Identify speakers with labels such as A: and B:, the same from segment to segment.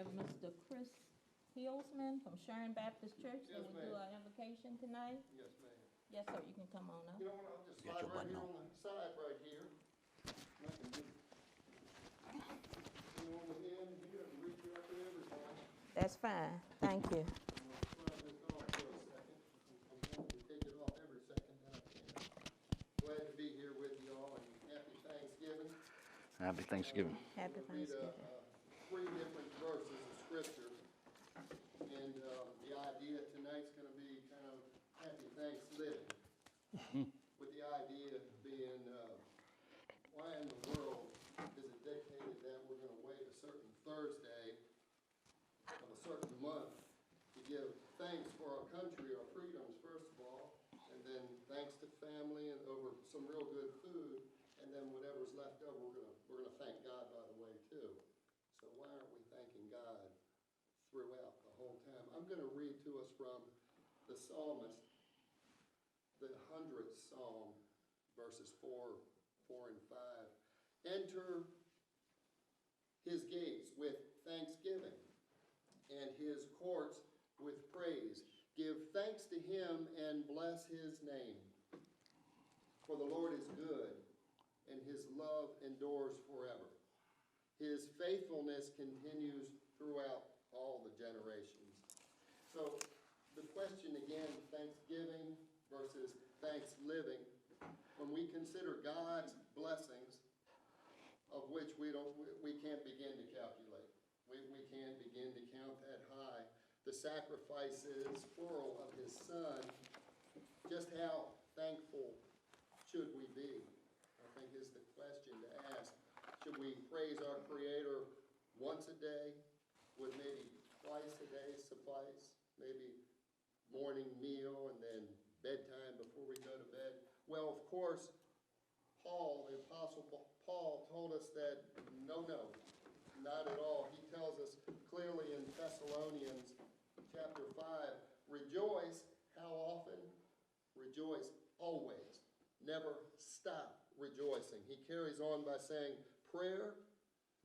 A: have Mr. Chris Hillsman from Sharon Baptist Church that
B: Yes,
A: will do
B: ma'am.
A: our invocation tonight.
B: Yes, ma'am.
A: Yes, sir, you can come on up.
B: You know what, I'll just
C: Got
B: slide
C: your
B: right
C: button
B: here
C: on.
B: on the side right here. And I can do you on the end here and reach out to everybody.
A: That's fine, thank you.
B: I'm gonna slide this off for a second. I'm going to take it off every second that I can. Glad to be here with you all and happy Thanksgiving.
C: Happy Thanksgiving.
A: Happy
B: I'm gonna read,
A: Thanksgiving.
B: 3 different verses of scripture. And the idea tonight's going to be kind of happy Thanksgiving. With the idea being, why in the world is it dictated that we're going to wait a certain Thursday of a certain month to give thanks for our country, our freedoms, first of all, and then thanks to family and over some real good food, and then whatever's left over, we're gonna thank God, by the way, too. So why aren't we thanking God throughout the whole time? I'm going to read to us from the psalmist, the 100th Psalm, verses 4 and 5. Enter his gates with thanksgiving and his courts with praise. Give thanks to him and bless his name. For the Lord is good, and his love endures forever. His faithfulness continues throughout all the generations. So the question again, thanksgiving versus thanks-living, when we consider God's blessings, of which we can't begin to calculate. We can't begin to count that high. The sacrifices, plural, of his son, just how thankful should we be? I think is the question to ask. Should we praise our Creator once a day? Would maybe twice a day suffice? Maybe morning meal and then bedtime before we go to bed? Well, of course, Paul, the Apostle Paul, told us that no, not at all. He tells us clearly in Thessalonians chapter 5, rejoice, how often? Rejoice always. Never stop rejoicing. He carries on by saying, prayer,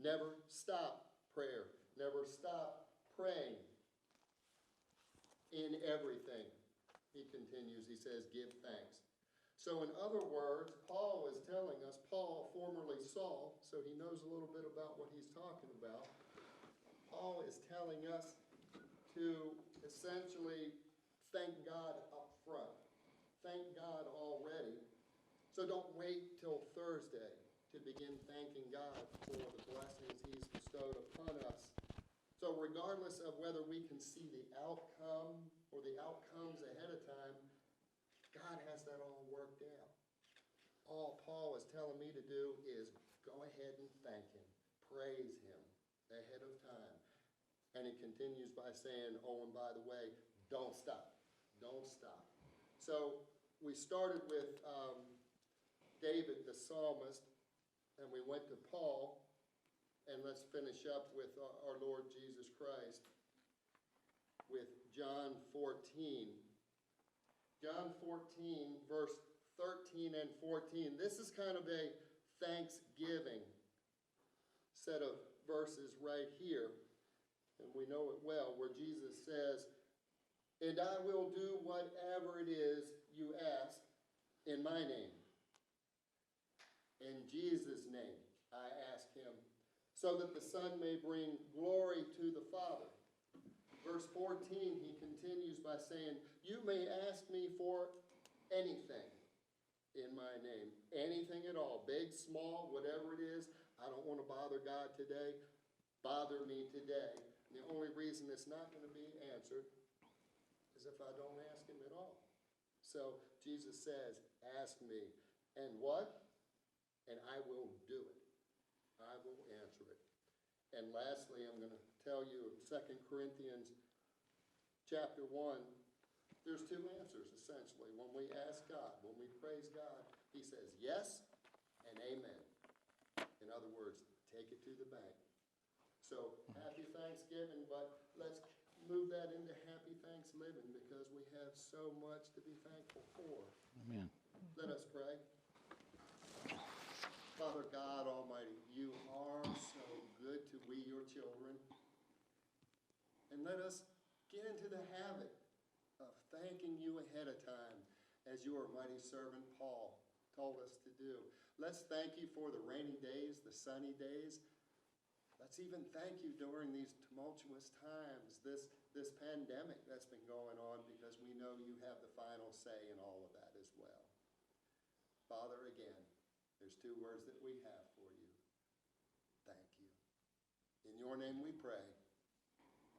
B: never stop prayer. Never stop praying. In everything, he continues, he says, give thanks. So in other words, Paul is telling us, Paul, formerly Saul, so he knows a little bit about what he's talking about. Paul is telling us to essentially thank God up front. Thank God already. So don't wait till Thursday to begin thanking God for the blessings he's bestowed upon us. So regardless of whether we can see the outcome or the outcomes ahead of time, God has that all worked out. All Paul is telling me to do is go ahead and thank him. Praise him ahead of time. And he continues by saying, oh, and by the way, don't stop. Don't stop. So we started with David, the psalmist, and we went to Paul, and let's finish up with our Lord Jesus Christ with John 14. John 14, verse 13 and 14. This is kind of a Thanksgiving set of verses right here, and we know it well, where Jesus says, and I will do whatever it is you ask in my name. In Jesus' name, I ask him, so that the Son may bring glory to the Father. Verse 14, he continues by saying, you may ask me for anything in my name. Anything at all, big, small, whatever it is. I don't want to bother God today. Bother me today. And the only reason it's not going to be answered is if I don't ask him at all. So Jesus says, ask me. And what? And I will do it. I will answer it. And lastly, I'm going to tell you 2 Corinthians chapter 1, there's 2 answers essentially. When we ask God, when we praise God, he says yes and amen. In other words, take it to the bank. So happy Thanksgiving, but let's move that into happy Thanksgiving because we have so much to be thankful for.
C: Amen.
B: Let us pray. Father God Almighty, you are so good to we, your children. And let us get into the habit of thanking you ahead of time, as your mighty servant Paul told us to do. Let's thank you for the rainy days, the sunny days. Let's even thank you during these tumultuous times, this pandemic that's been going on, because we know you have the final say in all of that as well. Father, again, there's two words that we have for you. Thank you. In your name we pray.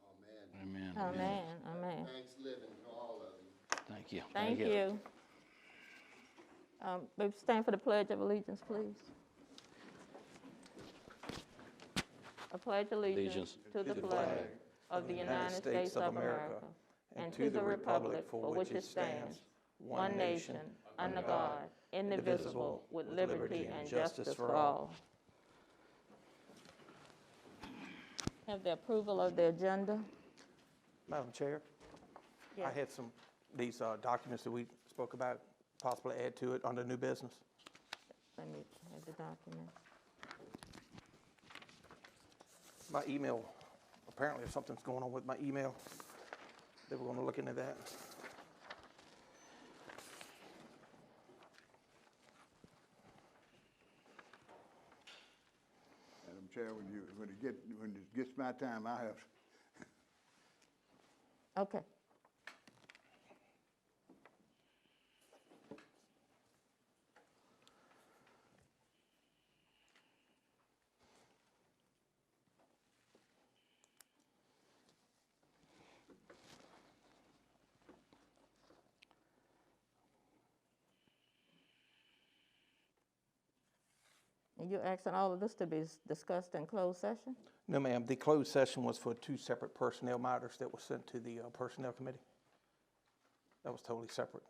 B: Amen.
C: Amen.
A: Amen, amen.
B: Thanks living to all of you.
C: Thank you.
A: Thank you. Baby, stand for the Pledge of Allegiance, please. I pledge allegiance to the flag of the United States of America and to the republic for which it stands, one nation, under God, indivisible, with liberty and justice for all. Have the approval of the agenda?
D: Madam Chair,
A: Yes.
D: I had these documents that we spoke about, possibly add to it under new business.
A: Let me have the document.
D: My email, apparently something's going on with my email. They were going to look into that.
E: Madam Chair, when it gets my time, I have.
A: Okay. And you're asking all of this to be discussed in closed session?
D: No, ma'am, the closed session was for two separate personnel matters that were sent to the Personnel Committee. That was totally separate.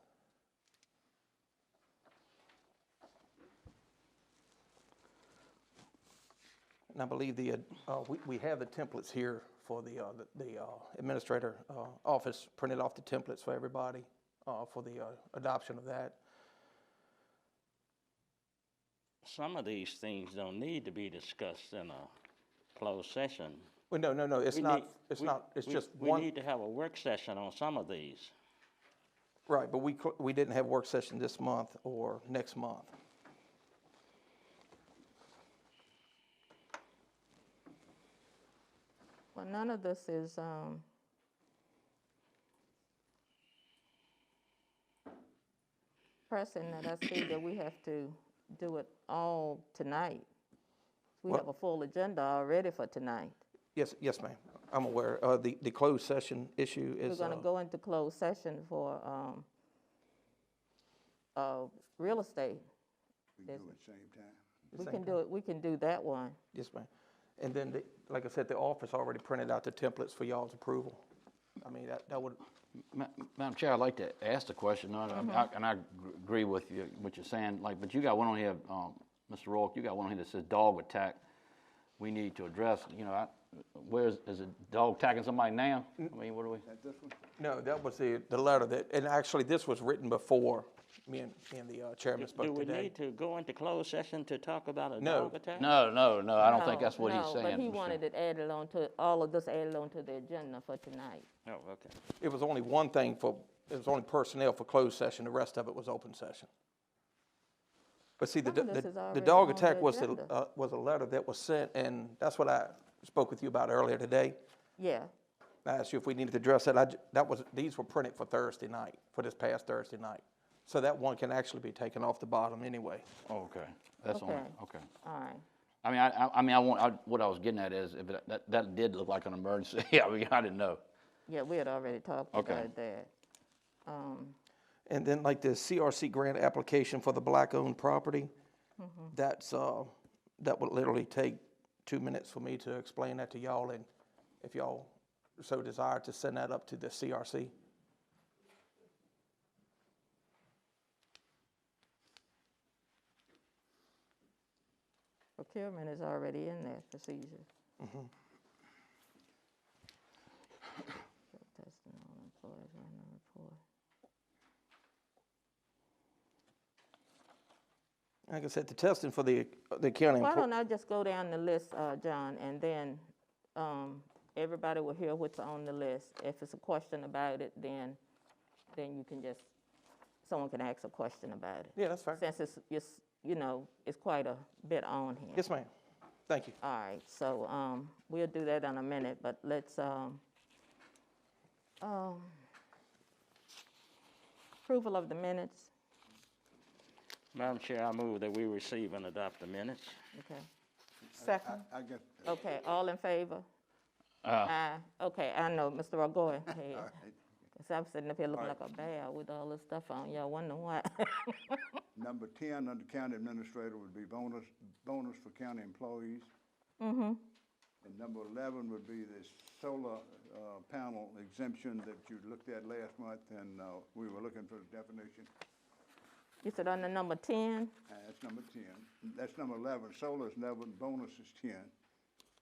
D: And I believe we have the templates here for the administrator office, printed off the templates for everybody for the adoption of that.
F: Some of these things don't need to be discussed in a closed session.
D: Well, no, it's
F: We
D: not,
F: need-
D: it's
F: we-
D: not, it's
F: we-
D: just
F: We
D: one.
F: need to have a work session on some of these.
D: Right, but we didn't have work session this month or next month.
A: Well, none of this is, pressing that I see that we have to do it all tonight. We
D: Well-
A: have a full agenda already for tonight.
D: Yes, ma'am, I'm aware. The closed session issue
A: We're
D: is,
A: gonna go into closed session for, real estate.
E: We can do it at the same time.
A: We
D: same
A: can do it, we can do that one.
D: yes, ma'am. And then, like I said, the office already printed out the templates for y'all's approval. I mean, that would,
C: Madam Chair, I'd like to ask the question, and I agree with you, what you're saying, but you got one on here, Mr. Rourke, you got one on here that says dog attack we need to address, is it dog attacking somebody now? I mean, what do we?
E: That this one?
D: no, that was the letter that, and actually, this was written before me and the chairman
F: Do
D: spoke
F: we
D: today.
F: need to go into closed session to talk about a
D: No.
F: dog attack?
C: No, I don't think that's what he's
A: No,
C: saying.
A: but he
C: Mr.
A: wanted it added on to, all of this added on to the agenda for tonight.
F: Oh, okay.
D: It was only one thing it was only personnel for closed session, the rest of it was open session. But see,
A: Some of this is
D: the
A: already
D: dog
A: on the
D: attack was
A: agenda.
D: was a letter that was sent, and that's what I spoke with you about earlier today.
A: Yeah,
D: I asked you if we needed to address that. These were printed for Thursday night, for this past Thursday night. So that one can actually be taken off the bottom anyway.
C: Oh, okay, that's on,
A: Okay.
C: okay.
A: all right.
C: I mean, what I was getting at is, if that did look like an emergency, I mean, I didn't know.
A: Yeah, we had already talked
C: Okay.
A: about that.
D: And then like the CRC grant application for the black-owned property, that would literally take 2 minutes for me to explain that to y'all, and if y'all so desire to send that up to the CRC.
A: Procurement is already in that procedure. Testing all employees, running a report.
D: Like I said, the testing for the county.
A: Why don't I just go down the list, John, and then everybody will hear what's on the list. If it's a question about it, then you can just, someone can ask a question about it.
D: Yeah, that's fair.
A: Since it's, you know, it's quite a bit on here.
D: Yes, ma'am. Thank you.
A: All right, so we'll do that in a minute, but let's, approval of the minutes,
F: Madam Chair, I move that we receive and adopt the minutes.
A: okay. Second,
E: I guess,
A: okay, all in favor? Aye. Okay, I know, Mr. Roy, go ahead.
E: all right.
A: Cause I'm sitting up here looking like a bear with all this stuff on, y'all wonder why.
E: Number 10 under county administrator would be bonus for county employees.
A: Mm-hmm,
E: And number 11 would be the solar panel exemption that you looked at last month, and we were looking for the definition.
A: you said under number 10?
E: That's number 10. That's number 11. Solar is 11, bonus is 10.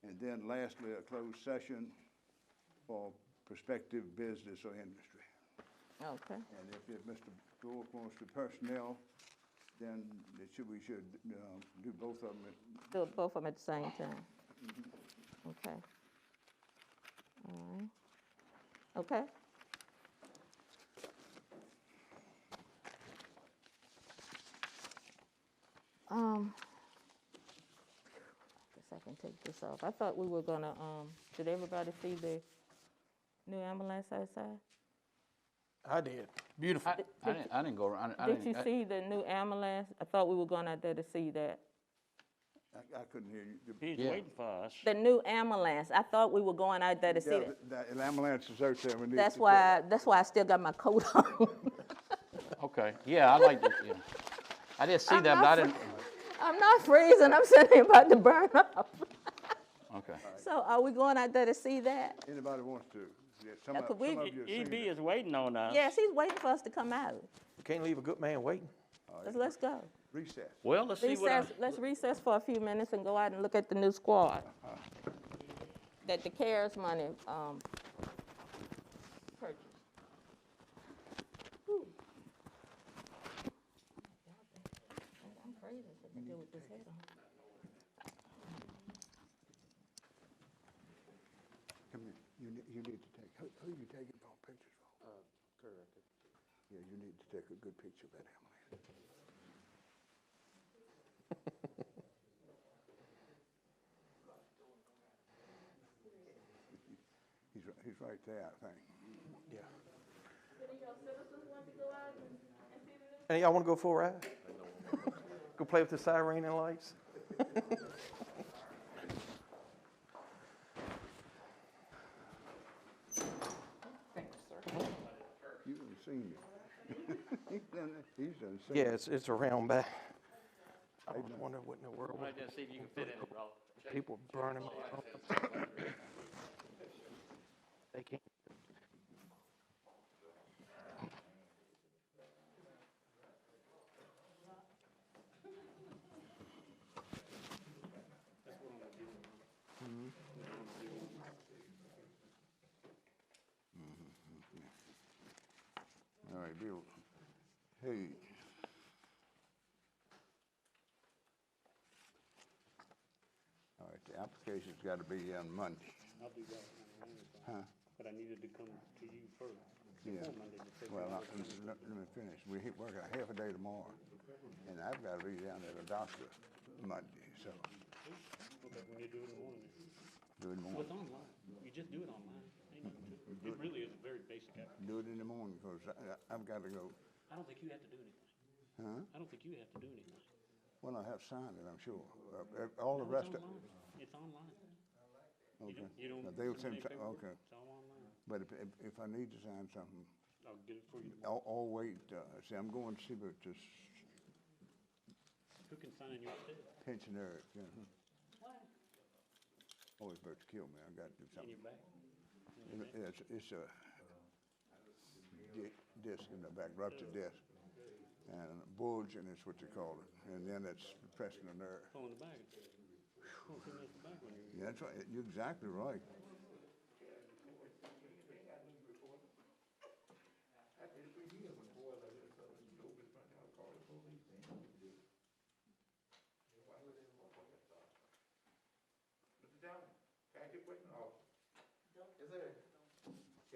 E: And then lastly, a closed session for prospective business or industry.
A: Okay,
E: And if Mr. Rourke wants the personnel, then we should do both of them.
A: do both of them at the same time. Okay. All right. Okay. Guess I can take this off. I thought we were gonna, did everybody see the new ambulance outside?
D: I did. Beautiful.
C: I didn't go around.
A: Did you see the new ambulance? I thought we were going out there to see that.
E: I couldn't hear you.
F: He's
C: Yeah.
F: waiting for us.
A: The new ambulance, I thought we were going out there to see
E: Yeah,
A: that.
E: the ambulance is out there. We need
A: That's
E: to
A: why I still got my coat on.
C: Okay, yeah, I like it, yeah. I did see
A: I'm
C: that, but
A: not
C: I didn't,
A: I'm not freezing, I'm sitting here about to burn up.
C: okay.
A: So are we going out there to see that?
E: Anybody wants to. Yeah, some
A: Yeah,
E: of
A: 'cause we-
E: some of you have seen
F: EB
E: it.
F: is waiting on us.
A: Yes, he's waiting for us to come out.
D: You can't leave a good man waiting.
A: Let's go.
E: Recess.
F: Well, let's see what I...
A: Let's recess for a few minutes and go out and look at the new squad. That the CARES money, purchased. Whew. I'm freezing, so I can deal with this head on.
E: Come here. You need to take, who you taking pictures for?
B: Correct.
E: Yeah, you need to take a good picture of that ambulance. He's right there, I think.
D: Yeah.
A: Any of y'all citizens want to go out and see the new?
D: And y'all want to go for a ride? Go play with the siren and lights?
E: You haven't seen it. He's done seen
D: Yeah,
E: it.
D: it's around back. I was wondering what in the world
C: See if you can fit in it, bro.
D: people burning. They can't.
E: All right, Bill. Hey. All right, the application's got to be on Monday.
G: I'll do that on Wednesday.
E: Huh?
G: But I needed to come to you first.
E: Yeah.
G: Before Monday to take
E: Well,
G: it.
E: let me finish. We're working a half a day tomorrow, and I've got to be down at a doctor Monday, so
G: Okay, when you do it in the morning.
E: do it in the
G: Well, it's
E: morning.
G: online. You just do it online. Ain't nothing to it. It really is a very basic application.
E: Do it in the morning, because I've got to go.
G: I don't think you have to do anything.
E: Huh?
G: I don't think you have to do anything.
E: Well, I have signed it, I'm sure. All the
G: No,
E: rest
G: it's
E: of,
G: online. It's online.
E: okay.
G: You don't.
E: They'll
G: submit
E: send,
G: paperwork.
E: okay.
G: It's all online.
E: But if I need to sign something,
G: I'll get it for you tomorrow.
E: I'll wait. See, I'm going to see about this
G: Who can sign in your stead?
E: pensioner. Yeah.
G: Why?
E: Oh, it's about to kill me. I got to do
G: In
E: something.
G: your back?
E: It's a disc in the back, ruptured disc, and bulging is what you call it, and then it's pressing the nerve.
G: Oh, in the back. Oh, so that's the back when you're.
E: Yeah, that's right. You're exactly right.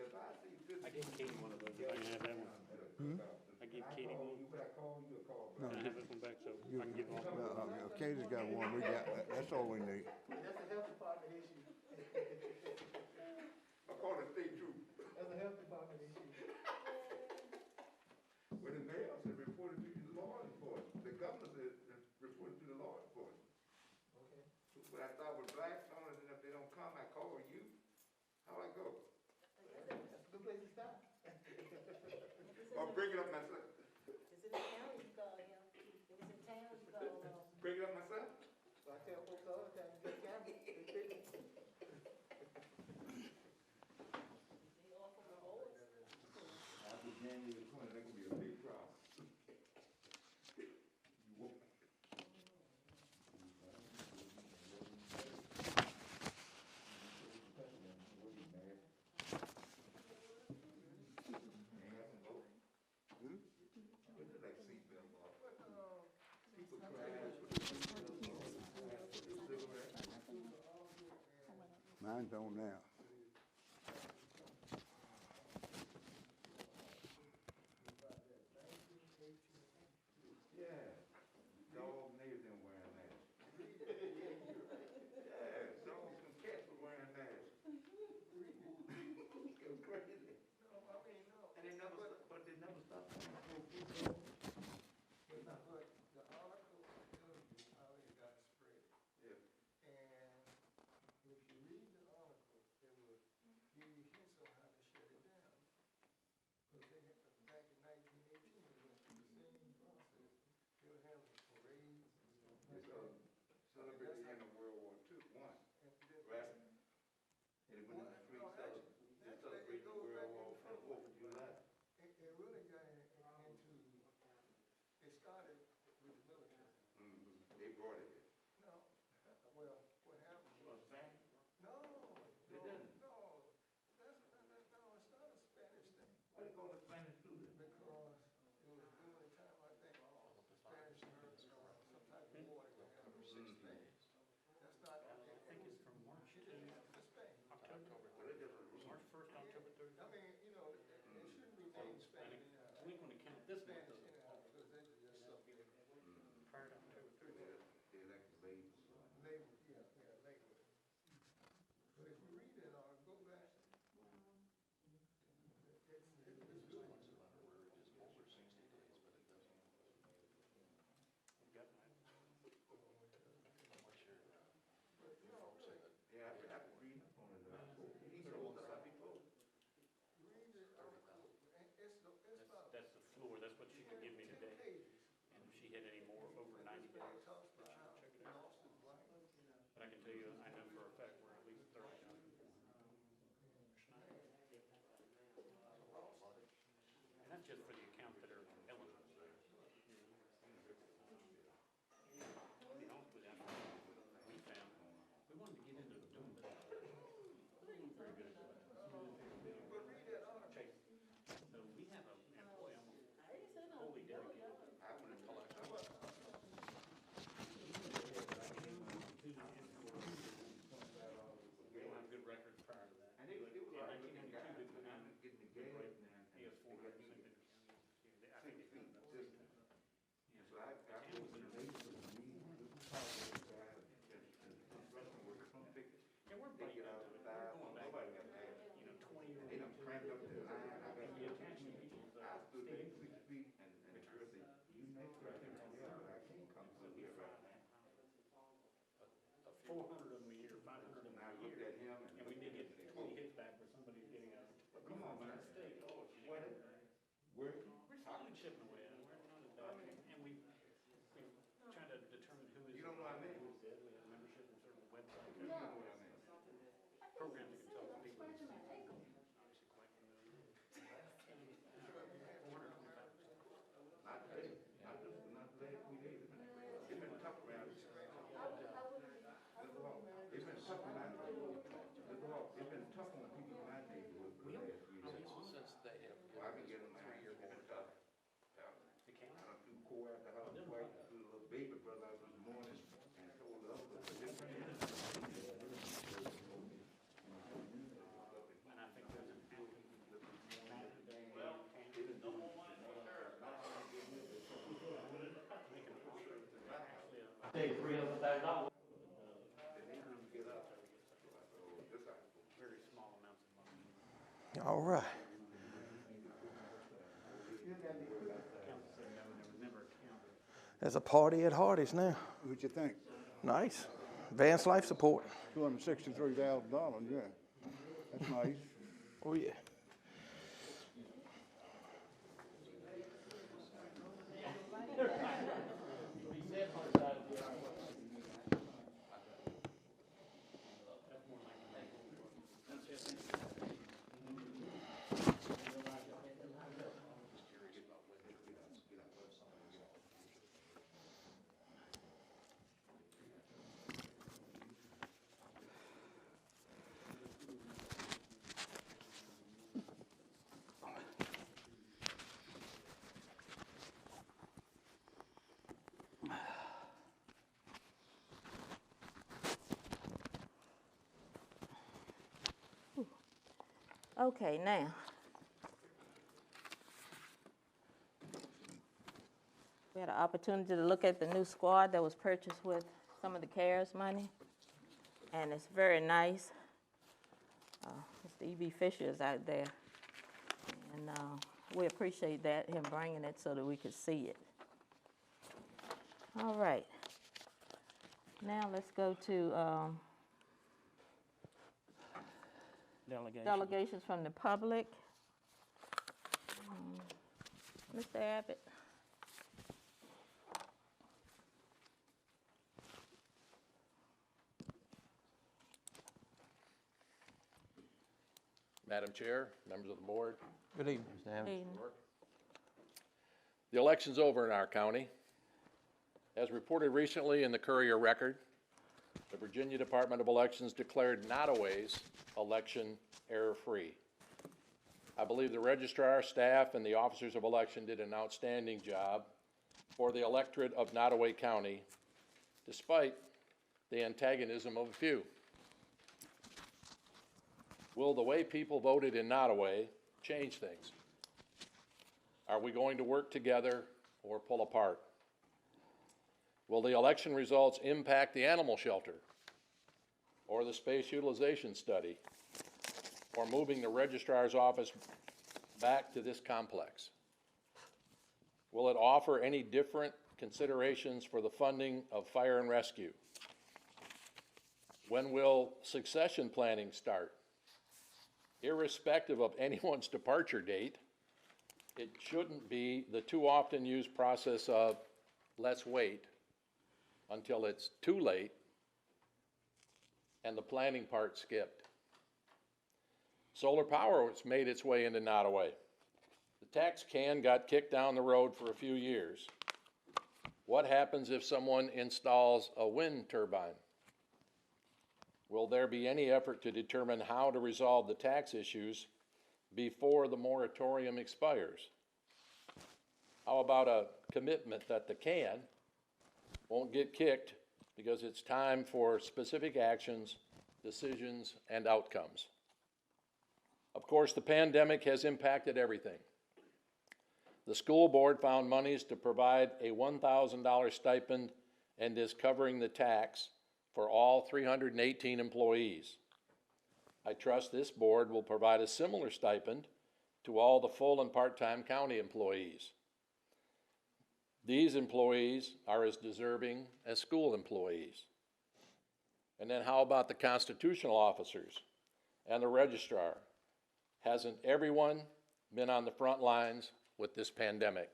G: I gave Katie one of those, if I can have that one. I gave Katie one. Can I have this one back, so I can give all?
E: Katie's got one, we got that, that's all we need.
B: That's a health department issue.
H: I call it state troop.
B: That's a health department issue.
H: When the mayor said reported to the law enforcement, the governor said reported to the law enforcement.
B: Okay.
H: When I thought with Blackstone, and if they don't come, I call you. How I go?
B: That's a good place to start.
H: Or bring it up myself.
I: Is it in town, you call him. If it's in town, you call him.
H: Bring it up myself?
B: So I tell folks all the time, get camera.
I: They offer rewards.
H: After January 20, that could be a big problem. You won't.
E: Mine's on now.
H: Yeah, dog neighbors them wearing masks. Yeah, dogs and cats were wearing masks. It was crazy. And they never, but they never stopped.
B: But the article tells you how it got spread.
H: Yeah.
B: And if you read the article, it will give you hints on how to shut it down. Because they had, back in 1918, they went through the same process. They were having parades and stuff like
H: It's
B: that.
H: celebrated in World War II, one,
B: And that-
H: right? And it went in the streets, they celebrated World War, and 4th of July.
B: It really got into, it started with the military.
H: They brought it in.
B: No, well, what happened was, no,
H: They didn't.
B: no, that's, no, it's not a Spanish thing.
H: Why they call it Spanish flu then?
B: Because it was during the time, I think, Spanish American or some type of war they were having. That's not,
G: I think it's from March
B: it
G: to
B: is to Spain.
G: October.
H: Well, they just
G: March 1st, October 3rd.
B: I mean, you know, it shouldn't be named Spain anyhow.
G: We want to count this month
B: Spanish
G: though,
B: anyhow, because they just something,
G: prior to October 3rd.
H: they elected late.
B: label, label. But if you read that article, go back. It's good.
G: You got mine?
H: Yeah, I've been reading up on it. He told us how before.
B: Read the article, and it's about
G: That's the floor, that's what she could give me
B: 10
G: today.
B: pages.
G: And if she had any more over 90
B: It
G: days,
B: talks about how
G: check
B: he
G: it out.
B: lost his wife.
G: But I can tell you, I know for a fact we're at least 30 now. And that's just for the accounts that are eligible. To be honest with you, we found, we wanted to get into doing that. Very good at that.
B: But read that article.
G: Chase, so we have an employee almost wholly dedicated
H: I went and collect.
G: We don't have good records prior to that.
H: And it was
G: In
H: like
G: 1992, they put in,
H: getting the gas now.
G: he has 400 signatures. I think they found that.
H: So I was in a race with me, this is how they got, construction workers from Pickett.
G: Yeah, we're
H: They
G: breaking
H: get out
G: into
H: of
G: it.
H: the
G: We're
H: fire,
G: going back,
H: nobody got mad.
G: 20 years.
H: They done cramped up the line, I got
G: The attachment pieces
H: I
G: are
H: stood there
G: state.
H: 6 feet and the girl said, you know, yeah, but I can't come through here right now.
G: 400 of them a year, 500 of them
H: And I
G: a
H: looked
G: year.
H: at him
G: And we did get 20 hits back where somebody's getting a.
H: Come on, man.
G: State.
H: What? Where?
G: We're slowly chipping away at it. We're not as bad. And we're trying to determine who is.
H: You don't know what I mean?
G: Who is dead. We have membership in certain websites.
H: You know what I mean?
G: Programs that can tell the people. Obviously collecting those. 425.
H: Not today, not the last few days. It's been tough around. It's been tough around. It's been tough on people in my neighborhood for the last 3 days.
C: Since they have.
H: Well, I've been getting my hands on tough.
G: The county.
H: I done threw coal out the house twice, threw a little baby brother out this morning and told the other.
G: Very small amounts of money.
D: All right.
G: Council said no, and there was never a counter.
D: There's a party at Hardee's now.
E: What you think?
D: Nice. Advanced life support.
E: $263,000, yeah. That's nice.
D: Oh, yeah.
A: Okay, now. We had an opportunity to look at the new squad that was purchased with some of the CARES money, and it's very nice. Mr. E.B. Fisher is out there, and we appreciate that, him bringing it so that we could see it. All right. Now let's go to
F: Delegation.
A: delegations from the public. Mr. Abbott.
J: Madam Chair, members of the board,
D: Good evening.
A: Hayden.
J: the election's over in our county. As reported recently in the Courier Record, the Virginia Department of Elections declared Nottoway's election error-free. I believe the registrar, staff, and the officers of election did an outstanding job for the electorate of Nottoway County, despite the antagonism of a few. Will the way people voted in Nottoway change things? Are we going to work together or pull apart? Will the election results impact the animal shelter or the space utilization study or moving the registrar's office back to this complex? Will it offer any different considerations for the funding of fire and rescue? When will succession planning start? Irrespective of anyone's departure date, it shouldn't be the too often used process of let's wait until it's too late and the planning part skipped. Solar power has made its way into Nottoway. The tax can got kicked down the road for a few years. What happens if someone installs a wind turbine? Will there be any effort to determine how to resolve the tax issues before the moratorium expires? How about a commitment that the can won't get kicked because it's time for specific actions, decisions, and outcomes? Of course, the pandemic has impacted everything. The school board found monies to provide a $1,000 stipend and is covering the tax for all 318 employees. I trust this board will provide a similar stipend to all the full and part-time county employees. These employees are as deserving as school employees. And then how about the constitutional officers and the registrar? Hasn't everyone been on the front lines with this pandemic?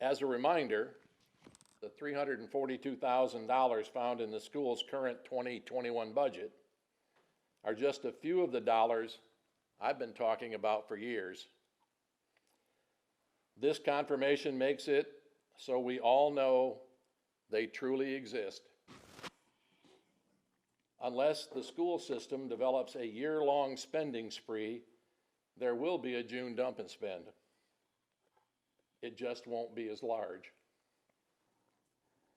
J: As a reminder, the $342,000 found in the school's current 2021 budget are just a few of the dollars I've been talking about for years. This confirmation makes it so we all know they truly exist. Unless the school system develops a year-long spending spree, there will be a June dump and spend. It just won't be as large.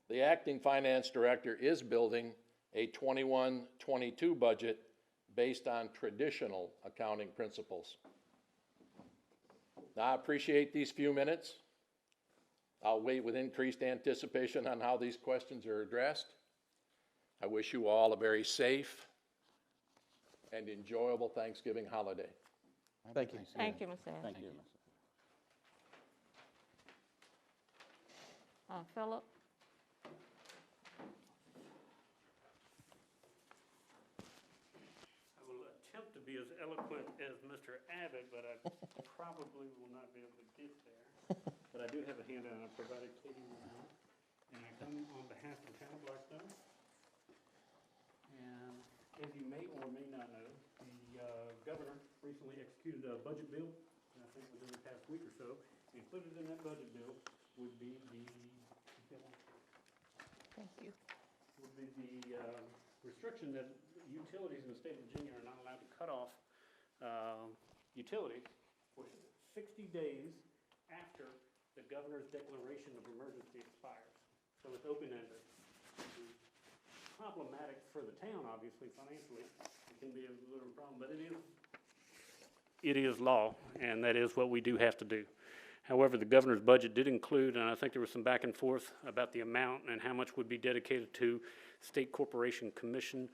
J: The acting finance director is building a 21-22 budget based on traditional accounting principles. Now, I appreciate these few minutes. I'll wait with increased anticipation on how these questions are addressed. I wish you all a very safe and enjoyable Thanksgiving holiday.
D: Thank you.
A: Thank you, Mr. Astor.
F: Thank you.
A: Philip?
G: I will attempt to be as eloquent as Mr. Abbott, but I probably will not be able to get there. But I do have a handout I provided Katie with me, and I come on behalf of the town of Blackstone. And as you may or may not know, the governor recently executed a budget bill, and I think within the past week or so. Included in that budget bill would be
A: Thank you.
G: the restriction that utilities in the state of Virginia are not allowed to cut off utilities for 60 days after the governor's declaration of emergency expires. So it's open-ended. It's problematic for the town, obviously, financially. It can be a little problem, but it is law, and that is what we do have to do. However, the governor's budget did include, and I think there was some back and forth about the amount and how much would be dedicated to state corporation commission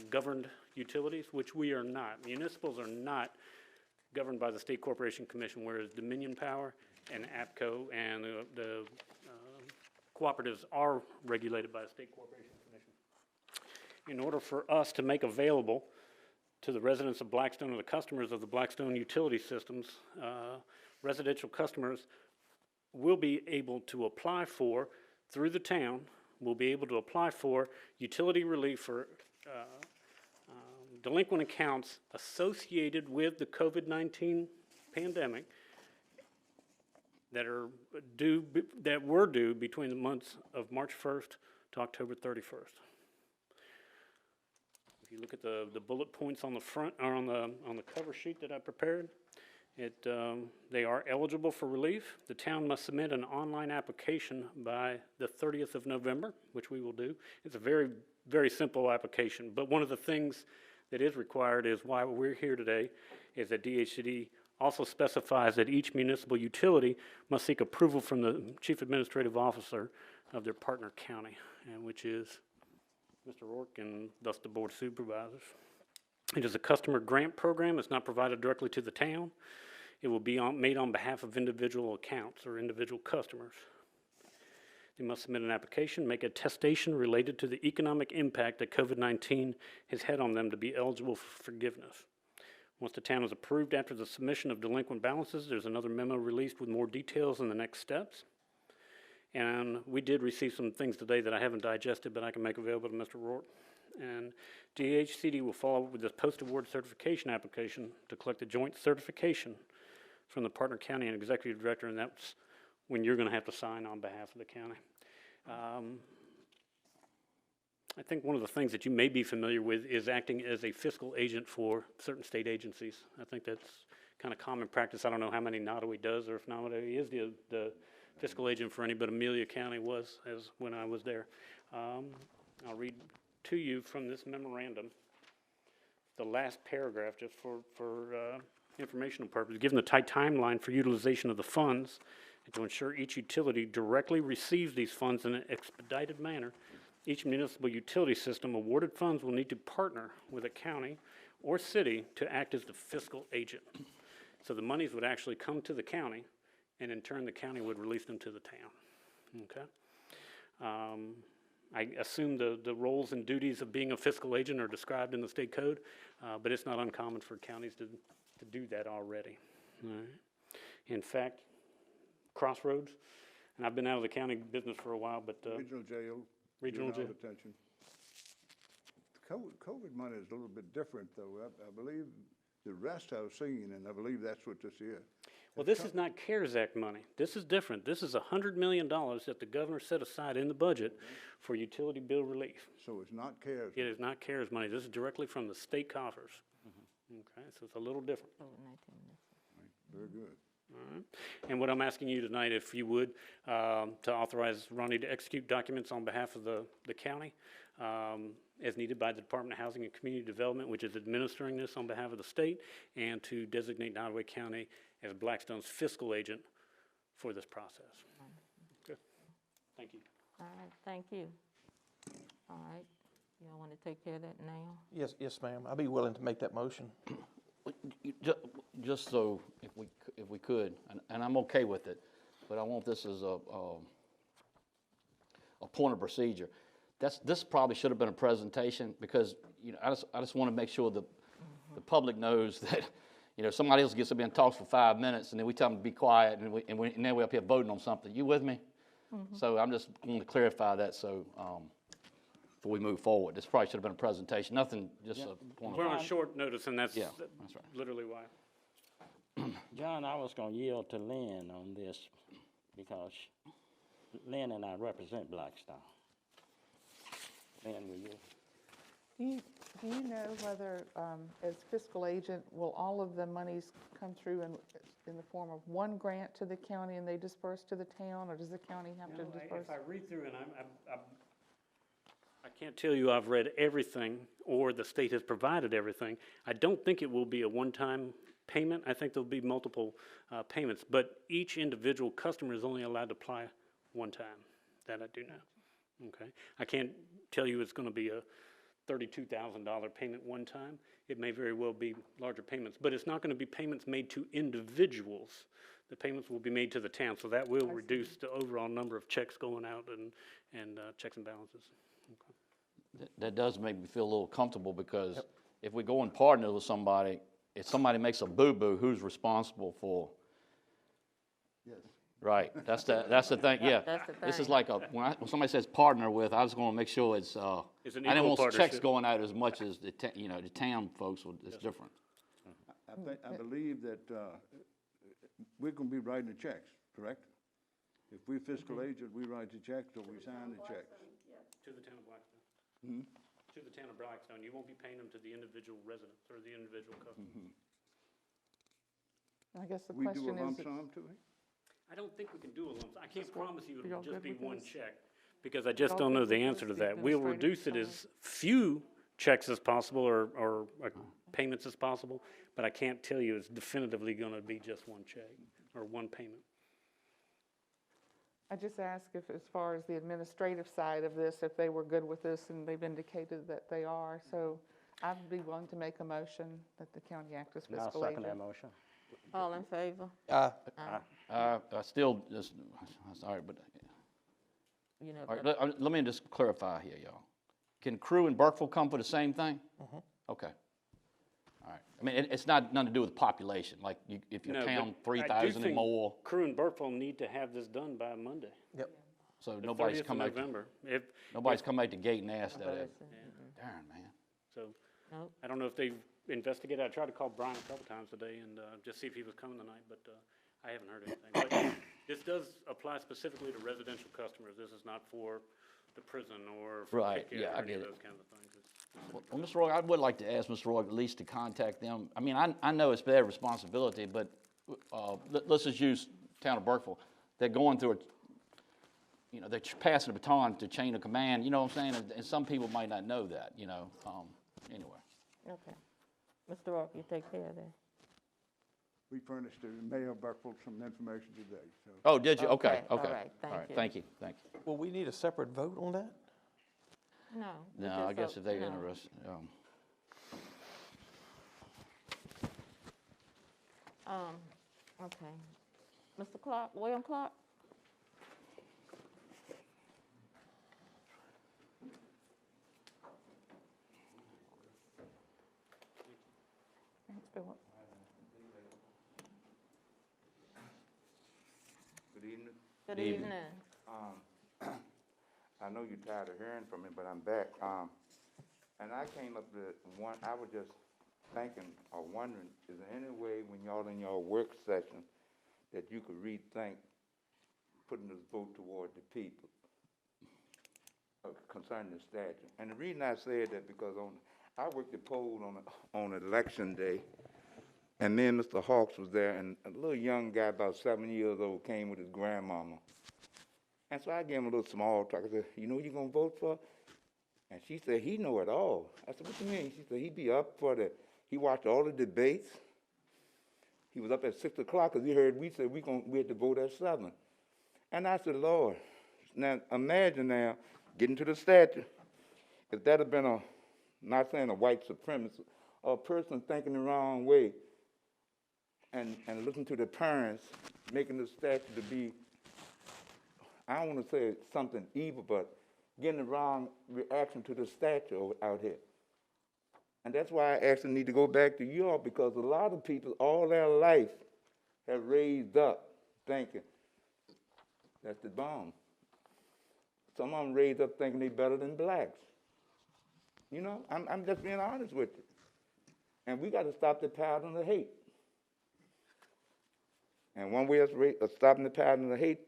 G: governed utilities, which we are not. Municipals are not governed by the State Corporation Commission, whereas Dominion Power and APCO and the cooperatives are regulated by the State Corporation Commission. In order for us to make available to the residents of Blackstone or the customers of the Blackstone utility systems, residential customers will be able to apply for, through the town, will be able to apply for utility relief for delinquent accounts associated with the COVID-19 pandemic that were due between the months of March 1st to October 31st. If you look at the bullet points on the front, or on the cover sheet that I prepared, they are eligible for relief. The town must submit an online application by the 30th of November, which we will do. It's a very, very simple application, but one of the things that is required is why we're here today is that DHCD also specifies that each municipal utility must seek approval from the Chief Administrative Officer of their partner county, and which is Mr. Rourke and thus the Board of Supervisors. It is a customer grant program. It's not provided directly to the town. It will be made on behalf of individual accounts or individual customers. They must submit an application, make a attestation related to the economic impact that COVID-19 has had on them to be eligible for forgiveness. Once the town is approved after the submission of delinquent balances, there's another memo released with more details on the next steps. And we did receive some things today that I haven't digested, but I can make available to Mr. Rourke. And DHCD will follow up with this post-award certification application to collect a joint certification from the partner county and executive director, and that's when you're going to have to sign on behalf of the county. I think one of the things that you may be familiar with is acting as a fiscal agent for certain state agencies. I think that's kind of common practice. I don't know how many Nottoway does, or if Nottoway is the fiscal agent for any, but Amelia County was as when I was there. I'll read to you from this memorandum, the last paragraph, just for informational purposes. Given the tight timeline for utilization of the funds, and to ensure each utility directly receives these funds in an expedited manner, each municipal utility system awarded funds will need to partner with a county or city to act as the fiscal agent. So the monies would actually come to the county, and in turn the county would release them to the town. Okay. I assume the roles and duties of being a fiscal agent are described in the state code, but it's not uncommon for counties to do that already. All right. In fact, Crossroads, and I've been out of the county business for a while, but
E: Regional jail.
G: Regional jail.
E: Detention. COVID money is a little bit different, though. I believe the rest I was seeing, and I believe that's what this is.
G: Well, this is not CARES Act money. This is different. This is $100 million that the governor set aside in the budget for utility bill relief.
E: So it's not CARES.
G: It is not CARES money. This is directly from the state coffers. Okay, so it's a little different.
E: Very good.
G: All right. And what I'm asking you tonight, if you would, to authorize Ronnie to execute documents on behalf of the county as needed by the Department of Housing and Community Development, which is administering this on behalf of the state, and to designate Nottoway County as Blackstone's fiscal agent for this process. Thank you.
A: All right, thank you. All right, y'all want to take care of that now?
D: Yes, ma'am. I'd be willing to make that motion.
C: Just so, if we could, and I'm okay with it, but I want this as a point of procedure. This probably should have been a presentation, because, I just want to make sure the public knows that, somebody else gets up here and talks for 5 minutes, and then we tell them to be quiet, and then we're up here voting on something. You with me? So I'm just going to clarify that, so before we move forward. This probably should have been a presentation, nothing, just a point
G: We're
C: of.
G: on short notice, and that's
C: Yeah, that's right.
G: literally why.
F: John, I was gonna yield to Lynn on this because Lynn and I represent Blackstone. Lynn, will you?
K: Do you know whether, as fiscal agent, will all of the monies come through in the form of one grant to the county and they disperse to the town, or does the county have to disperse?
G: If I read through, and I can't tell you I've read everything, or the state has provided everything. I don't think it will be a one-time payment. I think there'll be multiple payments, but each individual customer is only allowed to apply one time. That I do know. Okay, I can't tell you it's going to be a $32,000 payment one time. It may very well be larger payments, but it's not going to be payments made to individuals. The payments will be made to the town, so that will reduce the overall number of checks going out and checks and balances. Okay.
C: That does make me feel a little comfortable, because if we go and partner with somebody, if somebody makes a boo-boo, who's responsible for?
E: Yes.
C: Right, that's the thing, yeah.
A: That's the
C: This is
A: thing.
C: like when somebody says partner with, I was gonna make sure it's,
G: It's an
C: I didn't
G: equal
C: want checks
G: partnership.
C: going out as much as the town folks, it's different.
E: I believe that we're going to be writing the checks, correct? If we're fiscal agent, we write the checks or we sign the checks.
G: To the town of Blackstone. To the town of Blackstone. You won't be paying them to the individual residents or the individual customers.
K: I guess the
E: We do a
K: question
E: lump
K: is,
E: sum to it?
G: I don't think we can do a lump sum. I can't promise you
K: y'all
G: it'll just
K: good
G: be
K: with
G: one
K: this?
G: check, because I just
K: Y'all
G: don't know
K: good
G: the
K: with
G: answer to
K: this, the
G: that. We'll reduce it
K: administrative
G: as few checks as possible, or payments as possible, but I can't tell you it's definitively gonna be just one check or one payment.
K: I just asked if, as far as the administrative side of this, if they were good with this, and they've indicated that they are. So I'd be willing to make a motion that the county act as
F: And I'll
K: fiscal
F: second that
K: agent.
F: motion.
A: All in favor?
C: I still just, sorry, but,
A: You know,
C: all right, let me just clarify here, y'all. Can Crew and Burkeville come for the same thing? Okay. All right. I mean, it's not nothing to do with population, like if your
G: No,
C: town
G: but I do
C: 3,000 and
G: think
C: more,
G: Crew and Burkeville need to have this done by Monday,
D: Yep.
C: so
G: the
C: nobody's
G: 30th of
C: come out,
G: November.
C: nobody's come out the gate and asked that.
A: person.
C: Darn, man.
G: So,
A: Nope.
G: I don't know if they've investigated. I tried to call Brian a couple times today and just see if he was coming tonight, but I haven't heard anything. But this does apply specifically to residential customers. This is not for the prison or for
C: Right,
G: Pickett
C: yeah,
G: or
C: I
G: any
C: get
G: of
C: it.
G: those kinds of things.
C: Well, Mr. Roy, I would like to ask Mr. Roy at least to contact them. I mean, I know it's their responsibility, but let's just use town of Burkeville. They're going through they're passing the baton to chain of command, you know what I'm saying? And some people might not know that, anyway.
A: Okay. Mr. Rock, you take care of that.
E: We furnished the mayor of Burkeville some information today, so.
C: Oh, did you? Okay,
A: Okay, all
C: okay.
A: right, thank you.
C: Thank you, thank you.
D: Will we need a separate vote on that?
A: No. we
C: No, I
A: just
C: guess
A: a-
C: if they're
A: no.
C: interested,
A: Okay. Mr. Clark, William Clark?
K: Thanks, Bill.
H: Good evening.
A: Good
C: Evening.
A: evening.
H: I know you're tired of hearing from me, but I'm back. And I came up with one, I was just thinking or wondering, is there any way when y'all in your work session that you could rethink putting this vote toward the people concerning the statute? And the reason I said that because I worked the poll on election day, and me and Mr. Hawks was there, and a little young guy about 7 years old came with his grandmama. And so I gave him a little small talk. I said, you know who you gonna vote for? And she said, he know it all. I said, what you mean? She said, he be up for he watched all the debates. He was up at 6 o'clock because he heard we said we had to vote at 7. And I said, Lord, Now, imagine now, getting to the statue, if that had been a, not saying a white supremacist, or a person thinking the wrong way, and listen to the parents making the statue to be, I don't want to say something evil, but getting the wrong reaction to the statue out here. And that's why I actually need to go back to you all, because a lot of people all their life have raised up thinking that's the bomb. Some of them raised up thinking they're better than blacks. You know, I'm just being honest with you. And we got to stop the pattern of hate. And one way of stopping the pattern of hate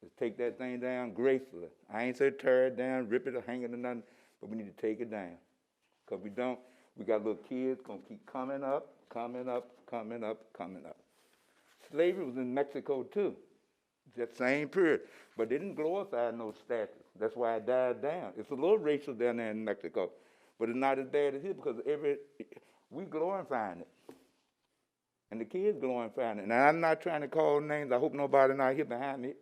H: is take that thing down gracefully. I ain't say tear it down, rip it or hang it or nothing, but we need to take it down. Because we don't, we got little kids going to keep coming up, coming up, coming up, coming up. Slavery was in Mexico too, that same period. But they didn't glorify no statues. That's why it died down. It's a little racial down there in Mexico, but it's not as bad as here because we glorifying it. And the kids glorifying it. Now, I'm not trying to call names. I hope nobody not here behind me.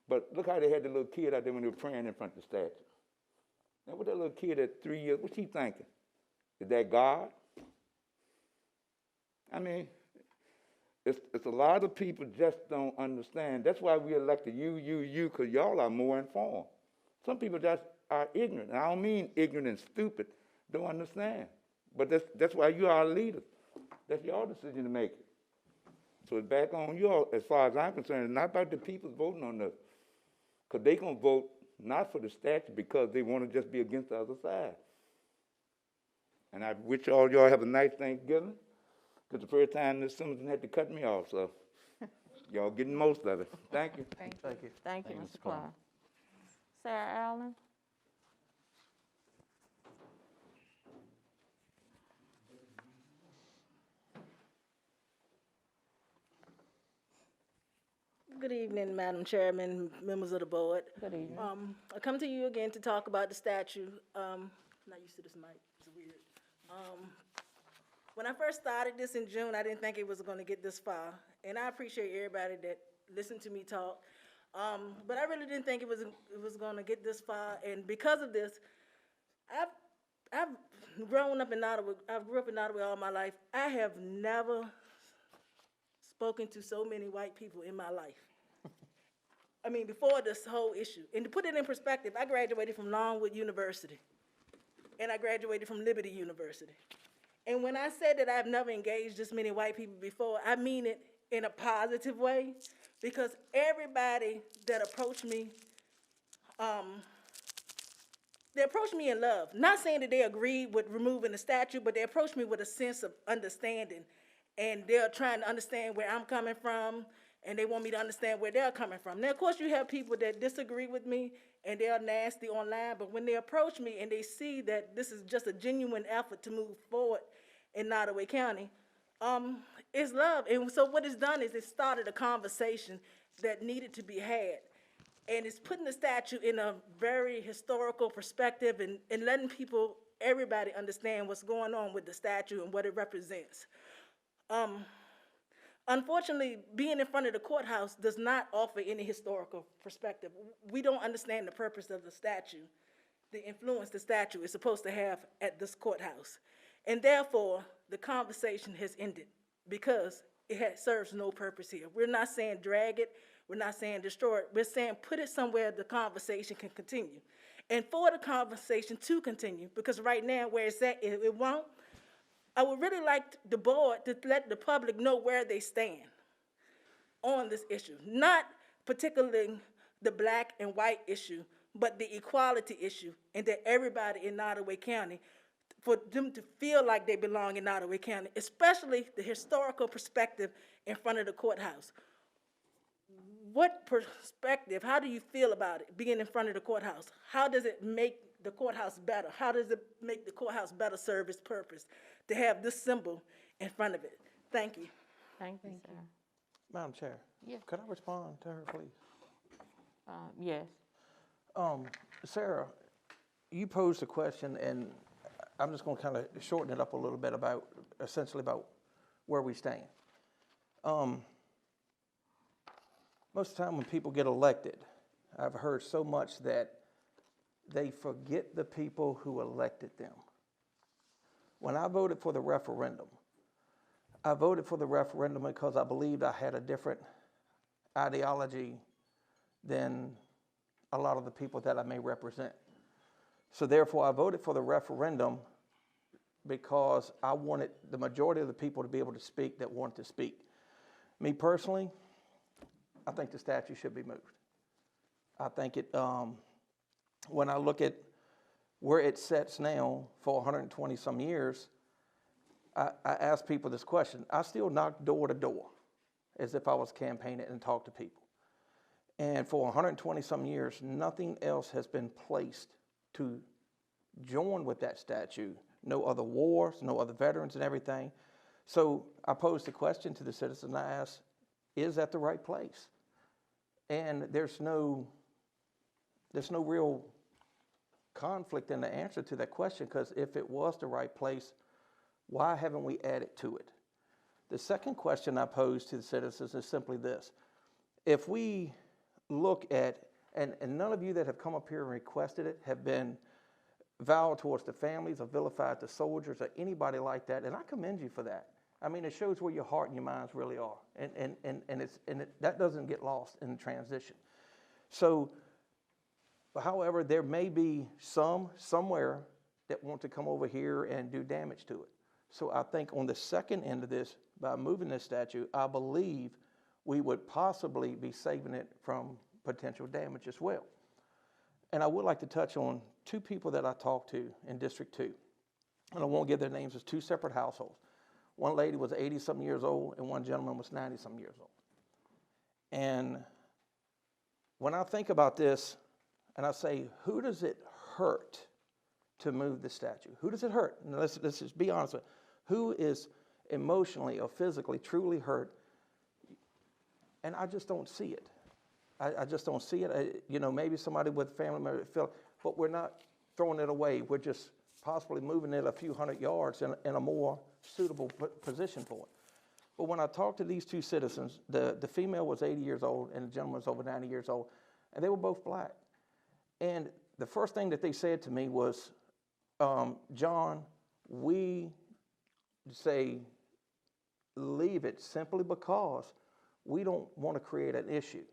H: But look how they had the little kid out there when they were praying in front of the statue. Now, what that little kid at 3 years, what's he thinking? Is that God? I mean, it's a lot of people just don't understand. That's why we elected you, because y'all are more informed. Some people just are ignorant. And I don't mean ignorant and stupid, don't understand. But that's why you are leaders. That's your decision to make it. So it's back on you all, as far as I'm concerned. It's not about the people voting on this. Because they're going to vote not for the statute because they want to just be against the other side. And I wish all y'all have a nice Thanksgiving. Because the first time this Simpson had to cut me off, so y'all getting most of it. Thank you.
K: Thank you.
D: Thank you.
A: Thank you, Mr. Clark. Sarah Allen?
I: Good evening, Madam Chairman, members of the board.
A: Good evening.
I: I come to you again to talk about the statue. Not used to this mic, it's weird. When I first started this in June, I didn't think it was gonna get this far. And I appreciate everybody that listened to me talk. But I really didn't think it was gonna get this far. And because of this, I've grown up in Ottawa. I grew up in Ottawa all my life. I have never spoken to so many white people in my life. I mean, before this whole issue. And to put it in perspective, I graduated from Longwood University, and I graduated from Liberty University. And when I said that I've never engaged this many white people before, I mean it in a positive way, because everybody that approached me, they approached me in love. Not saying that they agreed with removing the statue, but they approached me with a sense of understanding. And they're trying to understand where I'm coming from, and they want me to understand where they're coming from. Now, of course, you have people that disagree with me, and they're nasty online, but when they approach me and they see that this is just a genuine effort to move forward in Nottoway County, it's love. And so what it's done is it started a conversation that needed to be had. And it's putting the statue in a very historical perspective and letting people, everybody understand what's going on with the statue and what it represents. Unfortunately, being in front of the courthouse does not offer any historical perspective. We don't understand the purpose of the statue, the influence the statue is supposed to have at this courthouse. And therefore, the conversation has ended because it serves no purpose here. We're not saying drag it, we're not saying destroy it, we're saying put it somewhere the conversation can continue. And for the conversation to continue, because right now where it's at, it won't, I would really like the board to let the public know where they stand on this issue. Not particularly the black and white issue, but the equality issue, and that everybody in Nottoway County, for them to feel like they belong in Nottoway County, especially the historical perspective in front of the courthouse. What perspective, how do you feel about it, being in front of the courthouse? How does it make the courthouse better? How does it make the courthouse better serve its purpose? To have this symbol in front of it. Thank you.
A: Thank you, Sarah.
D: Madam Chair.
A: Yes.
D: Could I respond to her, please?
A: Yes.
D: Sarah, you posed a question, and I'm just going to kind of shorten it up a little bit about, essentially about where we stand. Most of the time when people get elected, I've heard so much that they forget the people who elected them. When I voted for the referendum, I voted for the referendum because I believed I had a different ideology than a lot of the people that I may represent. So therefore, I voted for the referendum because I wanted the majority of the people to be able to speak that want to speak. Me personally, I think the statue should be moved. I think it, when I look at where it sits now for 120 some years, I ask people this question. I still knock door to door as if I was campaigning and talk to people. And for 120 some years, nothing else has been placed to join with that statue. No other wars, no other veterans and everything. So I posed the question to the citizens. I asked, is that the right place? And there's no real conflict in the answer to that question, because if it was the right place, why haven't we added to it? The second question I posed to the citizens is simply this. If we look at, and none of you that have come up here and requested it have been vile towards the families or vilified the soldiers or anybody like that, and I commend you for that. I mean, it shows where your heart and your minds really are, and that doesn't get lost in the transition. So, however, there may be somewhere that want to come over here and do damage to it. So I think on the second end of this, by moving this statue, I believe we would possibly be saving it from potential damage as well. And I would like to touch on two people that I talked to in District 2. And I won't give their names, it's two separate households. One lady was 80-something years old, and one gentleman was 90-something years old. And when I think about this, and I say, who does it hurt to move the statue? Who does it hurt? Now, let's just be honest with it. Who is emotionally or physically truly hurt? And I just don't see it. I just don't see it. You know, maybe somebody with a family member feel, but we're not throwing it away. We're just possibly moving it a few hundred yards in a more suitable position for it. But when I talked to these two citizens, the female was 80 years old and the gentleman was over 90 years old, and they were both black. And the first thing that they said to me was, John, we say leave it simply because we don't want to create an issue.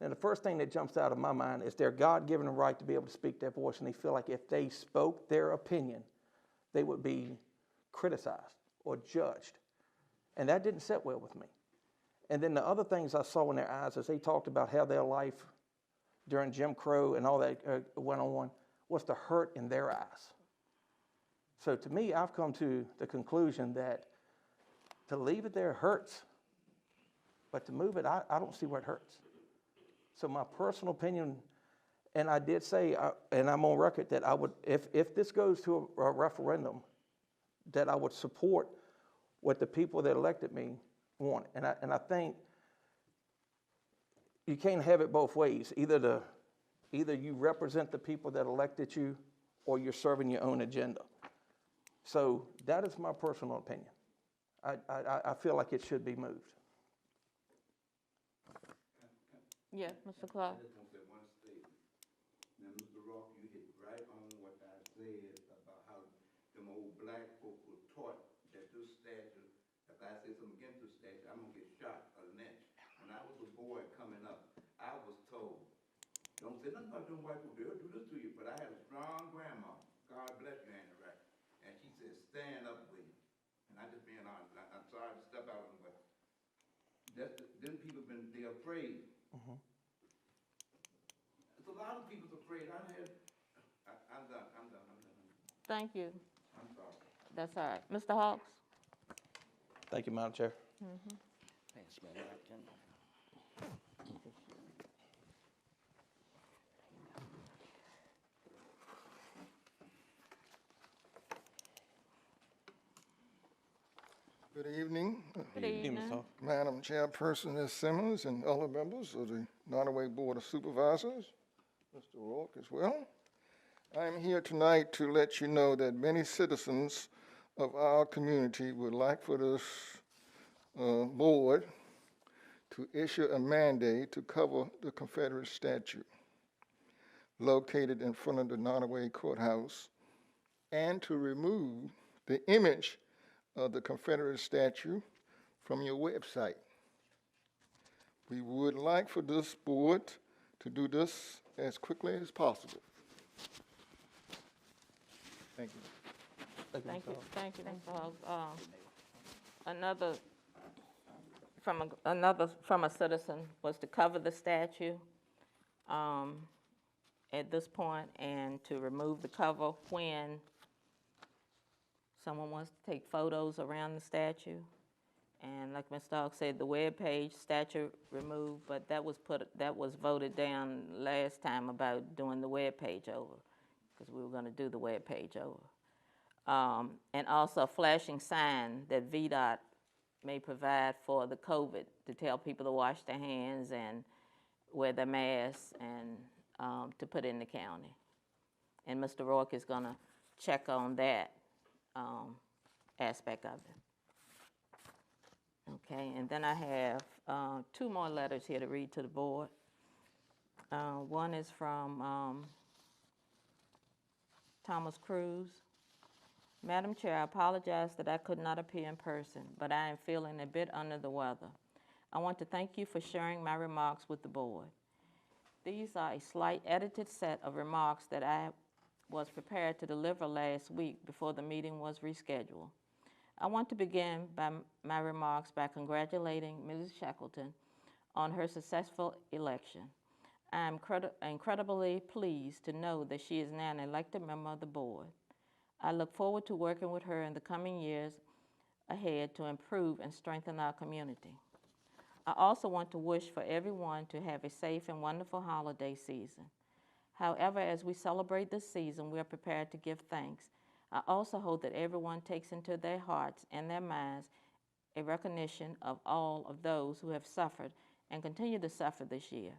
D: And the first thing that jumps out of my mind is their God-given right to be able to speak their voice, and they feel like if they spoke their opinion, they would be criticized or judged. And that didn't sit well with me. And then the other things I saw in their eyes as they talked about how their life during Jim Crow and all that went on was the hurt in their eyes. So to me, I've come to the conclusion that to leave it there hurts, but to move it, I don't see where it hurts. So my personal opinion, and I did say, and I'm on record, that I would, if this goes to a referendum, that I would support what the people that elected me want. And I think you can't have it both ways. Either you represent the people that elected you, or you're serving your own agenda. So that is my personal opinion. I feel like it should be moved.
A: Yes, Mr. Clark.
H: I just want to say one statement. Now, Mr. Rock, you hit right on what I said about how them old black folk were taught that this statue, if I say something against this statue, I'm going to get shot or lynched. When I was a boy coming up, I was told, don't say nothing about them white people, they'll do this to you. But I had a strong grandma, God bless you, Annie Rack, and she said, stand up with you. And I just being honest, I'm sorry to step out on them, but them people they're afraid.
D: Mm-hmm.
H: There's a lot of people's afraid. I'm done.
A: Thank you.
H: I'm sorry.
A: That's all right. Mr. Hawks?
D: Thank you, Madam Chair.
F: Pass me a napkin.
L: Good evening,
A: Good evening.
L: Madam Chairperson Ms. Simmons and other members of the Nottoway Board of Supervisors, Mr. Rourke as well. I am here tonight to let you know that many citizens of our community would like for this board to issue a mandate to cover the Confederate statue. located in front of the Nottoway Courthouse, and to remove the image of the Confederate statue from your website. We would like for this board to do this as quickly as possible. Thank you.
A: Thank you, Mr. Hawes. Another from a citizen was to cover the statue at this point and to remove the cover when someone wants to take photos around the statue. And like Mr. Hawks said, the webpage statue removed, but that was voted down last time about doing the webpage over, because we were going to do the webpage over. And also a flashing sign that VDOT may provide for the COVID to tell people to wash their hands and wear their masks and to put in the county. And Mr. Rourke is going to check on that aspect of it. Okay, and then I have 2 more letters here to read to the board. One is from Thomas Cruz. Madam Chair, I apologize that I could not appear in person, but I am feeling a bit under the weather. I want to thank you for sharing my remarks with the board. These are a slight edited set of remarks that I was prepared to deliver last week before the meeting was rescheduled. I want to begin my remarks by congratulating Mrs. Shackleton on her successful election. I am incredibly pleased to know that she is now an elected member of the board. I look forward to working with her in the coming years ahead to improve and strengthen our community. I also want to wish for everyone to have a safe and wonderful holiday season. However, as we celebrate this season, we are prepared to give thanks. I also hope that everyone takes into their hearts and their minds a recognition of all of those who have suffered and continue to suffer this year.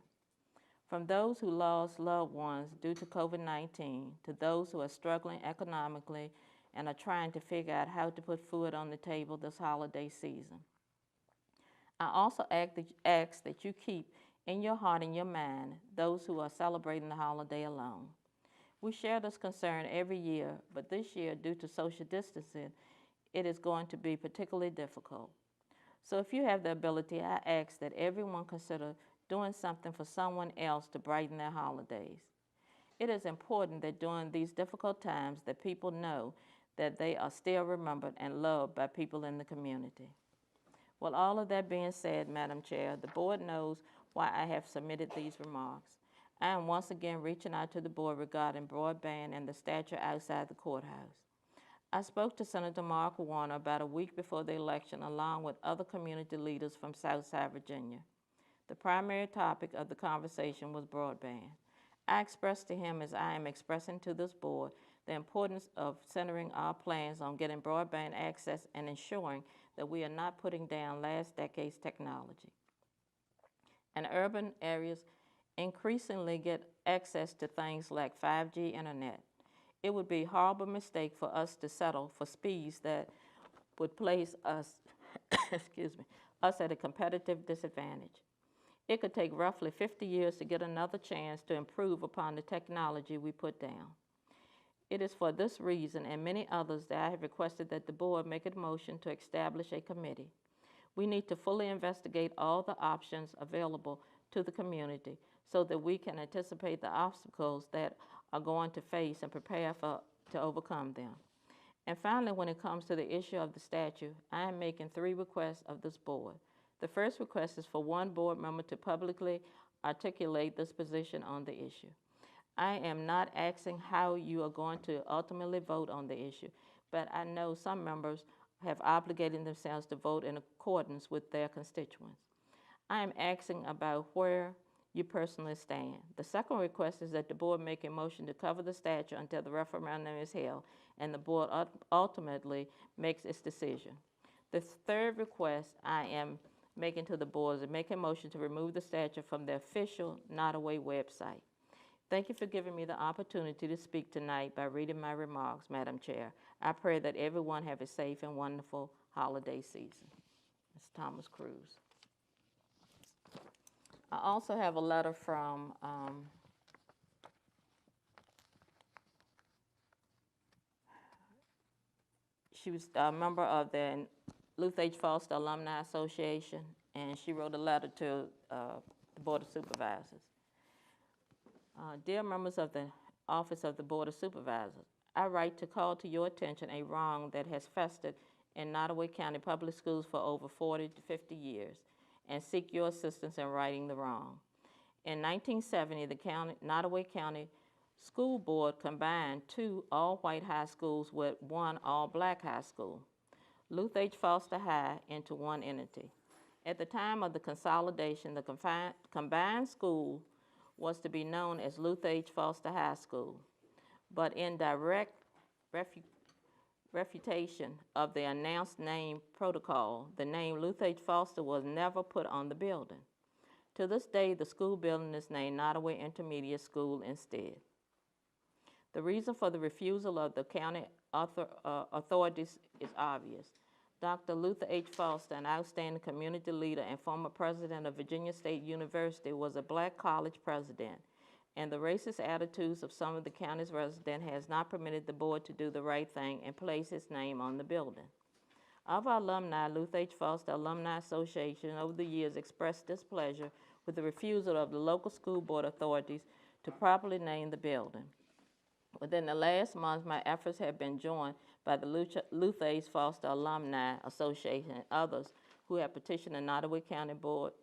A: From those who lost loved ones due to COVID-19 to those who are struggling economically and are trying to figure out how to put food on the table this holiday season. I also ask that you keep in your heart and your mind those who are celebrating the holiday alone. We share this concern every year, but this year, due to social distancing, it is going to be particularly difficult. So if you have the ability, I ask that everyone consider doing something for someone else to brighten their holidays. It is important that during these difficult times that people know that they are still remembered and loved by people in the community. With all of that being said, Madam Chair, the board knows why I have submitted these remarks. I am once again reaching out to the board regarding broadband and the statue outside the courthouse. I spoke to Senator Mark Warner about a week before the election along with other community leaders from Southside Virginia. The primary topic of the conversation was broadband. I expressed to him, as I am expressing to this board, the importance of centering our plans on getting broadband access and ensuring that we are not putting down last decade's technology. And urban areas increasingly get access to things like 5G internet. It would be a horrible mistake for us to settle for speeds that would place us, us at a competitive disadvantage. It could take roughly 50 years to get another chance to improve upon the technology we put down. It is for this reason and many others that I have requested that the board make a motion to establish a committee. We need to fully investigate all the options available to the community so that we can anticipate the obstacles that are going to face and prepare to overcome them. And finally, when it comes to the issue of the statue, I am making 3 requests of this board. The first request is for one board member to publicly articulate this position on the issue. I am not asking how you are going to ultimately vote on the issue, but I know some members have obligated themselves to vote in accordance with their constituents. I am asking about where you personally stand. The second request is that the board make a motion to cover the statute until the referendum is held and the board ultimately makes its decision. The third request I am making to the board is to make a motion to remove the statute from the official Nottoway website. Thank you for giving me the opportunity to speak tonight by reading my remarks, Madam Chair. I pray that everyone have a safe and wonderful holiday season. Ms. Thomas Cruz. I also have a letter from she was a member of the Luther H. Foster Alumni Association, and she wrote a letter to the Board of Supervisors. Dear members of the Office of the Board of Supervisors, I write to call to your attention a wrong that has festered in Nottoway County Public Schools for over 40 to 50 years, and seek your assistance in righting the wrong. In 1970, the Nottoway County School Board combined 2 all-white high schools with 1 all-black high school, Luther H. Foster High, into one entity. At the time of the consolidation, the combined school was to be known as Luther H. Foster High School, but in direct refutation of the announced name protocol, the name Luther H. Foster was never put on the building. To this day, the school building is named Nottoway Intermediate School instead. The reason for the refusal of the county authorities is obvious. Dr. Luther H. Foster, an outstanding community leader and former president of Virginia State University, was a black college president, and the racist attitudes of some of the county's residents has not permitted the board to do the right thing and place his name on the building. Of our alumni, Luther H. Foster Alumni Association over the years expressed displeasure with the refusal of the local school board authorities to properly name the building. Within the last month, my efforts have been joined by the Luther H. Foster Alumni Association and others who have petitioned the Nottoway County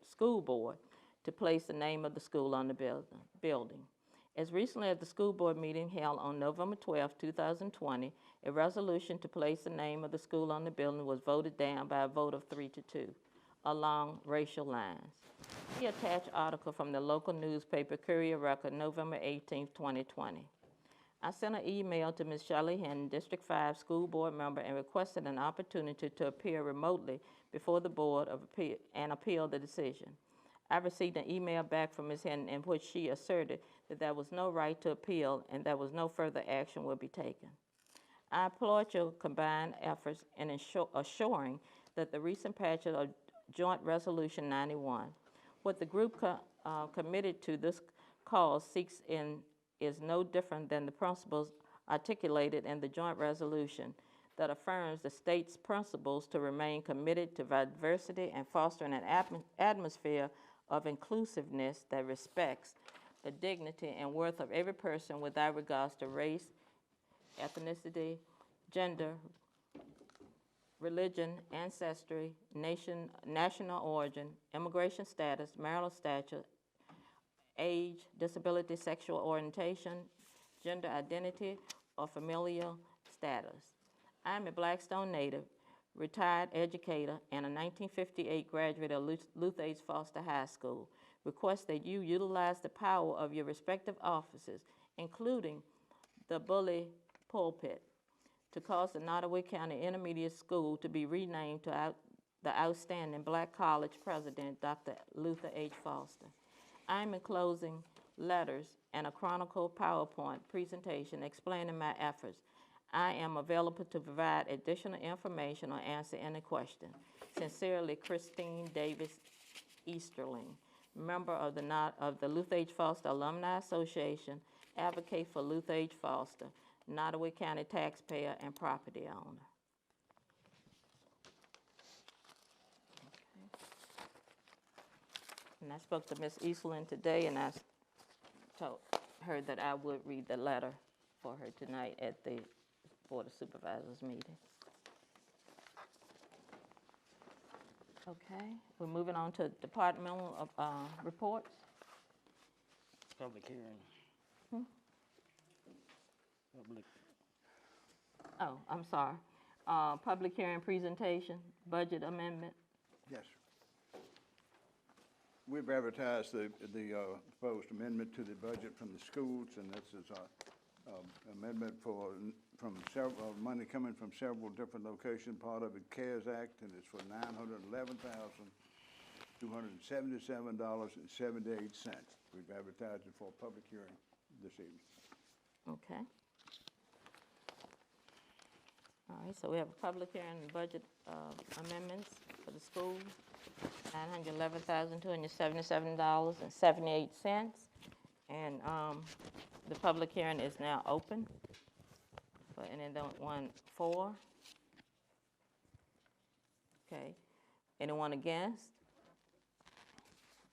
A: School Board to place the name of the school on the building. As recently as the school board meeting held on November 12, 2020, a resolution to place the name of the school on the building was voted down by a vote of 3-2 along racial lines. The attached article from the local newspaper Courier Record, November 18, 2020. I sent an email to Ms. Shelley Henn, District 5 school board member, and requested an opportunity to appear remotely before the board and appeal the decision. I received an email back from Ms. Henn in which she asserted that there was no right to appeal and that was no further action would be taken. I applaud your combined efforts in assuring that the recent passage of Joint Resolution 91, what the group committed to this cause seeks is no different than the principles articulated in the joint resolution that affirms the state's principles to remain committed to diversity and fostering an atmosphere of inclusiveness that respects the dignity and worth of every person without regards to race, ethnicity, gender, religion, ancestry, national origin, immigration status, marital status, age, disability, sexual orientation, gender identity, or familial status. I am a Blackstone native, retired educator, and a 1958 graduate of Luther H. Foster High School. Request that you utilize the power of your respective offices, including the bully pulpit, to cause the Nottoway County Intermediate School to be renamed to the outstanding black college president, Dr. Luther H. Foster. I am enclosing letters and a chronicle PowerPoint presentation explaining my efforts. I am available to provide additional information or answer any question. Sincerely, Christine Davis Easterling, member of the Luther H. Foster Alumni Association, advocate for Luther H. Foster, Nottoway County taxpayer and property owner. And I spoke to Ms. Eastland today, and I told her that I would read the letter for her tonight at the Board of Supervisors meeting. Okay, we're moving on to departmental reports.
F: Public hearing. Public.
A: Oh, I'm sorry. Public hearing presentation, budget amendment.
E: Yes. We've advertised the proposed amendment to the budget from the schools, and this is an amendment from several, money coming from several different locations, part of it CARES Act, and it's for $911,277.78. We've advertised it for a public hearing this evening.
A: Okay. All right, so we have a public hearing and budget amendments for the schools, $911,277.78. And the public hearing is now open for anyone for Okay. Anyone against?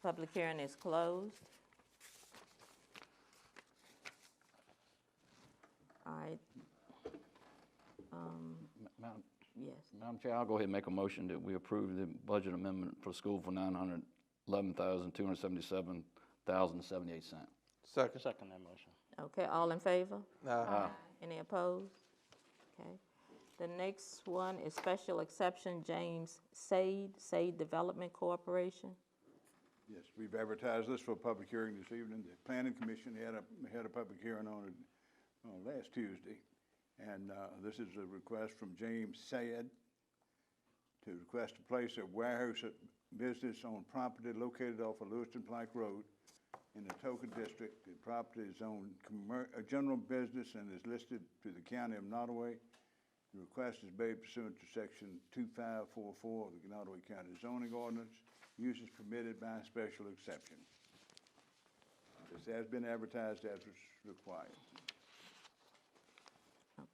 A: Public hearing is closed. All right.
C: Madam
A: Yes.
C: Madam Chair, I'll go ahead and make a motion that we approve the budget amendment for school for $911,277.78.
D: Second.
F: Second that motion.
A: Okay, all in favor?
D: Aye.
A: Any opposed? Okay. The next one is special exception, James Sade Development Corporation.
E: Yes, we've advertised this for a public hearing this evening. The Planning Commission had a public hearing on it last Tuesday. And this is a request from James Sayed to request to place a warehouse business on property located off of Lewiston Plank Road in the Toka District. The property is on general business and is listed to the County of Nottaway. The request is made pursuant to Section 2544 of the Nottaway County zoning ordinance. Use is permitted by special exception. This has been advertised as required.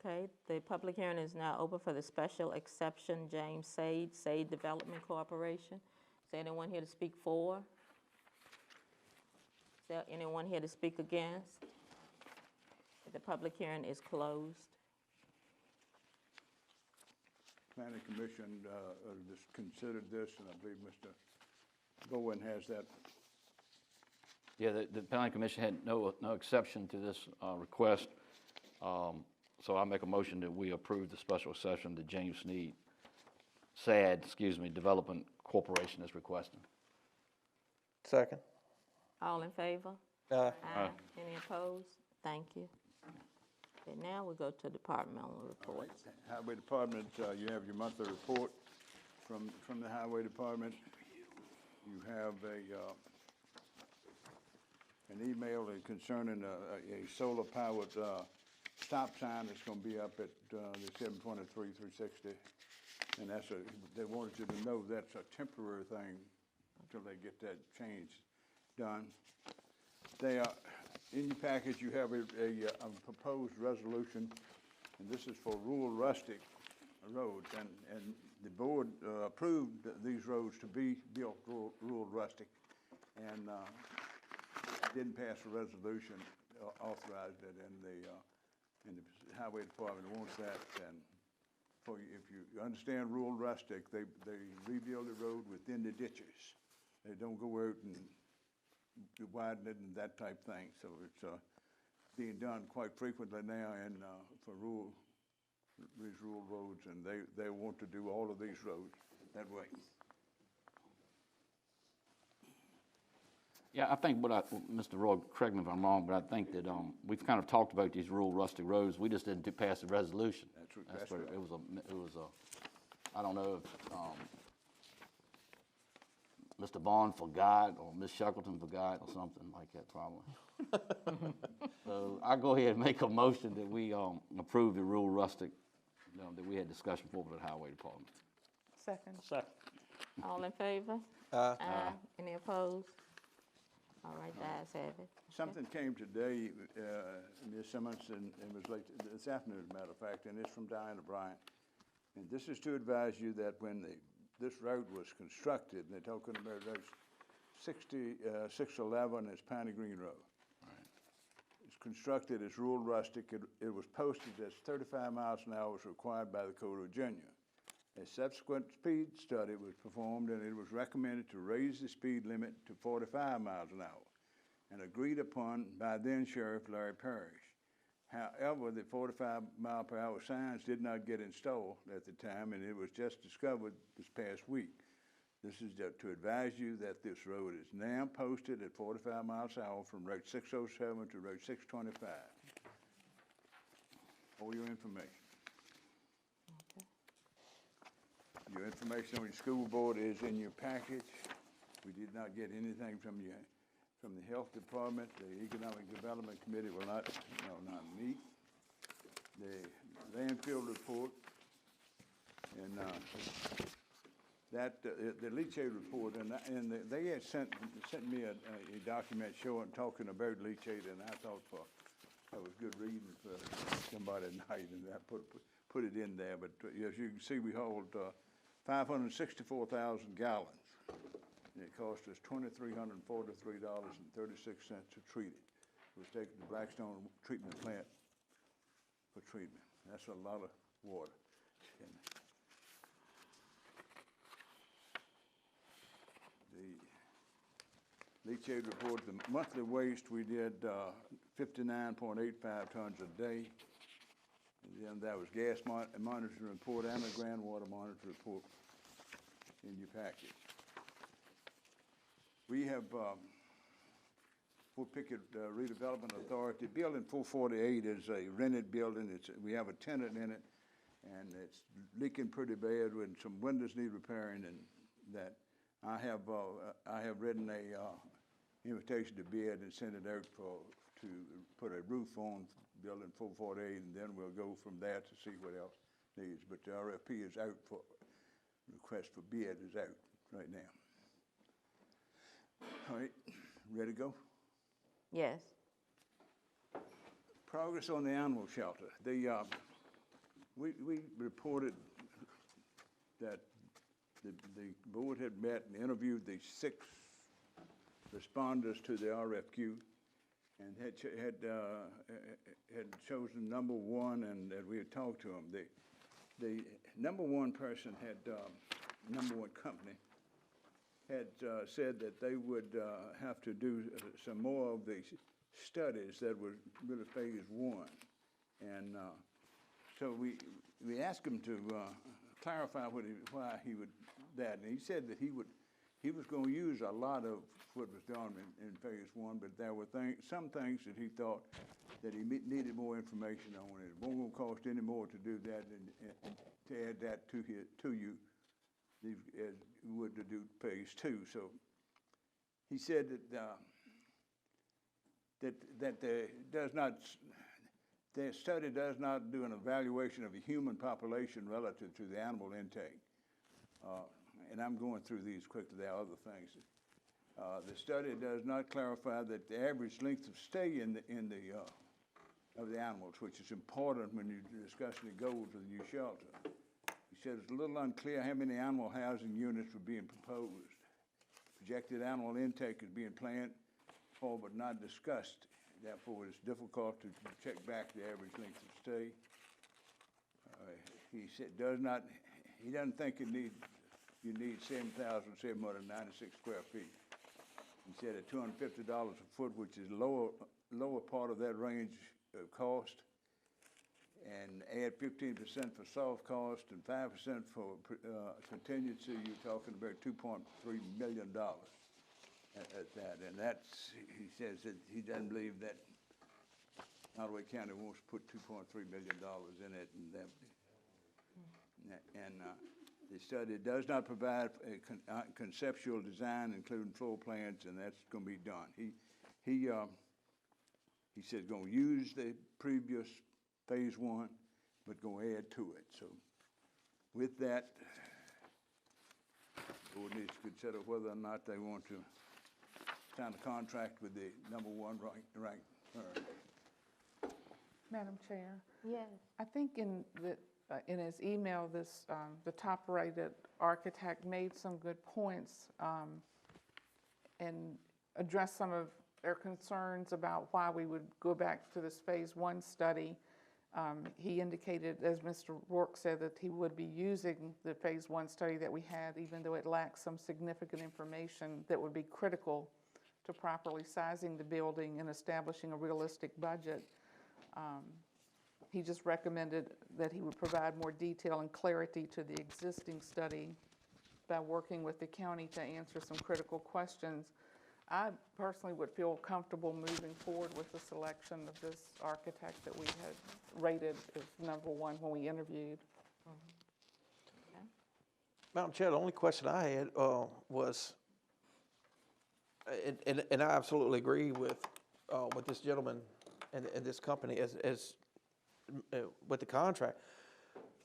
A: Okay, the public hearing is now open for the special exception, James Sade Development Corporation. Is there anyone here to speak for? Is there anyone here to speak against? The public hearing is closed.
E: Planning Commission just considered this, and I believe Mr. Bowen has that.
C: Yeah, the Planning Commission had no exception to this request. So I make a motion that we approve the special session that James Sade Development Corporation is requesting.
D: Second.
A: All in favor?
D: Aye.
A: Any opposed? Thank you. Okay, now we go to departmental reports.
E: Highway Department, you have your monthly report from the Highway Department. You have an email concerning a solar-powered stop sign that's going to be up at the 723 through 60. And they wanted you to know that's a temporary thing until they get that change done. In your package, you have a proposed resolution, and this is for rural rustic roads. And the board approved these roads to be built rural rustic, and didn't pass a resolution, authorized it, and the Highway Department wants that. And if you understand rural rustic, they rebuild the road within the ditches. They don't go out and widen it and that type thing. So it's being done quite frequently now, and for these rural roads, and they want to do all of these roads that way.
C: Yeah, I think Mr. Roy, correct me if I'm wrong, but I think that we've kind of talked about these rural rustic roads. We just didn't pass the resolution. That's right. It was a, I don't know if Mr. Vaughn forgot or Ms. Shackleton forgot or something like that probably. So I go ahead and make a motion that we approve the rural rustic, that we had discussion for with the Highway Department.
K: Second.
F: Second.
A: All in favor?
D: Aye.
A: Any opposed? All right, the ayes have it.
E: Something came today, Ms. Simmons, and it was late this afternoon, as a matter of fact, and it's from Diana Bryant. And this is to advise you that when this road was constructed, and they're talking about road 611 is Piney Green Road. Right. It's constructed as rural rustic. It was posted as 35 miles an hour was required by the Code of Virginia. A subsequent speed study was performed, and it was recommended to raise the speed limit to 45 miles an hour and agreed upon by then Sheriff Larry Parrish. However, the 45-mile-per-hour signs did not get installed at the time, and it was just discovered this past week. This is to advise you that this road is now posted at 45 miles an hour from Route 607 to Route 625. For your information. Your information on your school board is in your package. We did not get anything from the Health Department. The Economic Development Committee will not meet. The landfill report and the leachate report, and they had sent me a document talking about leachate, and I thought that was good reading for somebody at night, and I put it in there. But as you can see, we hauled 564,000 gallons. And it cost us $2,343.36 to treat it. We'll take it to Blackstone Treatment Plant for treatment. That's a lot of water. And the leachate report, the monthly waste, we did 59.85 tons a day. And then that was gas monitoring report and a groundwater monitoring report in your packet. We have Fort Pickett Redevelopment Authority. Building 448 is a rented building. We have a tenant in it, and it's leaking pretty bad, and some windows need repairing, and that. I have written a invitation to bid and sent it out to put a roof on building 448, and then we'll go from there to see what else needs. But the RFP is out for, request for bid is out right now. All right, ready to go?
A: Yes.
E: Progress on the animal shelter. We reported that the board had met and interviewed the 6 responders to the RFQ, and had chosen number 1, and that we had talked to them. The number 1 person had number 1 company had said that they would have to do some more of the studies that were really phase 1, and so we asked him to clarify why he would that, and he said that he was going to use a lot of what was done in phase 1, but there were some things that he thought that he needed more information on. It won't going to cost any more to do that and to add that to you as you would to do phase 2. So he said that the study does not do an evaluation of the human population relative to the animal intake. And I'm going through these quickly. There are other things. The study does not clarify that the average length of stay of the animals, which is important when you're discussing the goals of the new shelter. He said it's a little unclear how many animal housing units were being proposed. Projected animal intake is being planned for but not discussed. Therefore, it's difficult to check back the average length of stay. He said he doesn't think you need 7,796 square feet. He said at $250 a foot, which is lower part of that range of cost, and add 15% for soft cost and 5% for contingency, you're talking about $2.3 million at that. And he says that he doesn't believe that Nottoway County wants to put $2.3 million in it, and the study does not provide a conceptual design, including floor plans, and that's going to be done. He said going to use the previous phase 1, but going to add to it. So with that, the board needs to consider whether or not they want to sign a contract with the number 1 ranked firm.
K: Madam Chair,
A: Yes.
K: I think in his email, the top-rated architect made some good points and addressed some of their concerns about why we would go back to this phase 1 study. He indicated, as Mr. Rourke said, that he would be using the phase 1 study that we had, even though it lacks some significant information that would be critical to properly sizing the building and establishing a realistic budget. He just recommended that he would provide more detail and clarity to the existing study by working with the county to answer some critical questions. I personally would feel comfortable moving forward with the selection of this architect that we had rated as number 1 when we interviewed.
A: Okay.
D: Madam Chair, the only question I had was, and I absolutely agree with this gentleman and this company as with the contract,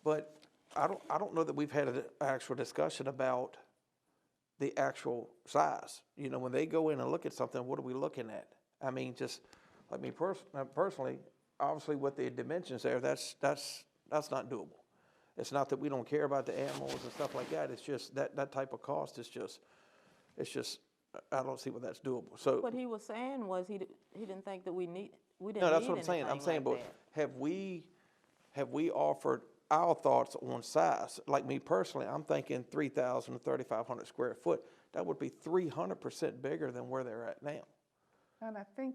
D: but I don't know that we've had an actual discussion about the actual size. You know, when they go in and look at something, what are we looking at? I mean, just like me personally, obviously with the dimensions there, that's not doable. It's not that we don't care about the animals and stuff like that, it's just that type of cost is just, I don't see where that's doable, so.
A: What he was saying was he didn't think that we didn't need
D: No, that's what I'm saying,
A: anything
D: but
A: like that.
D: have we offered our thoughts on size? Like me personally, I'm thinking 3,000 to 3,500 square foot, that would be 300% bigger than where they're at now.
K: And I think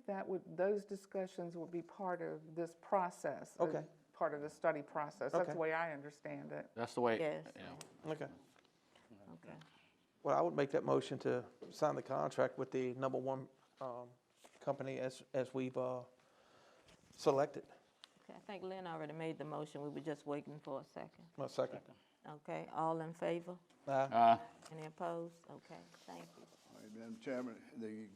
K: those discussions would be part of this process.
D: Okay.
K: Part of the study process. That's
D: Okay.
K: the way I understand it.
C: That's the way,
A: Yes.
C: yeah.
D: Okay.
A: Okay.
D: Well, I would make that motion to sign the contract with the number one company as we've selected.
A: Okay, I think Lynn already made the motion. We were just waiting for a second.
D: A second.
A: Okay, all in favor? Any opposed? Okay, thank you.
E: All right, Madam Chairman, the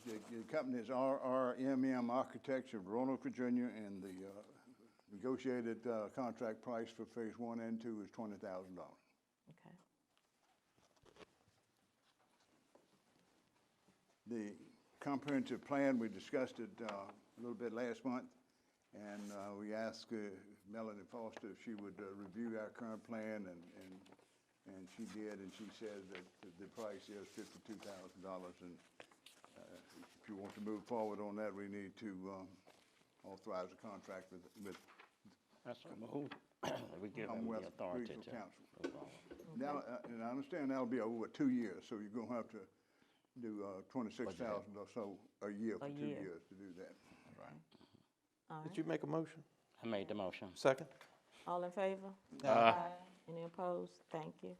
E: company is RRMM Architecture of Roanoke, Virginia, and the negotiated contract price for phase 1 and 2 is $20,000.
A: Okay.
E: The comprehensive plan, we discussed it a little bit last month, and we asked Melanie Foster if she would review our current plan, and she did, and she said that the price is $52,000, and if you want to move forward on that, we need to authorize a contract with
F: That's a move. We give them the
E: Commonwealth
F: authority
E: Regional
F: to
E: Council.
F: move on.
E: Now, and I understand that'll be over 2 years, so you're gonna have to do $26,000 or so a year for 2
A: year.
E: years to do that.
A: All
D: Did
A: right.
D: you make a motion?
F: I made the motion.
D: Second?
A: All in favor?
C: Aye.
A: Any opposed? Thank you.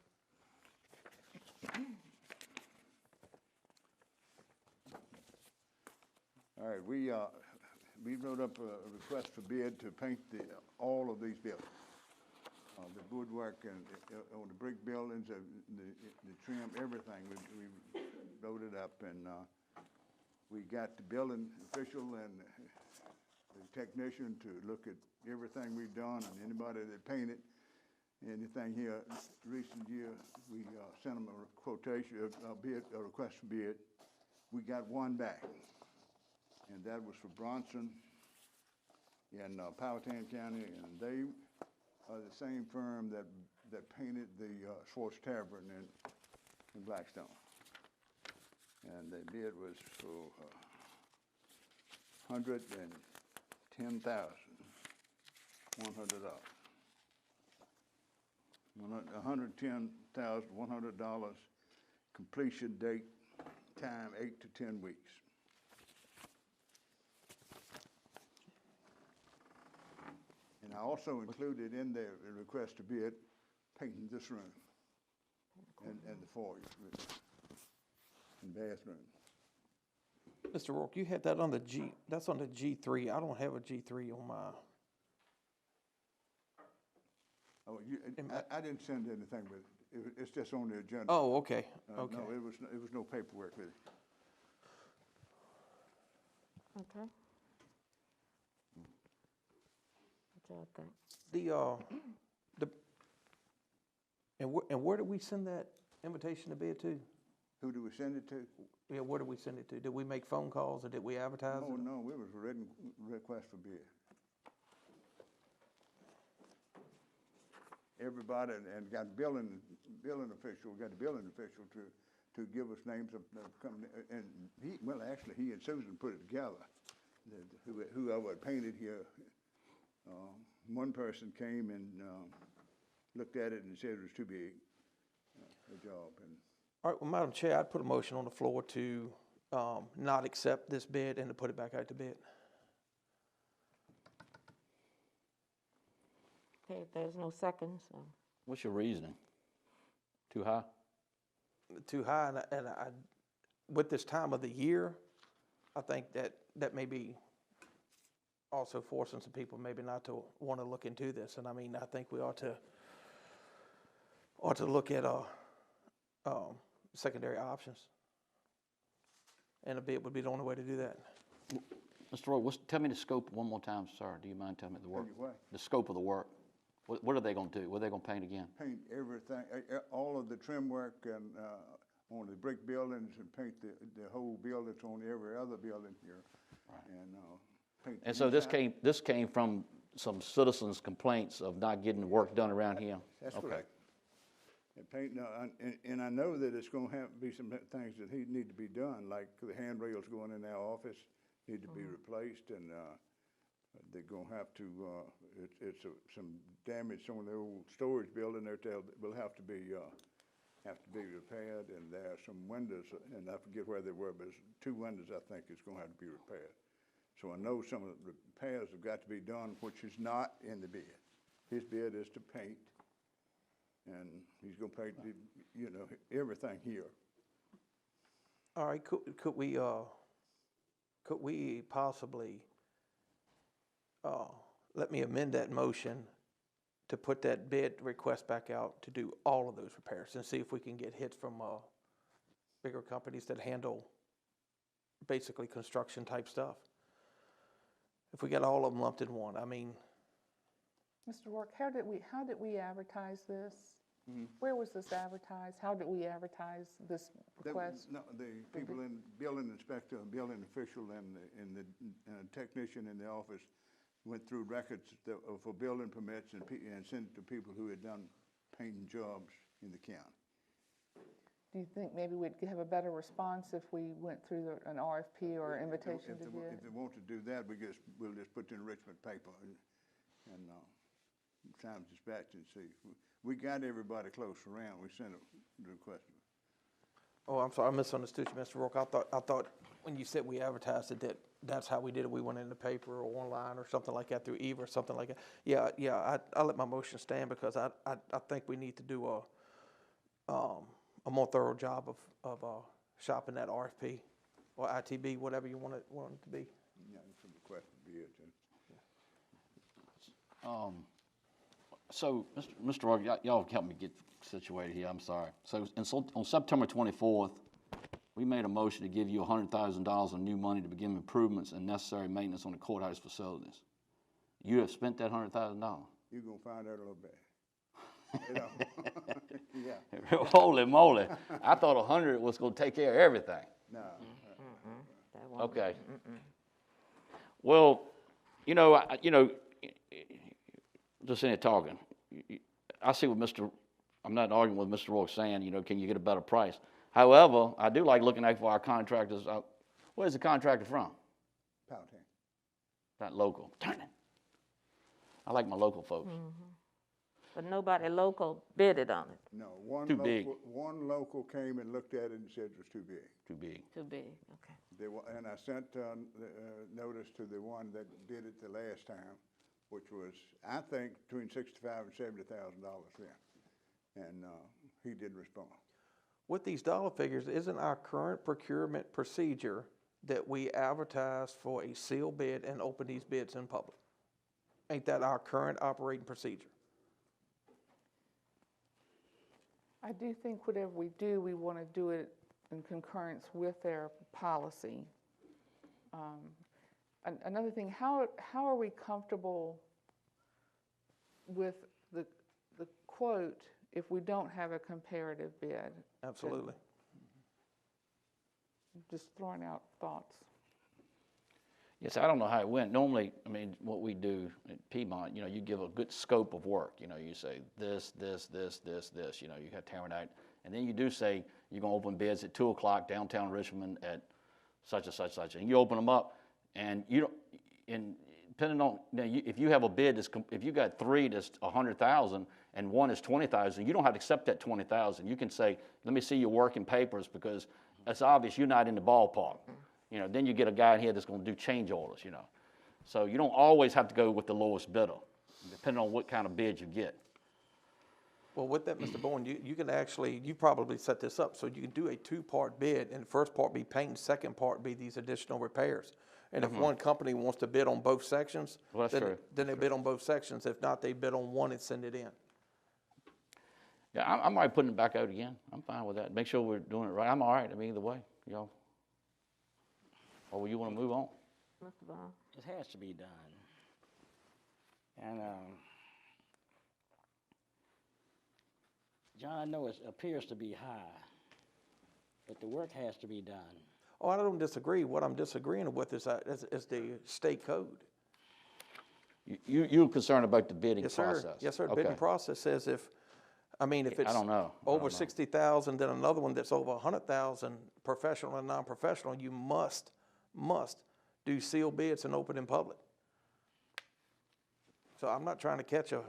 E: All right, we wrote up a request for bid to paint all of these buildings. The woodwork and on the brick buildings, the trim, everything, we wrote it up, and we got the building official and the technician to look at everything we've done, and anybody that painted anything here recent year, we sent them a quotation, a request for bid. We got one back, and that was for Bronson in Powhatan County, and they are the same firm that painted the Schwartz Tavern in Blackstone. And the bid was for $110,100. $110,100, completion date, time 8 to 10 weeks. And I also included in there a request to bid painting this room and the foyer and bathroom.
D: Mr. Rourke, you had that on the that's on the G3. I don't have a G3 on my.
E: Oh, I didn't send anything with it. It's just on the agenda.
D: Oh, okay, okay.
E: No, it was no paperwork with it.
A: Okay. What y'all think?
D: And where did we send that invitation to bid to?
E: Who do we send it to?
D: Yeah, where did we send it to? Did we make phone calls or did we advertise
E: Oh,
D: it?
E: no, it was a written request for bid. Everybody, and got the building official to give us names of company, and he and Susan put it together. Whoever had painted here, one person came and looked at it and said it was too big, a job. And
D: All right, well, Madam Chair, I'd put a motion on the floor to not accept this bid and to put it back out to bid.
A: Okay, if there's no seconds,
C: What's your reasoning? Too high?
D: Too high, and I, with this time of the year, I think that may be also forcing some people maybe not to want to look into this. And I mean, I think we ought to look at secondary options. And a bid would be the only way to do that.
C: Mr. Roy, tell me the scope one more time, sir. Do you mind telling me the work?
E: Tell you what?
C: The scope of the work. What are they going to do? What are they going to paint again?
E: paint everything, all of the trim work and on the brick buildings, and paint the whole buildings on every other building here.
C: Right.
E: And paint.
C: And
E: the
C: so
E: inside.
C: this came from some citizens' complaints of not getting the work done around here?
E: That's
C: Okay.
E: correct. And paint, no, and I know that it's gonna have to be some things that need to be done, like the handrails going in our office need to be replaced, and, they're gonna have to, some damage on the old storage building there, will have to be repaired, and there are some windows, and I forget where they were, but it's 2 windows I think is gonna have to be repaired. So I know some of the repairs have got to be done, which is not in the bid. His bid is to paint, and he's gonna paint, everything here.
D: All right, could we possibly, let me amend that motion to put that bid request back out to do all of those repairs and see if we can get hits from, bigger companies that handle basically construction type stuff. If we get all of them lumped in one, I mean.
K: Mr. Rourke, how did we advertise this? Where was this advertised? How did we advertise this request?
E: The people in, building inspector, building official, and the technician in the office went through records for building permits and sent it to people who had done painting jobs in the county.
K: Do you think maybe we'd have a better response if we went through an RFP or invitation to bid?
E: If they want to do that, we'll just put it in Richmond paper and Times Dispatch and see. We got everybody close around. We sent the request.
D: Oh, I'm sorry, I misunderstood you, Mr. Rourke. I thought when you said we advertised it, that's how we did it. We went in the paper or online or something like that through Eve or something like that. Yeah, I let my motion stand because I think we need to do a more thorough job of shopping that RFP or ITB, whatever you want it to be.
E: Yeah, it's a request to bid too.
C: So, Mr. Rourke, y'all help me get situated here, I'm sorry. So on September 24th, we made a motion to give you $100,000 in new money to begin improvements and necessary maintenance on the courthouse facilities. You have spent that $100,000?
E: You're going to find out a little bit. Yeah.
C: Holy moly. I thought 100 was going to take care of everything.
E: No.
C: Okay. Well, just in here talking, I see what I'm not arguing with Mr. Rourke saying, can you get a better price? However, I do like looking at for our contractors. Where's the contractor from?
E: Powhatan.
C: Not local. Darn it. I like my local folks.
A: But nobody local bidded on it.
E: No, one local came and looked at it and said it was too big.
C: Too big.
A: Too big, okay.
E: And I sent notice to the one that did it the last time, which was, I think, between $65,000 and $70,000 then. And he didn't respond.
D: With these dollar figures, isn't our current procurement procedure that we advertise for a sealed bid and open these bids in public? Ain't that our current operating procedure?
K: I do think whatever we do, we want to do it in concurrence with their policy. Another thing, how are we comfortable with the quote if we don't have a comparative bid?
D: Absolutely.
K: Just throwing out thoughts.
C: Yes, I don't know how it went. Normally, what we do at Piedmont, you give a good scope of work. You say this, you have tearing out. And then you do say you're going to open bids at 2 o'clock downtown Richmond at such and such. And you open them up, and you don't, and depending on, if you have a bid, if you got 3 that's 100,000 and 1 is 20,000, you don't have to accept that 20,000. You can say, let me see your working papers because it's obvious you're not in the ballpark. Then you get a guy in here that's going to do change orders, So you don't always have to go with the lowest bidder, depending on what kind of bid you get.
D: Well, with that, Mr. Bowen, you can actually, you probably set this up so you can do a 2-part bid, and the first part be paint, and second part be these additional repairs. And if one company wants to bid on both sections, then they bid on both sections. If not, they bid on one and send it in.
C: Yeah, I'm all right putting it back out again. I'm fine with that. Make sure we're doing it right. I'm all right. Either way, Or you want to move on?
A: Mr. Bond?
F: It has to be done. And, John, I know it appears to be high, but the work has to be done.
D: Oh, I don't disagree. What I'm disagreeing with is the state code.
C: You're concerned about the bidding
D: Yes, sir.
C: process?
D: Yes, sir.
C: Okay.
D: Bidding process says if it's
C: I don't know.
D: over 60,000, then another one that's over 100,000, professional and non-professional, you must do sealed bids and open in public. So I'm not trying to catch a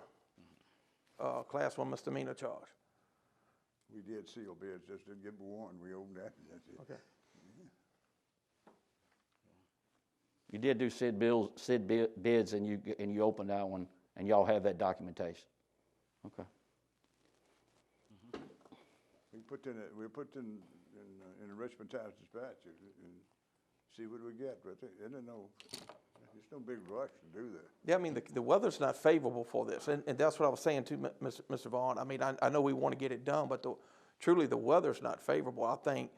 D: class 1 misdemeanor charge.
E: We did seal bids, just didn't get one, we opened that, and that's it.
D: Okay.
C: You did do bids, and you opened that one, and y'all have that documentation? Okay.
E: We put in the Richmond Times Dispatch and see what we get, but there's no big rush to do that.
D: Yeah, I mean, the weather's not favorable for this, and that's what I was saying to Mr. Vaughn. I mean, I know we want to get it done, but truly the weather's not favorable. I think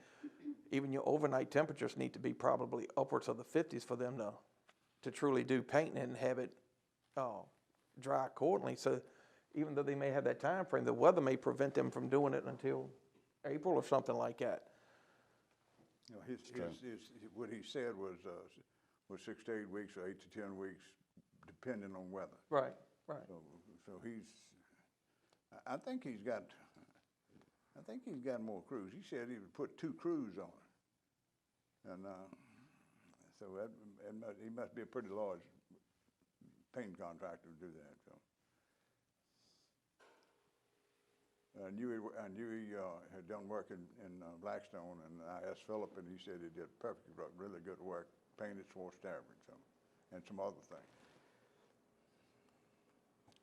D: even your overnight temperatures need to be probably upwards of the 50s for them to truly do painting and have it dry accordingly. So even though they may have that time frame, the weather may prevent them from doing it until April or something like that.
E: You know, what he said was 6 to 8 weeks or 8 to 10 weeks, depending on weather.
D: Right.
E: So I think he's got more crews. He said he would put 2 crews on it. And so he must be a pretty large paint contractor to do that. So. I knew he had done work in Blackstone, and I asked Philip, and he said he did really good work, painted Swartz Tavern, and some other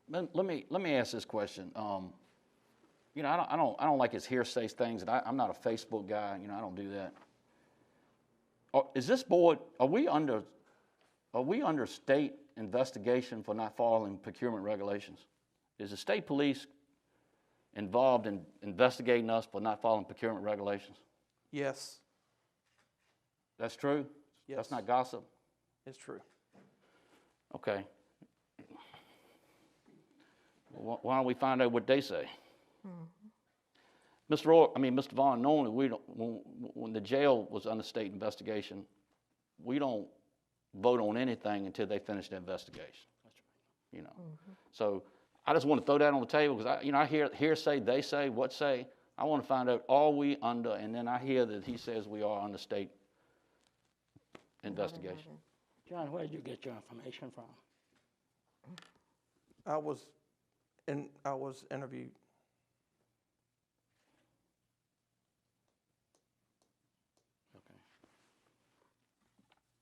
E: things.
C: Let me ask this question. You know, I don't like his hearsay things, and I'm not a Facebook guy. You know, I don't do that. Is this board? Are we under state investigation for not following procurement regulations? Is the state police involved in investigating us for not following procurement regulations?
D: Yes.
C: That's true?
D: Yes.
C: That's not gossip?
D: It's true.
C: Okay. Well, why don't we find out what they say? Mr. Vaughn, normally we don't, when the jail was under state investigation, we don't vote on anything until they finish the investigation. That's right. You know, so I just want to throw that on the table because I hear say, they say, what say. I want to find out, are we under, and then I hear that he says we are under state investigation.
F: John, where did you get your information from?
D: I was interviewed.
C: Okay.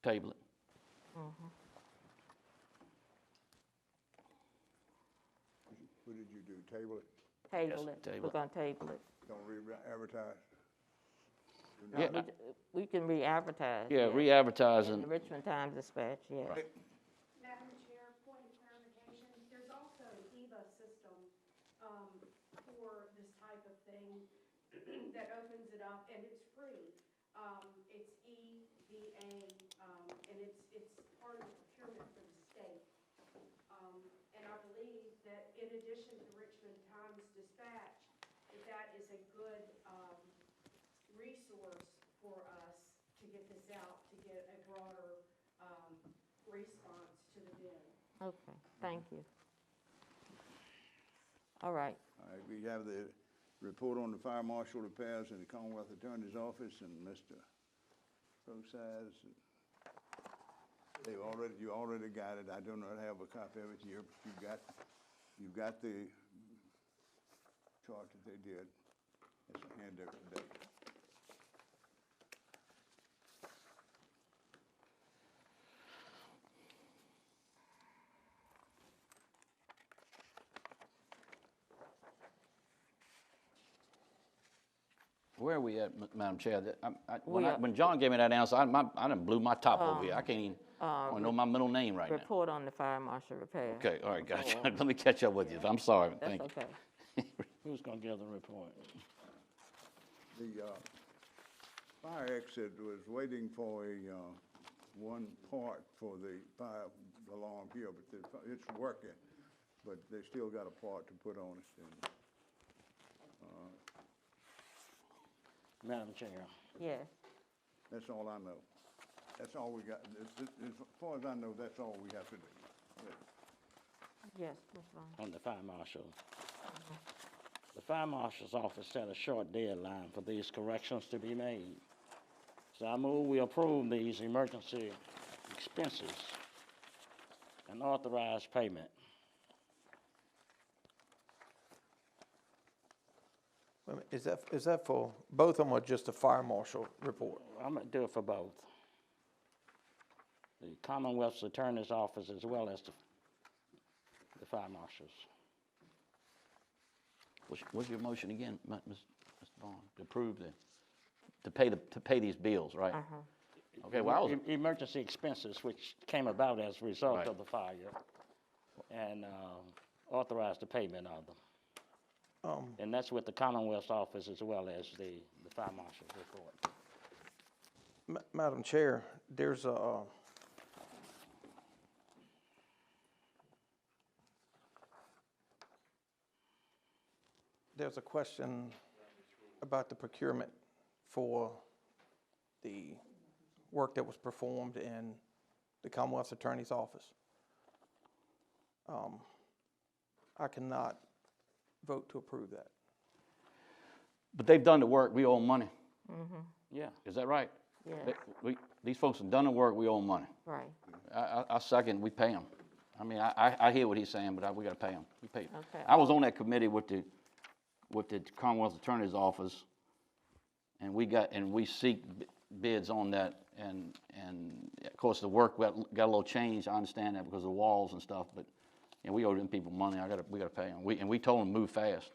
C: Table it.
E: What did you do, table it?
A: Table it.
C: table
A: We're
C: it.
A: going to table it.
E: Don't re-advertise?
C: Yeah,
A: We can re-advertise.
C: yeah,
A: yes.
C: re-advertise
A: In
C: and
A: the Richmond Times Dispatch, yes.
M: Madam Chair, point of clarification, there's also an EVA system for this type of thing that opens it up, and it's free. It's EVA, and it's part of the procurement for the state. And I believe that in addition to Richmond Times Dispatch, that is a good resource for us to get this out, to get a broader response to the bid.
A: Okay, thank you. All right.
E: All right, we have the report on the fire marshal repairs in the Commonwealth Attorney's Office, and Mr. Process. You already got it. I do not have a copy of it here, but you've got the chart that they did. It's a handout today.
C: where are we at, Madam Chair?
A: We are-
C: When John gave me that answer, I done blew my top over here. I can't even, I don't know my middle name right now.
A: Report on the fire marshal repair.
C: Okay, all right, gotcha. Let me catch up with you. I'm sorry,
A: That's
C: thank you.
A: okay.
F: Who's gonna give the report?
E: The fire exit was waiting for one part for the fire alarm here, but it's working, but they still got a part to put on it. And,
F: Madam Chair,
A: Yes.
E: that's all I know. That's all we got. As far as I know, that's all we have to do. Yeah.
A: Yes, Ms. Vaughn.
F: on the fire marshal. The fire marshal's office set a short deadline for these corrections to be made. So I move we approve these emergency expenses and authorize payment.
D: Wait a minute, is that for both of them or just the fire marshal report?
F: I'm gonna do it for both. The Commonwealth's Attorney's Office as well as the fire marshals.
C: What's your motion again, Mr. Vaughn? To approve to pay these bills, right? Okay, well, I was,
F: Emergency expenses which came about as a result
C: Right.
F: of the fire, and authorize the payment of them. And that's with the Commonwealth's office as well as the fire marshal's report.
D: Madam Chair, there's a question about the procurement for the work that was performed in the Commonwealth's Attorney's Office. I cannot vote to approve that.
C: but they've done the work, we owe them money.
F: Yeah.
C: Is that right?
A: Yeah,
C: These folks have done the work, we owe them money.
A: right.
C: I second, we pay them. I mean, I hear what he's saying, but we gotta pay them. We pay 'em.
A: Okay.
C: I was on that committee with the Commonwealth Attorney's Office, and we seek bids on that, and of course, the work got a little changed, I understand that because of the walls and stuff, but, we owe them people money, we gotta pay them. We told them to move fast.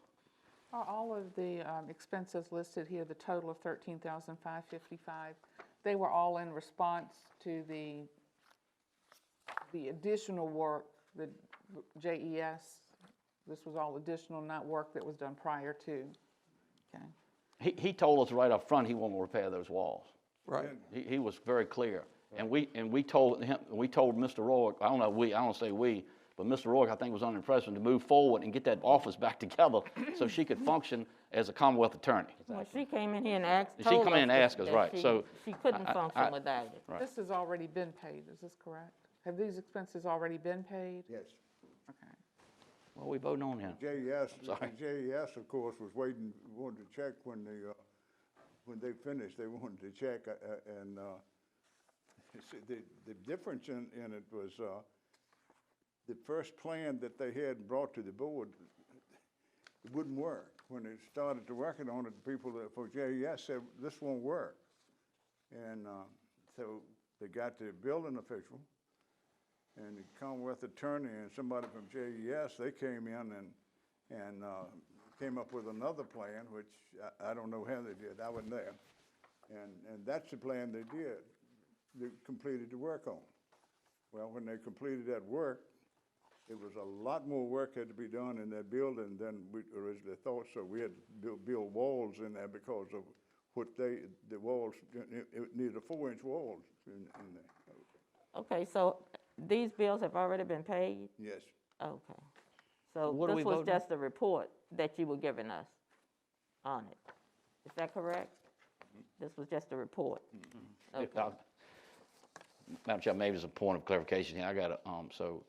K: Are all of the expenses listed here, the total of $13,555, they were all in response to the additional work, the JES? This was all additional, not work that was done prior to? Okay.
C: He told us right up front he won't repair those walls.
D: Right.
C: He was very clear. And we told him, Mr. Rourke, I don't say we, but Mr. Rourke, I think, was under the impression to move forward and get that office back together so she could function as a Commonwealth attorney.
A: Well, she came in here and asked,
C: She
A: told
C: come in and
A: us
C: asked us,
A: that
C: right, so
A: she couldn't function without it.
C: Right.
K: This has already been paid, is this correct? Have these expenses already been paid?
E: Yes.
K: Okay.
C: Well, we voting on him.
E: JES,
C: Sorry.
E: JES, of course, was waiting, wanted to check when they finished, they wanted to check, and the difference in it was the first plan that they had brought to the board, it wouldn't work. When they started to working on it, the people for JES said, this won't work. And so they got the building official and the Commonwealth attorney and somebody from JES, they came in and came up with another plan, which I don't know how they did. I wasn't there. And that's the plan they did. They completed the work on. Well, when they completed that work, it was a lot more work had to be done in that building than we originally thought. So we had to build walls in there because of what the walls, it needed a 4-inch walls in there.
A: Okay, so these bills have already been paid?
E: Yes.
A: Okay. So
C: What are we
A: this was
C: voting?
A: just a report that you were giving us on it. Is that correct? This was just a report? Okay.
C: Madam Chair, maybe there's a point of clarification here. I got so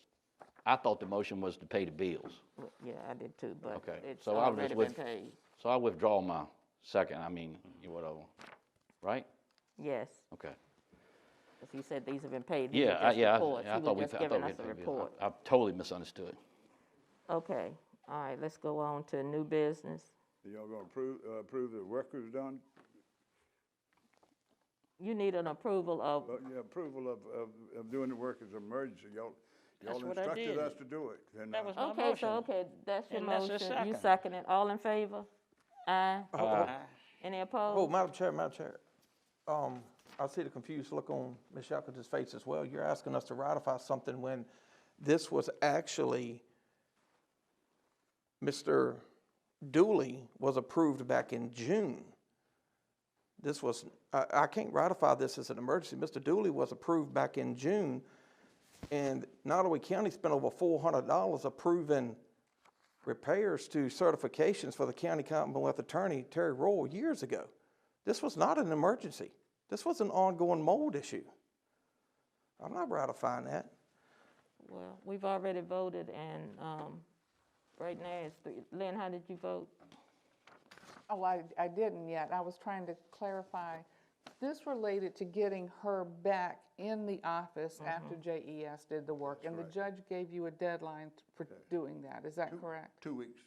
C: I thought the motion was to pay the bills.
A: Well, yeah, I did too, but
C: Okay,
A: it's
C: so I was
A: already
C: just
A: been paid.
C: So I withdraw my second, whatever, right?
A: Yes,
C: Okay.
A: because he said these have been paid. These
C: Yeah,
A: are just reports.
C: I
A: He
C: thought
A: was just giving us a
C: paid the bills.
A: report.
C: I totally misunderstood.
A: Okay, all right, let's go on to new business.
E: Y'all gonna approve the work was done?
A: You need an approval of,
E: Yeah, approval of doing the work as an emergency. Y'all
F: That's what I
E: instructed
F: did.
E: us to do it. And,
F: That was my
A: okay,
F: motion.
A: so, okay, that's your
F: And that's a
A: motion. You
F: second.
A: second it. All in favor? Aye. Any
D: Oh,
A: opposed?
D: Madam Chair, I see the confused look on Ms. Shackleton's face as well. You're asking us to ratify something when this was actually, Mr. Dooley was approved back in June. This was, I can't ratify this as an emergency. Mr. Dooley was approved back in June, and Nottaway County spent over $400 approving repairs to certifications for the county Commonwealth attorney, Terry Royal, years ago. This was not an emergency. This was an ongoing mold issue. I'm not ratifying that.
A: Well, we've already voted, and right now it's three. Lynn, how did you vote?
K: Oh, I didn't yet. I was trying to clarify. This related to getting her back in the office after JES did the work, and the judge gave you a deadline for doing that. Is that correct?
E: 2 weeks.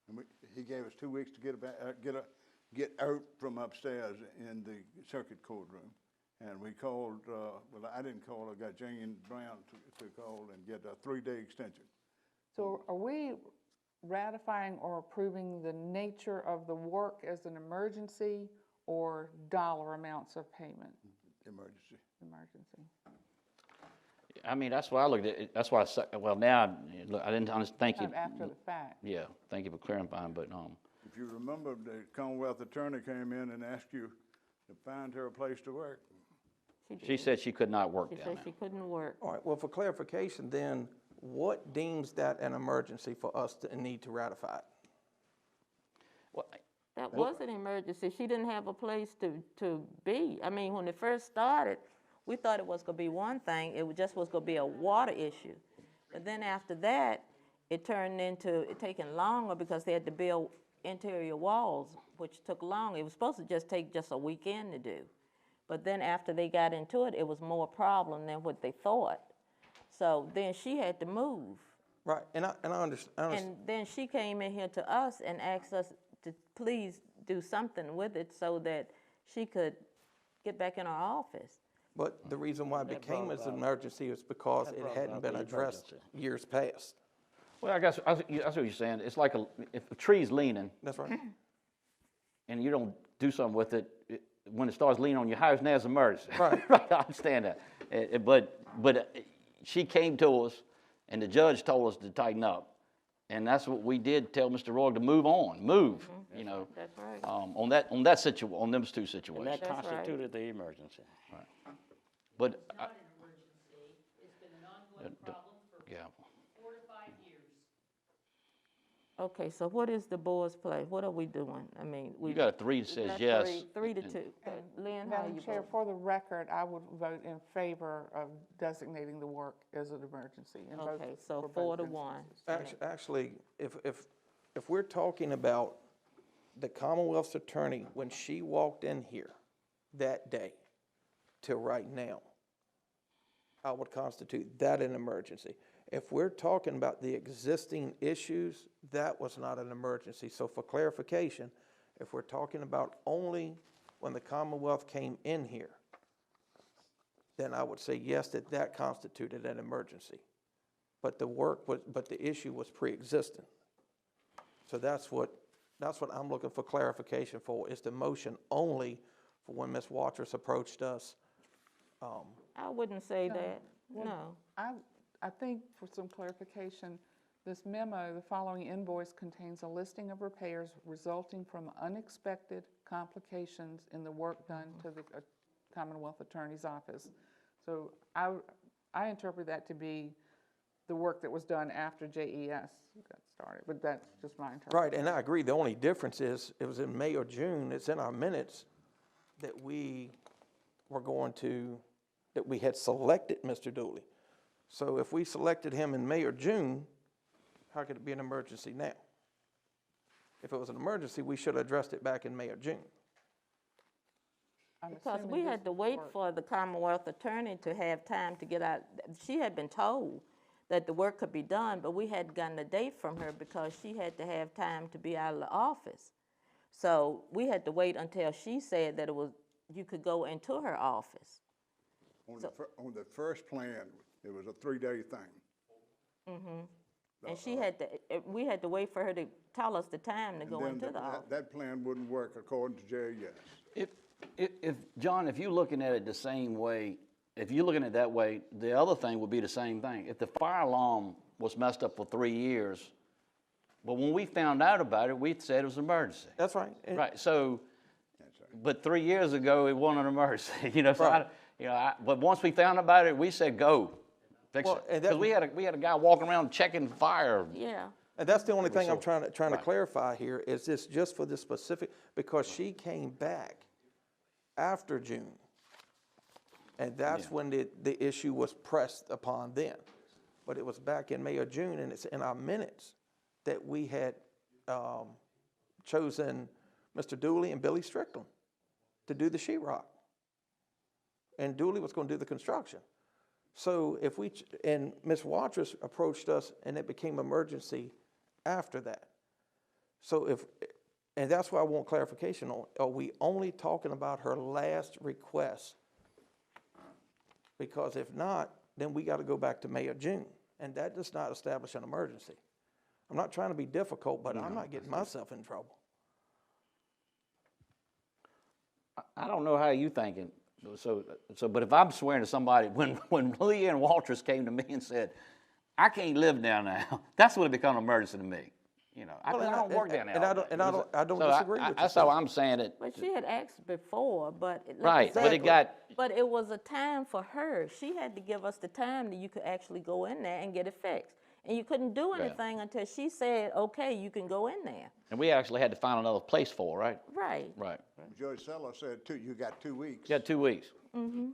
E: And he gave us 2 weeks to get out from upstairs in the circuit court room. And we called, well, I didn't call, I got Jane Brown to call and get a 3-day extension.
K: So are we ratifying or approving the nature of the work as an emergency or dollar amounts of payment?
E: Emergency.
K: Emergency.
C: I mean, that's why I looked at it, that's why I said, well, now, I didn't understand, thank you.
K: Not after the fact.
C: Yeah, thank you for clarifying, but,
E: If you remember, the Commonwealth attorney came in and asked you to find her a place to work.
C: she said she could not work
A: She
C: down
A: said
C: there.
A: she couldn't work.
D: All right, well, for clarification then, what deems that an emergency for us to need to ratify it?
C: Well,
A: That was an emergency. She didn't have a place to be. I mean, when it first started, we thought it was gonna be one thing, it just was gonna be a water issue. But then after that, it turned into it taking longer because they had to build interior walls, which took long. It was supposed to just take just a weekend to do. But then after they got into it, it was more problem than what they thought. So then she had to move.
D: Right, and I understand.
A: And then she came in here to us and asked us to please do something with it so that she could get back in our office.
D: But the reason why it
F: That
D: became
F: brought
D: an
F: about-
D: emergency is because
F: that
D: it
F: brought
D: hadn't
F: about
D: been
F: the
D: addressed
F: emergency.
D: years past.
C: Well, I guess, that's what you're saying, it's like if a tree's leaning
D: That's right.
C: and you don't do something with it, when it starts leaning on your house, now it's an emergency.
D: Right.
C: Right, I understand that. But she came to us, and the judge told us to tighten up. And that's what we did, tell Mr. Roy to move on, you know.
A: That's right.
C: On those two
F: And
C: situations.
F: that
A: That's right.
F: constituted the emergency.
C: But,
N: It's not an emergency. It's been an ongoing problem for
C: yeah.
N: 4 to 5 years.
A: Okay, so what is the board's play? What are we doing? I mean, we.
C: You got a 3 that says
A: That's
C: yes.
A: 3 to 2. Lynn, how
K: Madam
A: you
K: Chair,
A: vote?
K: for the record, I would vote in favor of designating the work as an emergency. and vote
A: Okay, so
K: for
A: 4
K: both
A: to 1.
K: instances.
D: Actually, if we're talking about the Commonwealth's attorney, when she walked in here that day till right now, I would constitute that an emergency. If we're talking about the existing issues, that was not an emergency. So for clarification, if we're talking about only when the Commonwealth came in here, then I would say yes, that constituted an emergency. But the issue was pre-existing. So that's what I'm looking for clarification for, is the motion only for when Ms. Watrous approached us.
A: I wouldn't say that, no.
K: I think for some clarification, this memo, the following invoice contains a listing of repairs resulting from unexpected complications in the work done to the Commonwealth Attorney's Office. So I interpret that to be the work that was done after JES got started, but that's just my interpretation.
D: Right, and I agree. The only difference is it was in May or June. It's in our minutes that we had selected Mr. Dooley. So if we selected him in May or June, how could it be an emergency now? If it was an emergency, we should have addressed it back in May or June.
K: I'm
A: Because
K: assuming
A: we
K: this
A: had to
K: was
A: wait
K: work.
A: for the Commonwealth attorney to have time to get out. She had been told that the work could be done, but we hadn't gotten a date from her because she had to have time to be out of the office. So we had to wait until she said that you could go into her office.
E: On the first plan, it was a 3-day thing.
A: And we had to wait for her to tell us the time to go into the office.
E: That plan wouldn't work according to JES.
C: If John, if you're looking at it the same way, if you're looking at it that way, the other thing would be the same thing. If the fire alarm was messed up for 3 years, but when we found out about it, we said it was an emergency.
D: That's right.
C: Right, so, but 3 years ago, it wasn't an emergency, you know, so
D: Right.
C: but once we found about it, we said, go, fix
D: Well,
C: it.
D: and that-
C: Because we had a guy walking around checking fire.
A: Yeah.
D: And that's the only thing I'm trying to
C: Right.
D: clarify here, is this just for this specific, because she came back after June. And that's when the issue was pressed upon then. but it was back in May or June, and it's in our minutes that we had chosen Mr. Dooley and Billy Strickland to do the sheetrock. And Dooley was going to do the construction. So if we, and Ms. Watrous approached us, and it became emergency after that. So if, and that's why I want clarification on, are we only talking about her last request? Because if not, then we got to go back to May or June, and that does not establish an emergency. I'm not trying to be difficult, but I'm not getting myself in trouble.
C: I don't know how you thinking. So, but if I'm swearing to somebody, when Leanne Walters came to me and said, "I can't live down now," that's when it become an emergency to me. You know, I don't work down there.
D: I don't disagree with you.
C: That's how I'm saying it.
A: But she had asked before, but.
C: Right, but it got.
A: But it was a time for her. She had to give us the time that you could actually go in there and get it fixed. And you couldn't do anything until she said, okay, you can go in there.
C: And we actually had to find another place for her, right?
A: Right.
C: Right.
E: Judge Seller said you got 2 weeks.
C: You got 2 weeks. Mm-hmm.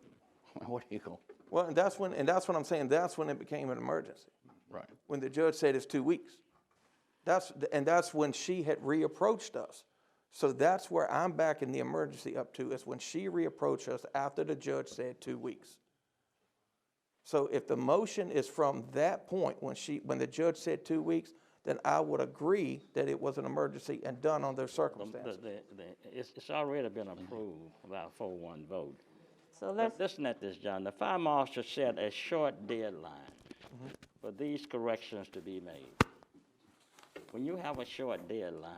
C: What do you go?
D: Well, and that's what I'm saying, that's when it became an emergency.
C: Right.
D: When the judge said it's 2 weeks. That's when she had reapproached us. So that's where I'm backing the emergency up to, is when she reapproached us after the judge said 2 weeks. So if the motion is from that point, when the judge said 2 weeks, then I would agree that it was an emergency and done on those circumstances.
F: It's already been approved by a 4-1 vote.
A: So let's.
F: Listen at this, John. The fire marshal set a short deadline for these corrections to be made. When you have a short deadline,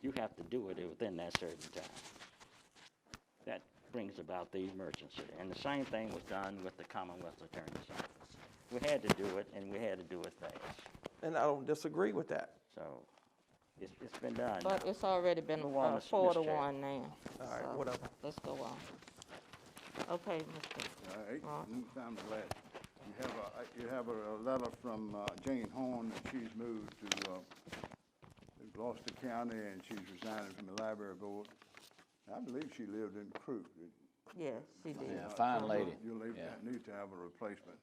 F: you have to do it within that certain time. That brings about the emergency. And the same thing was done with the Commonwealth Attorney's Office. We had to do it, and we had to do it fast.
D: And I don't disagree with that.
F: So it's been done.
A: But it's already been
F: Move on,
A: 4 to
F: Mr. Chair.
A: 1 now.
D: All right,
A: So
D: whatever.
A: Let's go on. Okay, Mr.
E: All right,
A: Ross.
E: I'm glad. You have a letter from Jane Horn that she's moved to Gloucester County, and she's resigning from the library board. I believe she lived in Crewe.
A: Yes, she did.
C: Yeah, fine lady.
E: You'll need to have a replacement.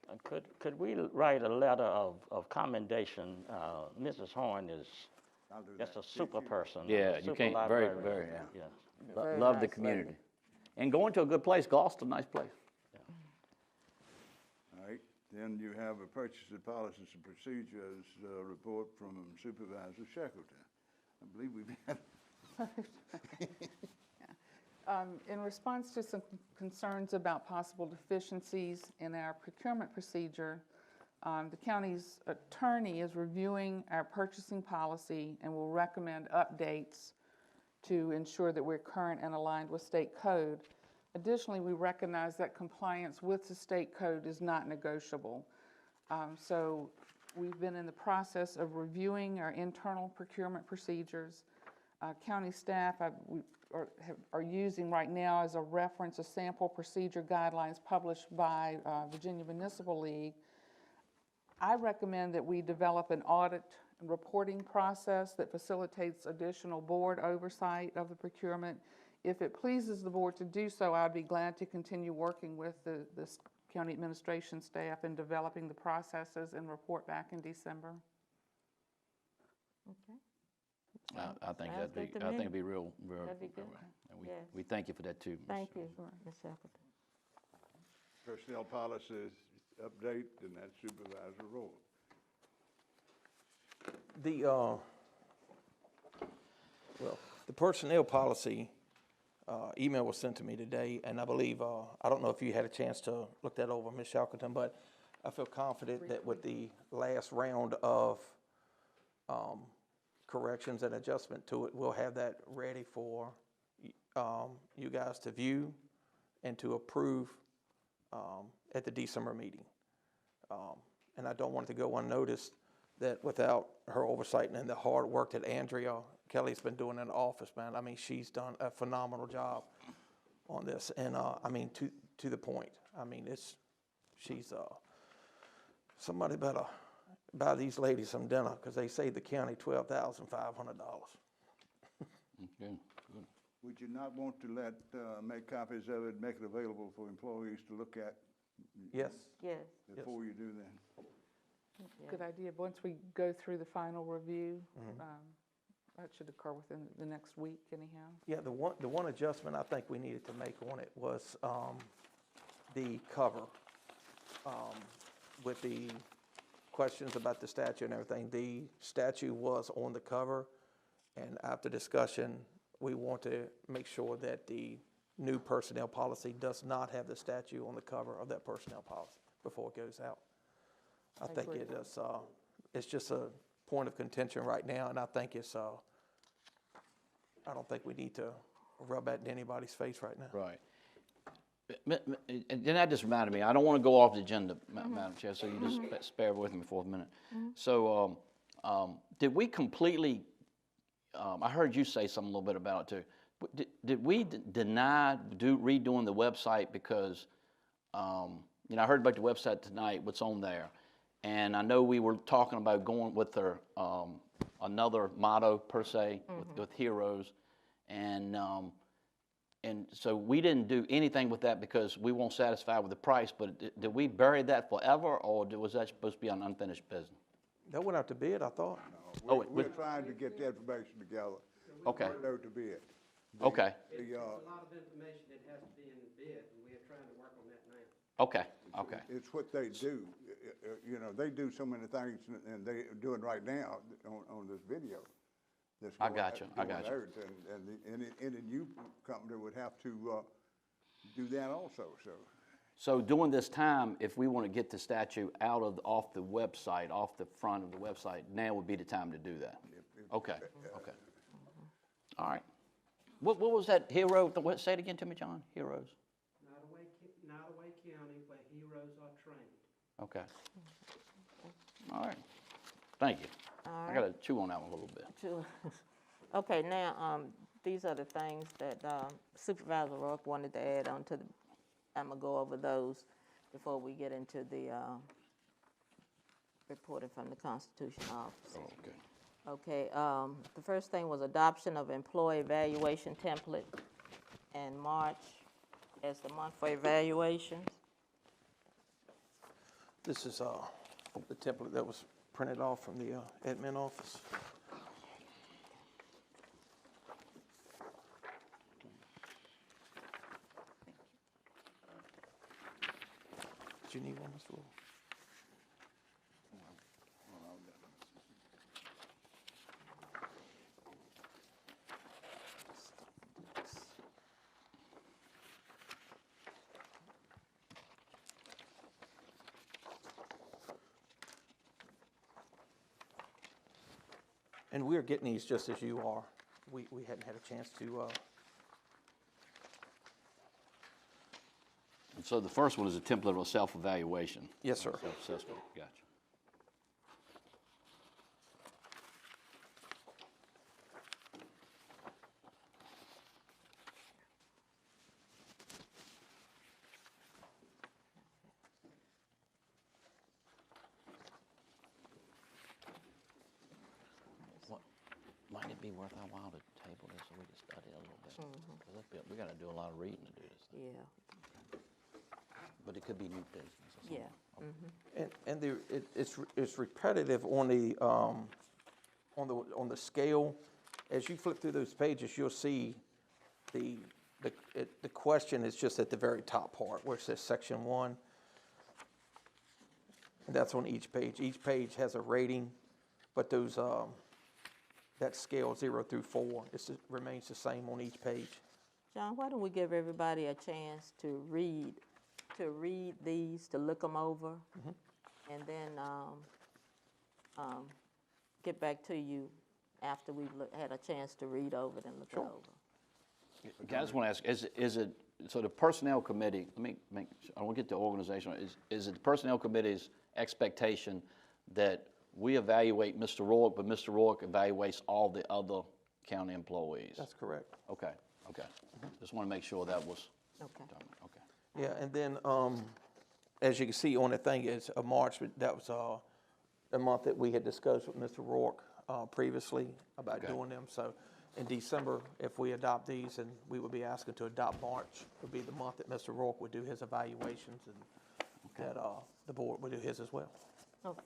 F: Could we write a letter of commendation? Mrs. Horn is
E: I'll do
F: just
E: that.
F: a super person.
C: Yeah, you can't, very,
F: Yeah.
A: Very
C: love the
A: nice
C: community.
A: lady.
C: And going to a good place, Gloucester, nice place.
E: All right, then you have a purchase of policies and procedures report from Supervisor Shackleton. I believe we've had.
K: In response to some concerns about possible deficiencies in our procurement procedure, the county's attorney is reviewing our purchasing policy and will recommend updates to ensure that we're current and aligned with state code. Additionally, we recognize that compliance with the state code is not negotiable. So we've been in the process of reviewing our internal procurement procedures. County staff are using right now as a reference a sample procedure guidelines published by Virginia Municipal League. I recommend that we develop an audit and reporting process that facilitates additional board oversight of the procurement. If it pleases the board to do so, I'd be glad to continue working with the county administration staff in developing the processes and report back in December.
A: Okay.
C: I think
A: Sounds good to
C: I
A: me.
C: think it'd be real.
A: That'd be good.
C: And
A: Yes.
C: we thank you for that too.
A: Thank you, Ms. Shackleton.
E: Personnel policies update, and that's Supervisor Roll.
D: The personnel policy email was sent to me today, and I believe, I don't know if you had a chance to look that over, Ms. Shackleton, but I feel confident that with the last round of corrections and adjustment to it, we'll have that ready for you guys to view and to approve at the December meeting. And I don't want it to go unnoticed that without her oversight and the hard work that Andrea Kelly's been doing in the office, man, I mean, she's done a phenomenal job on this. And I mean, to the point, I mean, she's, somebody better buy these ladies some dinner, because they saved the county $12,500.
C: Okay.
E: Would you not want to make copies of it, make it available for employees to look at
D: Yes.
A: Yes.
E: before you do that.
K: Good idea. Once we go through the final review, that should occur within the next week anyhow.
D: Yeah, the one adjustment I think we needed to make on it was the cover. With the questions about the statute and everything, the statute was on the cover, and after discussion, we want to make sure that the new personnel policy does not have the statute on the cover of that personnel policy before it goes out. I think
K: agree.
D: it is, it's just a point of contention right now, and I think it's, I don't think we need to rub that in anybody's face right now.
C: Right. And then that just reminded me, I don't want to go off the agenda, Madam Chair, so you just spare with me for a minute. So did we completely, I heard you say something a little bit about it too. Did we deny redoing the website because, you know, I heard about the website tonight, what's on there. And I know we were talking about going with our, another motto per se, with heroes. And so we didn't do anything with that because we weren't satisfied with the price, but did we bury that forever, or was that supposed to be an unfinished business?
D: That went out to bid, I thought.
E: No, we're trying to get the information together.
C: Okay.
E: Go to bid.
C: Okay.
O: There's a lot of information that has to be in the bid, and we're trying to work on that now.
C: Okay, okay.
E: It's what they do. You know, they do so many things, and they're doing right now on this video.
C: I got you, I got you.
E: And any new company would have to do that also, so.
C: So during this time, if we want to get the statute off the website, off the front of the website, now would be the time to do that? Okay, okay. All right. What was that hero, say it again to me, John, heroes?
O: Nottaway County, where heroes are trained.
C: Okay. All right. Thank you.
A: All
C: I got to chew on that one a little bit.
A: Sure. Okay, now, these are the things that Supervisor Rourke wanted to add on to the, I'm gonna go over those before we get into the reporting from the Constitution Office.
C: Okay.
A: Okay, the first thing was adoption of employee evaluation template, and March as the month for evaluations.
D: This is the template that was printed off from the admin office. Do you need one, Mr. Rule? And we're getting these just as you are. We hadn't had a chance to.
C: And so the first one is a template of self-evaluation.
D: Yes, sir.
C: Self-assessment, gotcha. Might it be worth our while to table this so we can study it a little bit? Because we got to do a lot of reading to do this.
A: Yeah.
C: But it could be new business or something.
A: Yeah.
D: And it's repetitive on the scale. As you flip through those pages, you'll see the question is just at the very top part where it says section 1. And that's on each page. Each page has a rating, but those that scale 0 through 4 remains the same on each page.
A: John, why don't we give everybody a chance to read these, to look them over, and then get back to you after we've had a chance to read over it and look it over.
C: Okay, I just want to ask, is it, so the personnel committee, I want to get the organization, is it the personnel committee's expectation that we evaluate Mr. Rourke, but Mr. Rourke evaluates all the other county employees?
D: That's correct.
C: Okay, okay. Just want to make sure that was
A: Okay.
C: done. Okay.
D: Yeah, and then as you can see on the thing is March, that was the month that we had discussed with Mr. Rourke previously about doing them. So in December, if we adopt these, and we would be asking to adopt March, would be the month that Mr. Rourke would do his evaluations, and that the board would do his as well.
A: Okay.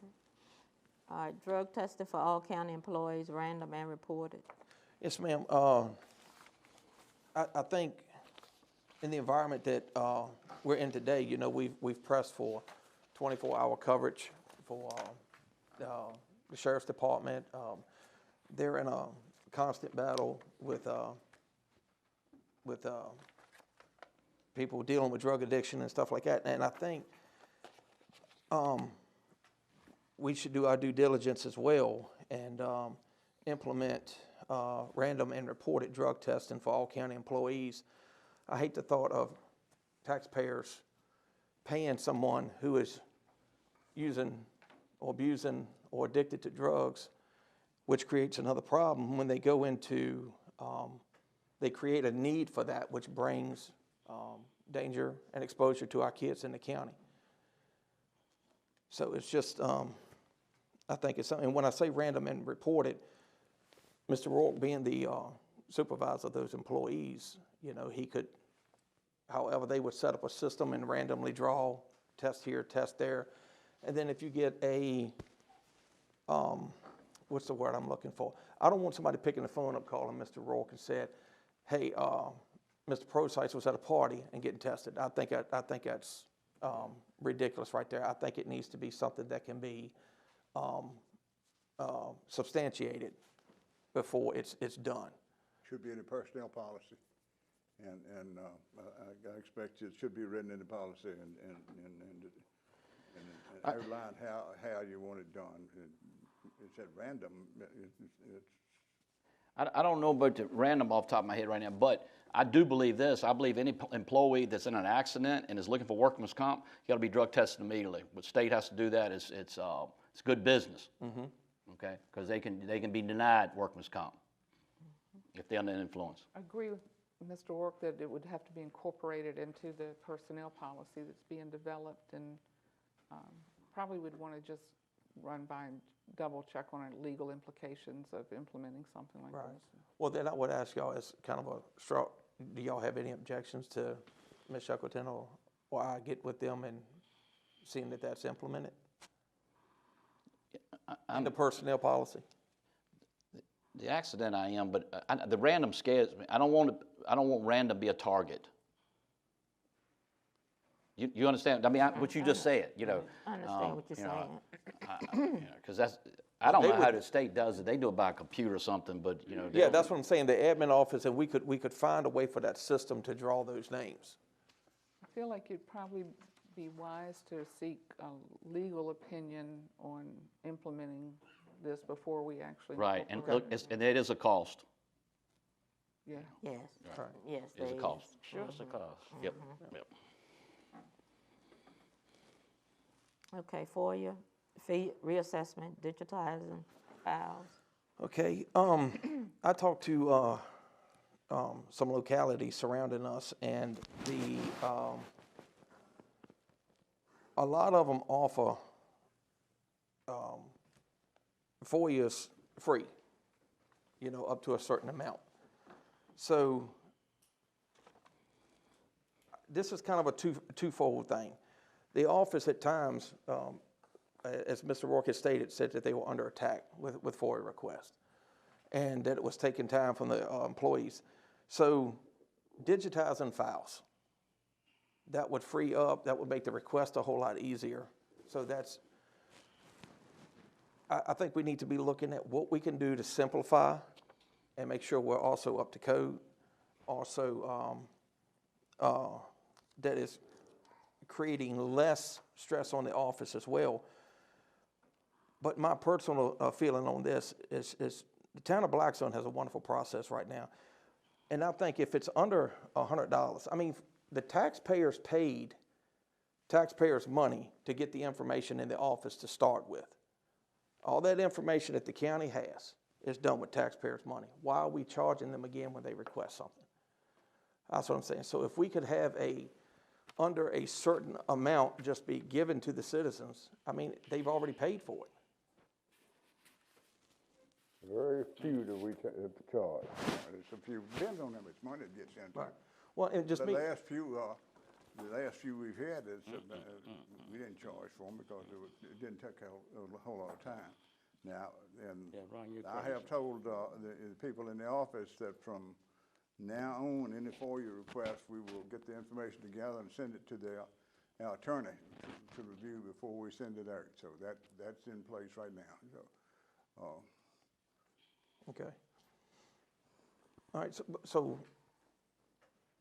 A: All right, drug testing for all county employees, random and reported.
D: Yes, ma'am. I think in the environment that we're in today, you know, we've pressed for 24-hour coverage for the sheriff's department. They're in a constant battle with people dealing with drug addiction and stuff like that. And I think we should do our due diligence as well and implement random and reported drug testing for all county employees. I hate the thought of taxpayers paying someone who is using or abusing or addicted to drugs, which creates another problem when they go into, they create a need for that, which brings danger and exposure to our kids in the county. So it's just, I think it's something, and when I say random and reported, Mr. Rourke being the supervisor of those employees, you know, he could, however, they would set up a system and randomly draw, test here, test there. And then if you get a, what's the word I'm looking for? I don't want somebody picking the phone up, calling Mr. Rourke and said, hey, Mr. Procyse was at a party and getting tested. I think that's ridiculous right there. I think it needs to be something that can be substantiated before it's done.
E: Should be in the personnel policy. And I expect it should be written in the policy and outline how you want it done. It's at random.
C: I don't know about the random off the top of my head right now, but I do believe this. I believe any employee that's in an accident and is looking for workman's comp, you got to be drug tested immediately. What state has to do that is it's good business.
D: Mm-hmm.
C: Okay, because they can be denied workman's comp if they're under influence.
K: I agree with Mr. Rourke that it would have to be incorporated into the personnel policy that's being developed, and probably would want to just run by and double check on the legal implications of implementing something like
D: Right.
K: this.
D: Well, then I would ask y'all as kind of a straw, do y'all have any objections to Ms. Shackleton or I get with them and seeing that that's implemented in the personnel policy?
C: The accident I am, but the random scares me. I don't want random to be a target. You understand? I mean, what you just said, you know.
A: I understand what you're saying.
C: Because I don't know how the state does it. They do it by a computer or something, but you know.
D: Yeah, that's what I'm saying. The admin office, and we could find a way for that system to draw those names.
K: I feel like it'd probably be wise to seek a legal opinion on implementing this before we actually.
C: Right, and look, and it is a cost.
K: Yeah.
A: Yes,
D: Right.
A: yes,
C: It's
A: there
C: a
A: is.
C: cost.
F: Sure, it's a cost.
C: Yep. Yep.
A: Okay, for you, fee reassessment, digitizing files.
D: Okay, I talked to some localities surrounding us, and a lot of them offer 4 years free, you know, up to a certain amount. So this is kind of a twofold thing. The office at times, as Mr. Rourke has stated, said that they were under attack with FOIA requests and that it was taking time from the employees. So digitizing files, that would free up, that would make the request a whole lot easier. So that's, I think we need to be looking at what we can do to simplify and make sure we're also up to code. Also, that is creating less stress on the office as well. But my personal feeling on this is the town of Blackstone has a wonderful process right now. And I think if it's under $100, I mean, the taxpayers paid taxpayers money to get the information in the office to start with. All that information that the county has is done with taxpayers' money. Why are we charging them again when they request something? That's what I'm saying. So if we could have under a certain amount just be given to the citizens, I mean, they've already paid for it.
L: Very few that we have to charge.
E: There's a few, depends on how much money it gets into.
D: Right. Well, it just
E: The last few the last few we've had, we didn't charge for them because it didn't take a whole lot of time. Now, and
F: Yeah, Ron, you're
E: I have told the people in the office that from now on, any FOIA request, we will get the information together and send it to our attorney to review before we send it out. So that's in place right now. So,
D: Okay. All right, so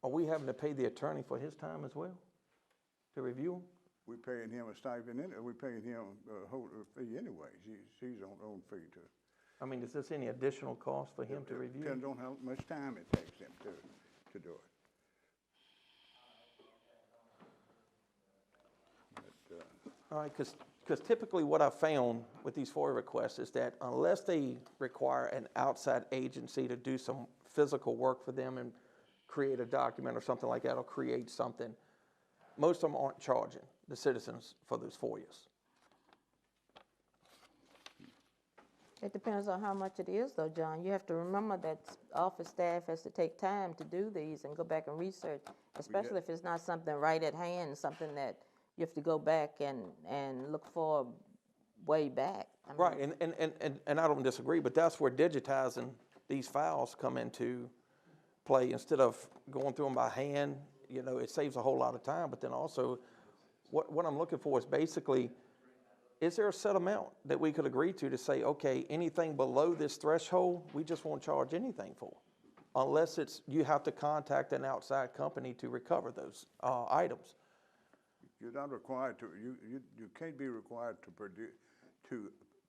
D: are we having to pay the attorney for his time as well, to review them?
E: we're paying him a stipend, we're paying him a whole fee anyways. He's on fee too.
D: I mean, is this any additional cost for him to review?
E: Depends on how much time it takes him to do it. But,
D: All right, because typically what I've found with these FOIA requests is that unless they require an outside agency to do some physical work for them and create a document or something like that, or create something, most of them aren't charging the citizens for those FOIAs.
A: It depends on how much it is though, John. You have to remember that office staff has to take time to do these and go back and research, especially if it's not something right at hand, something that you have to go back and look for way back. I mean,
D: Right, and I don't disagree, but that's where digitizing these files come into play. Instead of going through them by hand, it saves a whole lot of time, but then also what I'm looking for is basically, is there a set amount that we could agree to say, okay, anything below this threshold, we just won't charge anything for, unless you have to contact an outside company to recover those items.
E: you're not required to. You can't be required to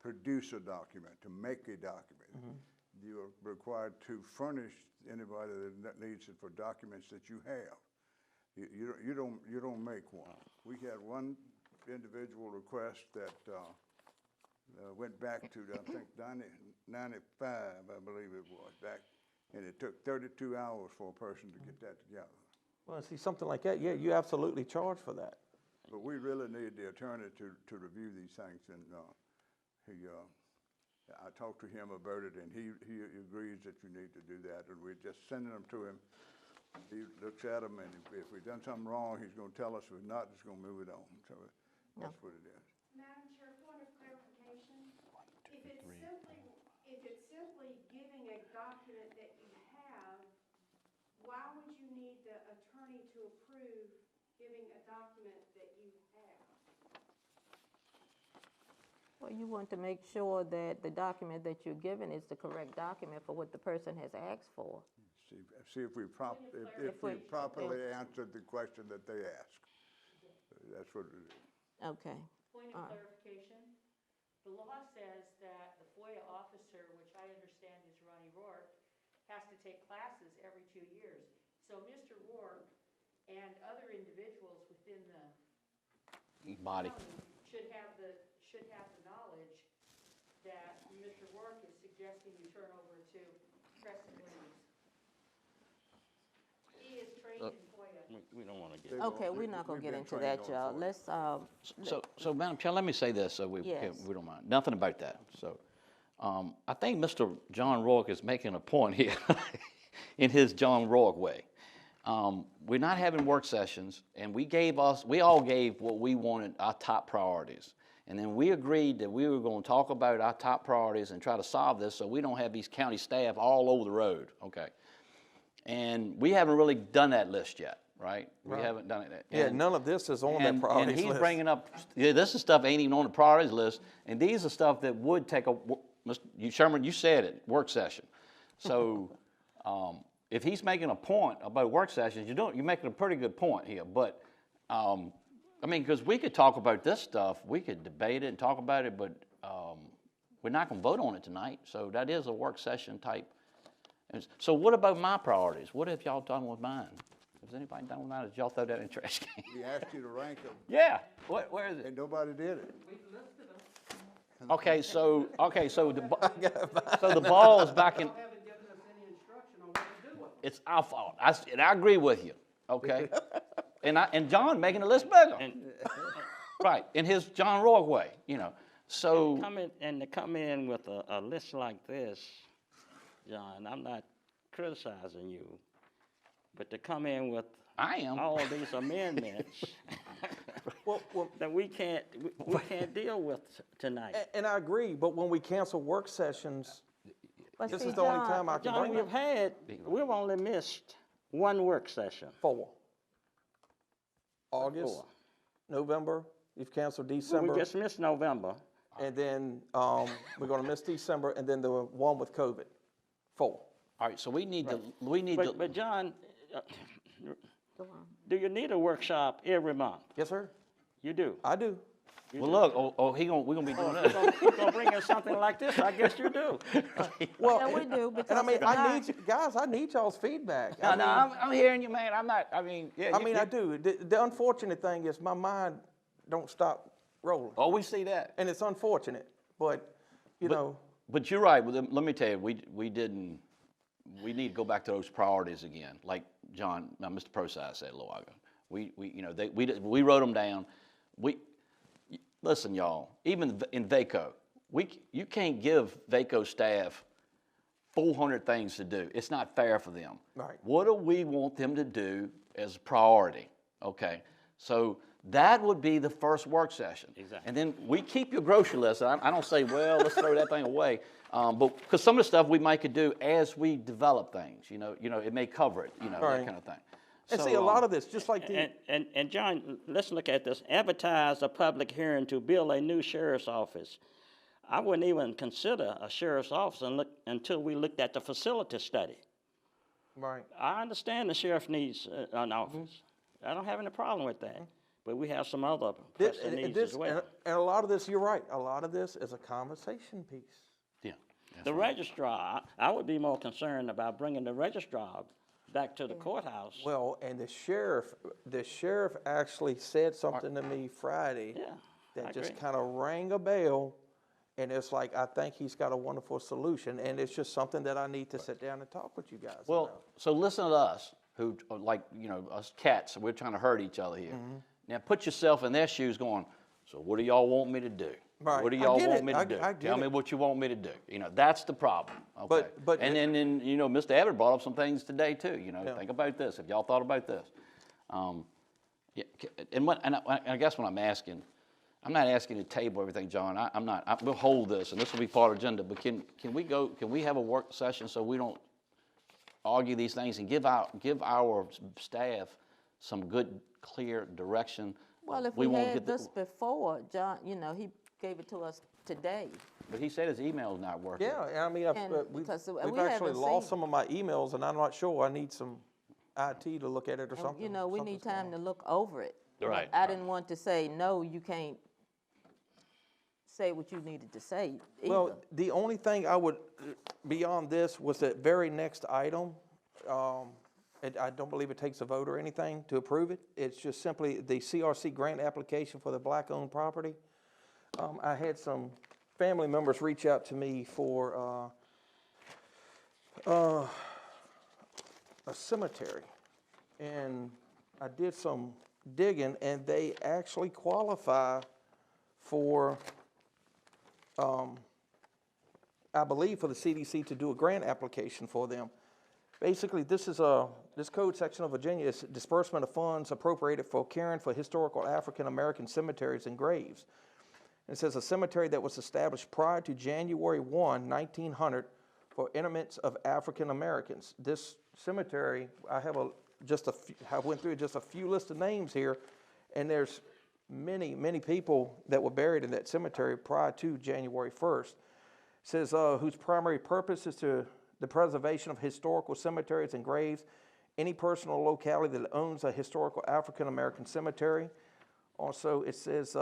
E: produce a document, to make a document. Mm-hmm. You're required to furnish anybody that needs it for documents that you have. You don't make one. We had one individual request that went back to, I think, 95, I believe it was, back, and it took 32 hours for a person to get that together.
D: Well, see, something like that, yeah, you absolutely charge for that.
E: But we really need the attorney to review these things, and I talked to him about it, and he agrees that you need to do that, and we're just sending them to him. He looks at them, and if we've done something wrong, he's going to tell us. If not, he's going to move it on. So that's what it is.
M: Madam Chair, point of clarification. If it's simply giving a document that you have, why would you need the attorney to approve giving a document that you have?
A: Well, you want to make sure that the document that you're given is the correct document for what the person has asked for.
E: See if we properly answered the question that they asked. That's what it is.
A: Okay.
N: Point of clarification, the law says that the FOIA officer, which I understand is Ronnie Rourke, has to take classes every 2 years. So Mr. Rourke and other individuals within the
C: Body.
N: county should have the knowledge that Mr. Rourke is suggesting you turn over to Preston Williams. He is trained in FOIA.
F: We don't want to get.
A: Okay, we're not gonna get into that, y'all. Let's,
C: So Madam Chair, let me say this, so we don't mind, nothing about that. So, I think Mr. John Rourke is making a point here in his John Rourke way. We're not having work sessions, and we all gave what we wanted, our top priorities. And then we agreed that we were going to talk about our top priorities and try to solve this so we don't have these county staff all over the road, okay? And we haven't really done that list yet, right? We haven't done it.
D: Yeah, none of this is on that priorities list.
C: And he's bringing up, this is stuff ain't even on the priorities list, and these are stuff that would take Sherman, you said it, work session. So if he's making a point about work sessions, you're making a pretty good point here, but I mean, because we could talk about this stuff, we could debate it and talk about it, but we're not going to vote on it tonight. So that is a work session type. So what about my priorities? What have y'all done with mine? Has anybody done with mine? Did y'all throw that in the trash can?
E: We asked you to rank them.
C: Yeah. Where is it?
E: And nobody did it.
O: We listed them.
C: Okay, so the ball is back in.
O: Y'all haven't given us any instruction on what to do with them.
C: It's our fault. And I agree with you. Okay. And John making the list bigger. Right, in his John Rourke way, So
F: To come in with a list like this, John, I'm not criticizing you, But to come in with
C: I am.
F: all these amendments
D: Well,
F: that we can't deal with tonight.
D: and I agree, but when we cancel work sessions,
A: But
D: this
A: see,
D: is the only
A: John,
D: time I can
F: John,
D: bring it.
F: we've only missed one work session.
D: 4. August,
F: Four.
D: November, we've canceled
F: We
D: December,
F: just missed November.
D: and then we're gonna miss December, and then the one with COVID. 4.
C: All right, so we need to,
F: But John, do you need a workshop every month?
D: Yes, sir,
F: You do.
D: I do.
C: well, look, we're gonna be doing this.
F: You're gonna bring in something like this? I guess you do.
D: Well,
A: Yeah, we do,
D: and I
A: because
D: mean,
A: it's
D: I
A: not-
D: need, guys, I need y'all's feedback.
C: No, I'm hearing you, man. I'm not, I mean, yeah.
D: I do. The unfortunate thing is my mind don't stop rolling.
C: Oh, we see that.
D: And it's unfortunate, but, you know,
C: But you're right. Well, let me tell you, we need to go back to those priorities again. Like Mr. Proside said a little while ago. We wrote them down. Listen, y'all, even in VACO, you can't give VACO staff 400 things to do. It's not fair for them.
D: Right.
C: What do we want them to do as a priority? Okay, so that would be the first work session.
F: Exactly.
C: And then we keep your grocery list. I don't say, well, let's throw that thing away, but because some of the stuff we might could do as we develop things, it may cover it, that
D: Right.
C: kind of thing.
D: and
C: So,
D: see, a lot of this, just like the,
F: And John, let's look at this. Advertise a public hearing to build a new sheriff's office. I wouldn't even consider a sheriff's office until we looked at the facility study.
D: right.
F: I understand the sheriff needs an office. I don't have any problem with that. But we have some other pressing needs as well.
D: And a lot of this, you're right, a lot of this is a conversation piece.
C: yeah.
F: The registrar, I would be more concerned about bringing the registrar back to the courthouse.
D: Well, and the sheriff actually said something to me Friday
F: Yeah, I
D: that just
F: agree.
D: kind of rang a bell, and it's like, I think he's got a wonderful solution, and it's just something that I need to sit down and talk with you guys
C: Well,
D: about.
C: so listen to us, who are like, us cats, we're trying to hurt each other here.
D: Mm-hmm.
C: Now put yourself in their shoes going, so what do y'all want me to do?
D: Right.
C: What do
D: I
C: y'all
D: get
C: want
D: it.
C: me to
D: I
C: do?
D: get
C: Tell me
D: it.
C: what you want me to do. That's the problem, okay?
D: But-
C: and then, Mr. Abbott brought up some things today too, think about this, have y'all thought about this? I guess what I'm asking, I'm not asking to table everything, John. We'll hold this, and this will be part of the agenda. But can we have a work session so we don't argue these things and give our staff some good, clear direction?
A: Well, if
C: we
A: we
C: won't
A: had
C: get the-
A: this before, John, he gave it to us today.
C: But he said his email's not working.
D: Yeah, I mean,
A: And
D: we've
A: because we
D: actually
A: haven't
D: lost
A: seen-
D: some of my emails, and I'm not sure, I need some IT to look at it or
A: And,
D: something.
A: we need
D: something's going
A: time
D: on.
A: to look over it.
C: Right,
A: I didn't want to say, no, you can't say what you needed to say either.
D: Well, the only thing I would, beyond this, was that very next item. I don't believe it takes a vote or anything to approve it. It's just simply the CRC grant application for the black-owned property. I had some family members reach out to me for a cemetery. And I did some digging, and they actually qualify for, I believe, for the CDC to do a grant application for them. Basically, this code section of Virginia is disbursement of funds appropriated for caring for historical African-American cemeteries and graves. It says a cemetery that was established prior to January 1, 1900 for interments of African Americans. This cemetery, I went through just a few list of names here, and there's many, many people that were buried in that cemetery prior to January 1st. It says whose primary purpose is to the preservation of historical cemeteries and graves. Any person or locality that owns a historical African American cemetery. Also, it says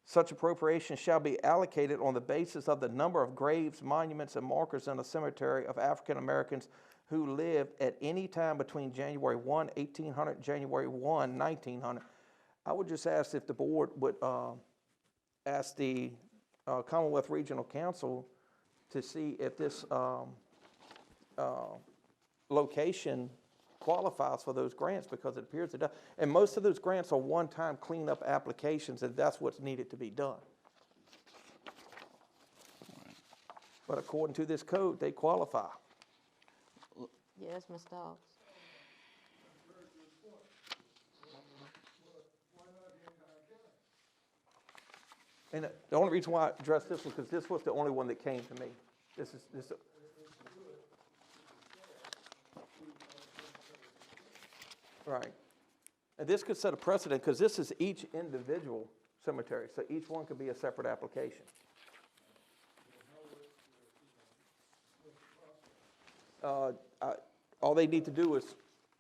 D: such appropriation shall be allocated on the basis of the number of graves, monuments, and markers in a cemetery of African Americans who lived at any time between January 1, 1800 and January 1, 1900. I would just ask if the board would ask the Commonwealth Regional Council to see if this location qualifies for those grants, because it appears it does. And most of those grants are one-time cleanup applications, and that's what's needed to be done. But according to this code, they qualify.
A: Yes, Ms. Dawes.
D: And the only reason why I addressed this was because this was the only one that came to me. This. Right. And this could set a precedent, because this is each individual cemetery, so each one could be a separate application. All they need to do is,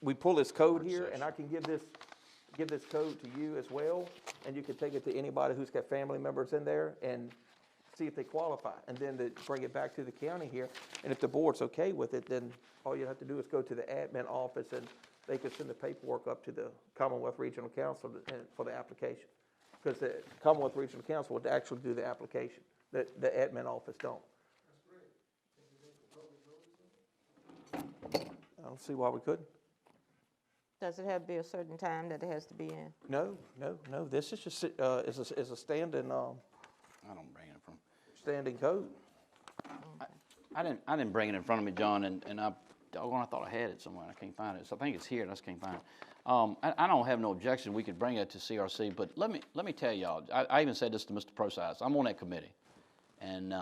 D: we pull this code here, and I can give this code to you as well, and you can take it to anybody who's got family members in there and see if they qualify, and then to bring it back to the county here. And if the board's okay with it, then all you have to do is go to the admin office, and they could send the paperwork up to the Commonwealth Regional Council for the application. Because the Commonwealth Regional Council would actually do the application. The admin office don't. I don't see why we couldn't.
A: Does it have to be a certain time that it has to be in?
D: No. This is just, is a standing,
C: I don't bring it from.
D: standing code.
C: I didn't bring it in front of me, John, and I thought I had it somewhere. I can't find it. So I think it's here, and I just can't find it. I don't have no objection. We could bring it to CRC, but let me tell y'all. I even said this to Mr. Prosize. I'm on that committee, and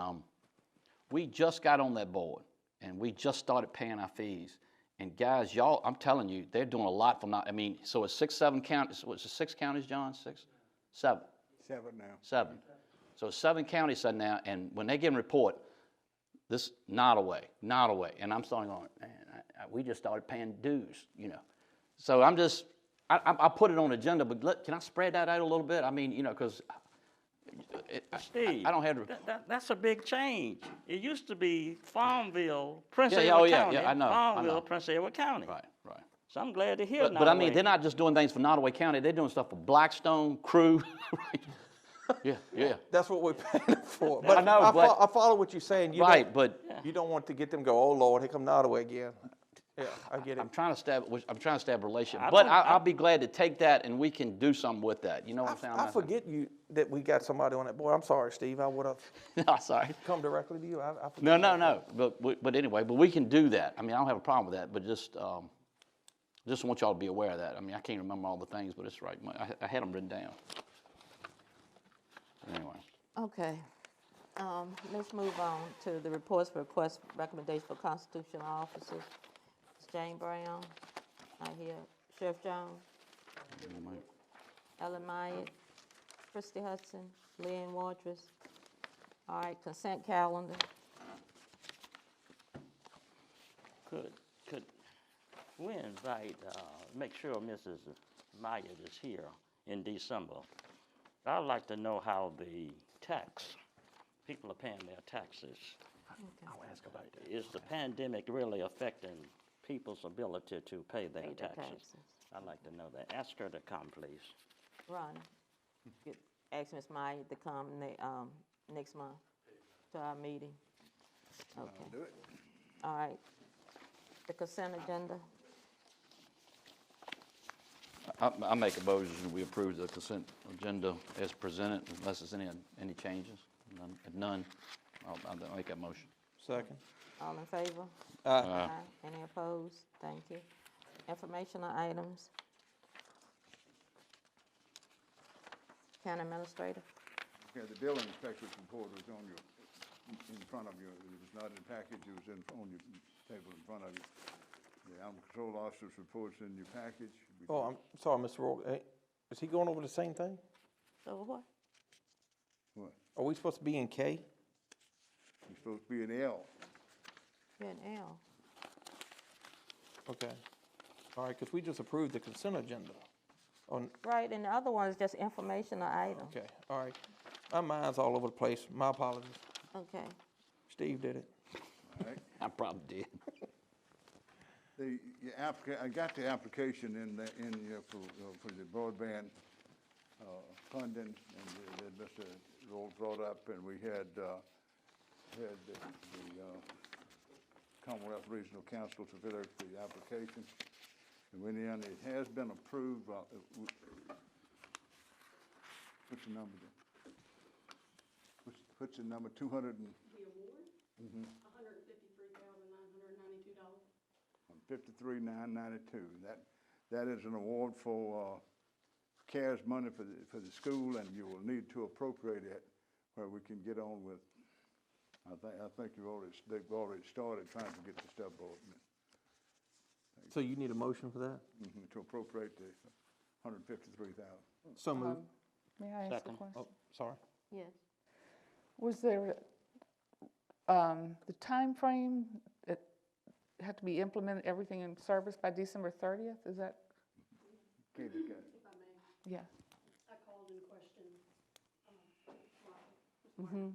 C: we just got on that board, and we just started paying our fees. And guys, y'all, I'm telling you, they're doing a lot for not. I mean, so it's 7 counties. What's it, 6 counties, John? 6, 7.
E: 7 now.
C: 7. So 7 counties said now, and when they get a report, this not away. And I'm starting going, man, we just started paying dues, you know. So I'm just, I put it on the agenda, but can I spread that out a little bit? I mean, you know, because
F: Steve,
C: I don't have to.
F: That's a big change. It used to be Farmville, Prince Edward County.
C: I know.
F: Farmville, Prince Edward County.
C: Right.
F: So I'm glad to hear.
C: But I mean, they're not just doing things for Nottaway County. They're doing stuff for Blackstone, Crew. Yeah.
D: That's what we're paying for. But
C: I know,
D: I follow what you're saying. You
C: but
D: you don't want to get them to go, oh Lord, here come Nottaway again. Yeah, I get it.
C: I'm trying to establish a relationship. But I'll be glad to take that, and we can do something with that. You know what I'm saying?
D: I forget that we got somebody on that board. I'm sorry, Steve. I would have
C: No, sorry.
D: come directly to you. I
C: No. But anyway, but we can do that. I mean, I don't have a problem with that. But just want y'all to be aware of that. I mean, I can't remember all the things, but it's right. I had them written down. Anyway.
A: Okay. Let's move on to the reports for requests, recommendations for constitutional officers. Jane Brown, I hear Sheriff Jones, Ellen Myatt, Christy Hudson, Lynn Wardress. All right, consent calendar.
F: Could we invite, make sure Mrs. Myatt is here in December. I'd like to know how the people are paying their taxes.
A: Okay.
F: I'll ask about that. Is the pandemic really affecting people's ability to pay their taxes? I'd like to know that. Ask her to come, please.
A: Ron, ask Ms. Myatt to come next month to our meeting. Okay.
E: I'll do it.
A: All right. The consent agenda.
C: I make a motion we approve the consent agenda as presented, unless there's any changes. None. I'll make that motion.
D: Second.
A: All in favor?
D: Aye.
A: Any opposed? Thank you. Informational items. County Administrator.
E: Okay, the building inspector's report was in front of you. It was not in the package. It was on your table in front of you. The animal control officer's report's in your package.
D: Oh, I'm sorry, Mr. Rourke. Is he going over the same thing?
A: So what?
E: What?
D: Are we supposed to be in K?
E: You're supposed to be in L.
A: You're an L.
D: Okay. All right, because we just approved the consent agenda.
A: Right, and the other one is just informational items.
D: Okay, all right. My mind's all over the place. My apologies.
A: Okay.
D: Steve did it.
E: All right.
C: I probably did.
E: I got the application in here for the broadband funding, and that Mr. Roll brought up, and we had the Commonwealth Regional Council to fill out the application. And when it has been approved, what's the number there? What's the number, 200 and?
M: The award?
E: $53,992. That is an award for CARES money for the school, and you will need to appropriate it where we can get on with, I think they've already started trying to get the stuff bought.
D: So you need a motion for that?
E: To appropriate the $153,000.
D: So moved.
K: May I ask a
F: Second.
K: question?
D: Oh, sorry.
A: Yes.
K: Was there, the time frame that had to be implemented, everything in service by December 30th? Is that,
E: Katie, got it.
M: If I may,
K: yeah?
M: I called and questioned, Michael,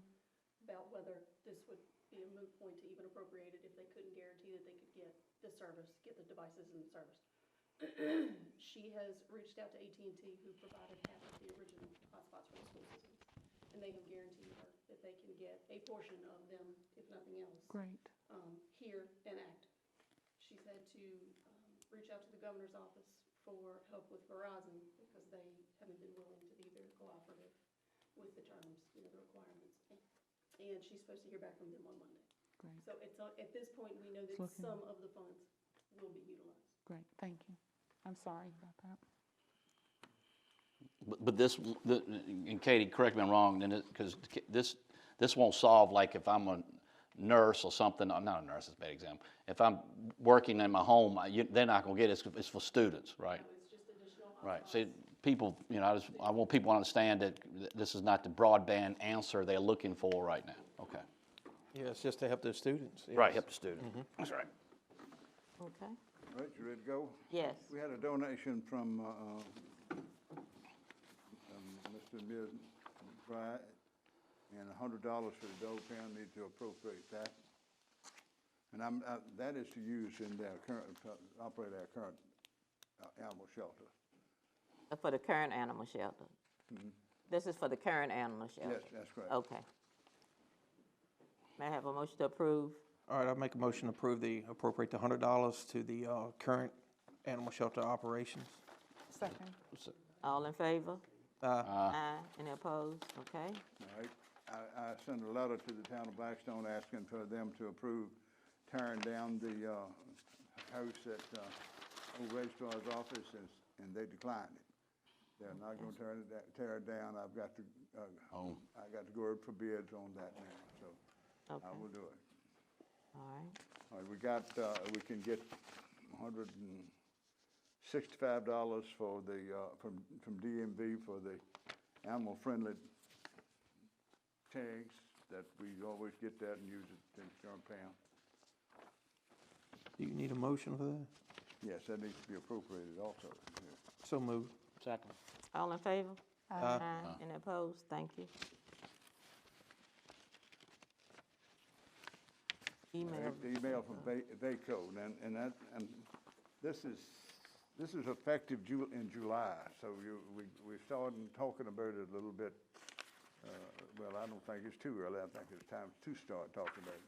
M: about whether this would be a moot point to even appropriate it if they couldn't guarantee that they could get the service, get the devices in service. She has reached out to AT&T, who provided half of the original hotspots for the school systems, and they have guaranteed her that they can get a portion of them, if nothing else.
K: Great.
M: Here and act. She said to reach out to the governor's office for help with Verizon because they haven't been willing to be very cooperative with the terms, the requirements. And she's supposed to hear back from them on Monday.
K: Great.
M: So it's, at this point, we know that
K: looking-
M: some of the funds will be utilized.
K: Great, thank you. I'm sorry about that.
C: But this, and Katie, correct me if I'm wrong, because this won't solve, like if I'm a nurse or something, not a nurse, it's a bad example. If I'm working in my home, they're not gonna get it, it's for students, right?
M: So it's just additional
C: Right,
M: hotspots.
C: see, people, I want people to understand that this is not the broadband answer they're looking for right now, okay?
D: Yeah, it's just to help the students. Yes.
C: Right, help the student, that's right.
A: Okay.
E: All right, you ready to go?
A: Yes.
E: We had a donation from Mr. and Ms. Bryant, and $100 for the dog pound. Need to appropriate that. And that is to use in their current, operate our current animal shelter.
A: For the current animal shelter? This is for the current animal shelter?
E: Yes, that's correct.
A: Okay. May I have a motion to approve?
D: All right, I'll make a motion to approve appropriate the $100 to the current animal shelter operations.
K: Second.
A: All in favor? Aye. Any opposed? Okay.
E: All right. I sent a letter to the town of Blackstone asking for them to approve tearing down the house at old registrar's office, and they declined it. They're not going to tear it down. I've got to, I got to go out for bids on that now, so I will do it.
A: All right.
E: All right, we got, we can get $165 for the, from DMV for the animal-friendly tags that we always get that and use it in current pound.
D: Do you need a motion for that?
E: Yes, that needs to be appropriated also. Yeah.
D: So moved.
F: Second.
A: All in favor?
D: Aye.
A: Any opposed? Thank you. Email.
E: The email from VACO, and this is effective in July, so we're starting talking about it a little bit. Well, I don't think it's too early. I think it's time to start talking about it.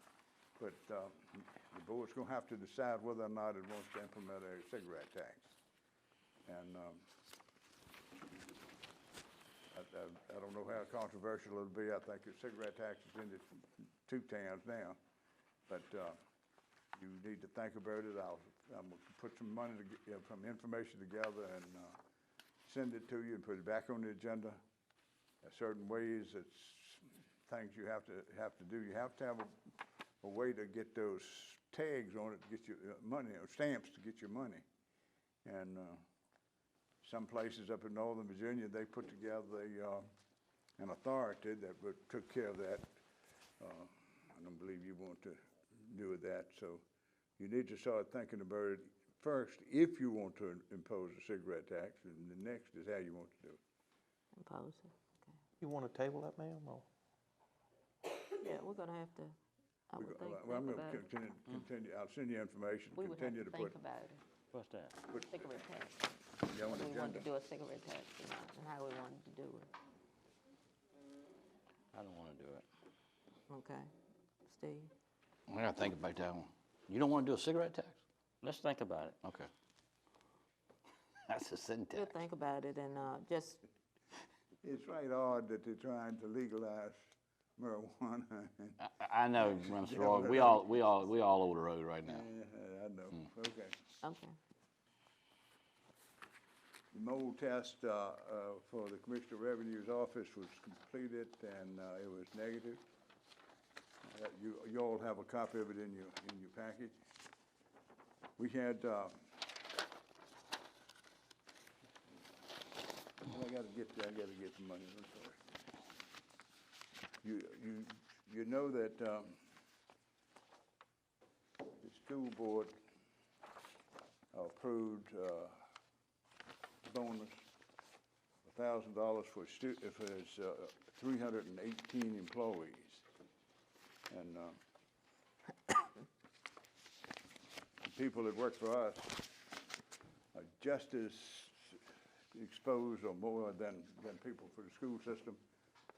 E: But the board's going to have to decide whether or not it wants to implement a cigarette tax. And I don't know how controversial it'll be. I think the cigarette tax is in the 2 towns now. But you need to think about it. I'm going to put some money, some information together and send it to you and put it back on the agenda. Certain ways, it's things you have to do. You have to have a way to get those tags on it to get your money, or stamps to get your money. And some places up in Northern Virginia, they put together an authority that took care of that. I don't believe you want to do with that, so you need to start thinking about it first if you want to impose a cigarette tax, and the next is how you want to do it.
A: Impose it. Okay.
D: You want to table that, ma'am? Or?
A: Yeah, we're gonna have to, I would think
E: I'm
A: about
E: going to
A: it.
E: continue, I'll send you information,
A: We would have
E: continue
A: to
E: to put.
A: think about it.
F: What's that?
A: Cigarette tax.
E: Yeah, on the
A: We wanted
E: agenda.
A: to do a cigarette tax and how we wanted to do it.
F: I don't want to do it.
A: Okay. Steve?
C: I gotta think about that one. You don't wanna do a cigarette tax?
F: Let's think about it.
C: Okay. That's a sin
A: We'll
C: tax.
A: think about it and just,
E: It's right odd that they're trying to legalize marijuana.
C: I know, Mr. Roy, we all over the road right now.
E: Yeah, I know, okay.
A: okay.
E: mold test for the Commissioner of Revenue's office was completed, and it was negative. You all have a copy of it in your package. We had, I gotta get the money, I'm sorry. You know that the school board approved bonus, $1,000 for if it's 318 employees. And the people that work for us are just as exposed or more than people for the school system.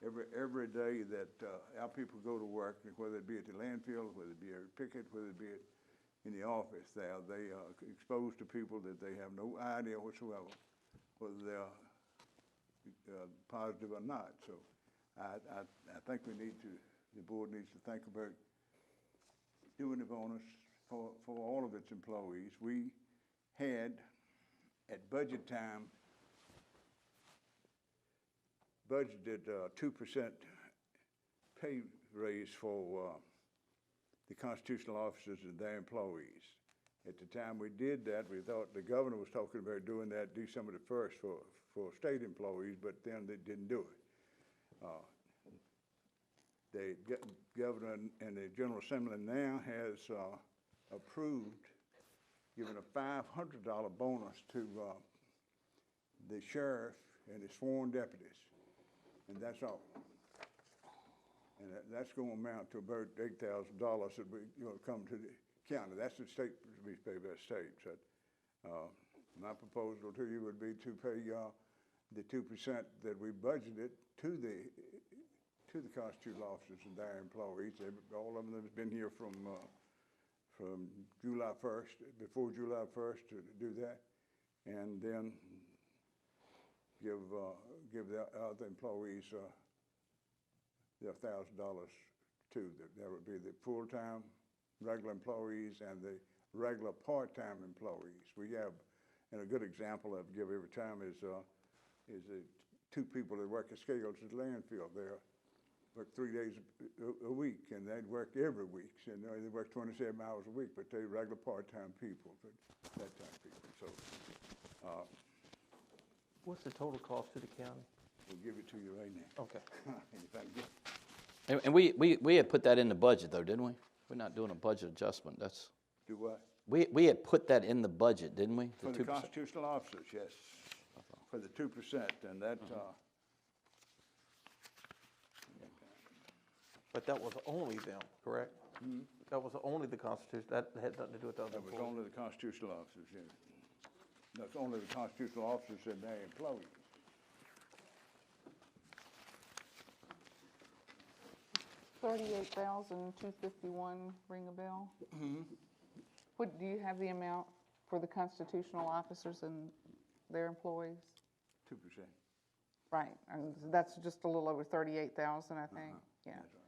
E: Every day that our people go to work, whether it be at the landfill, whether it be at picket, whether it be in the office there, they are exposed to people that they have no idea whatsoever whether they're positive or not. So I think we need to, the board needs to think about doing the bonus for all of its employees. We had, at budget time, budgeted 2% pay raise for the constitutional officers and their employees. At the time we did that, we thought the governor was talking about doing that December the 1st for state employees, but then they didn't do it. The governor and the General Assembly now has approved giving a $500 bonus to the sheriff and his sworn deputies. And that's all. And that's going to amount to about $8,000 that we come to the county. That's the state to be paid by the state. So, my proposal to you would be to pay the 2% that we budgeted to the constitutional officers and their employees. All of them have been here from July 1st, before July 1st to do that, and then give the other employees their $1,000 too. That would be the full-time regular employees and the regular part-time employees. We have, and a good example I've give every time is the two people that work at scales at the landfill. They work 3 days a week, and they'd work every week. So, they work 27 hours a week, but they're regular part-time people, that type of people. So,
D: What's the total cost to the county?
E: we'll give it to you right now.
D: Okay.
C: And we had put that in the budget though, didn't we? We're not doing a budget adjustment, that's.
E: Do what?
C: We had put that in the budget, didn't we?
E: For the constitutional officers, yes. For the 2%, and that,
D: But that was only them, correct? That was only the Constitution, that had nothing to do with the other
E: that was
D: employees.
E: only the constitutional officers, yes. That's only the constitutional officers and their employees.
K: $38,251 ring a bell? What, do you have the amount for the constitutional officers and their employees?
E: 2%.
K: Right, and that's just a little over 38,000, I think, yeah.
E: That's right.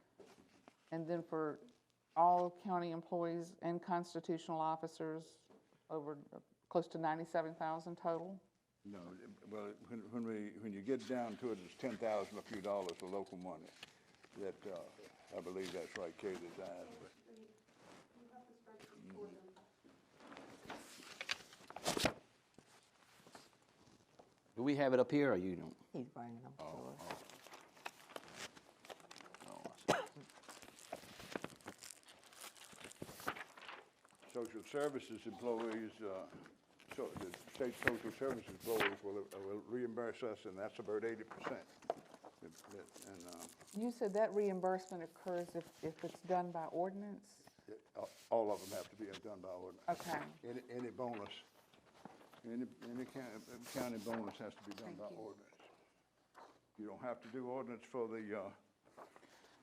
K: And then for all county employees and constitutional officers, over close to 97,000 total?
E: No, well, when you get down to it, it's 10,000 a few dollars for local money. That, I believe that's right, Kate, is asked, but.
C: Do we have it up here, or you don't?
A: He's bringing them to us.
E: Social services employees, so the state social services employees will reimburse us, and that's about 80%.
K: You said that reimbursement occurs if it's done by ordinance?
E: All of them have to be done by ordinance.
K: Okay.
E: Any bonus, any county bonus has to be done by ordinance. You don't have to do ordinance for the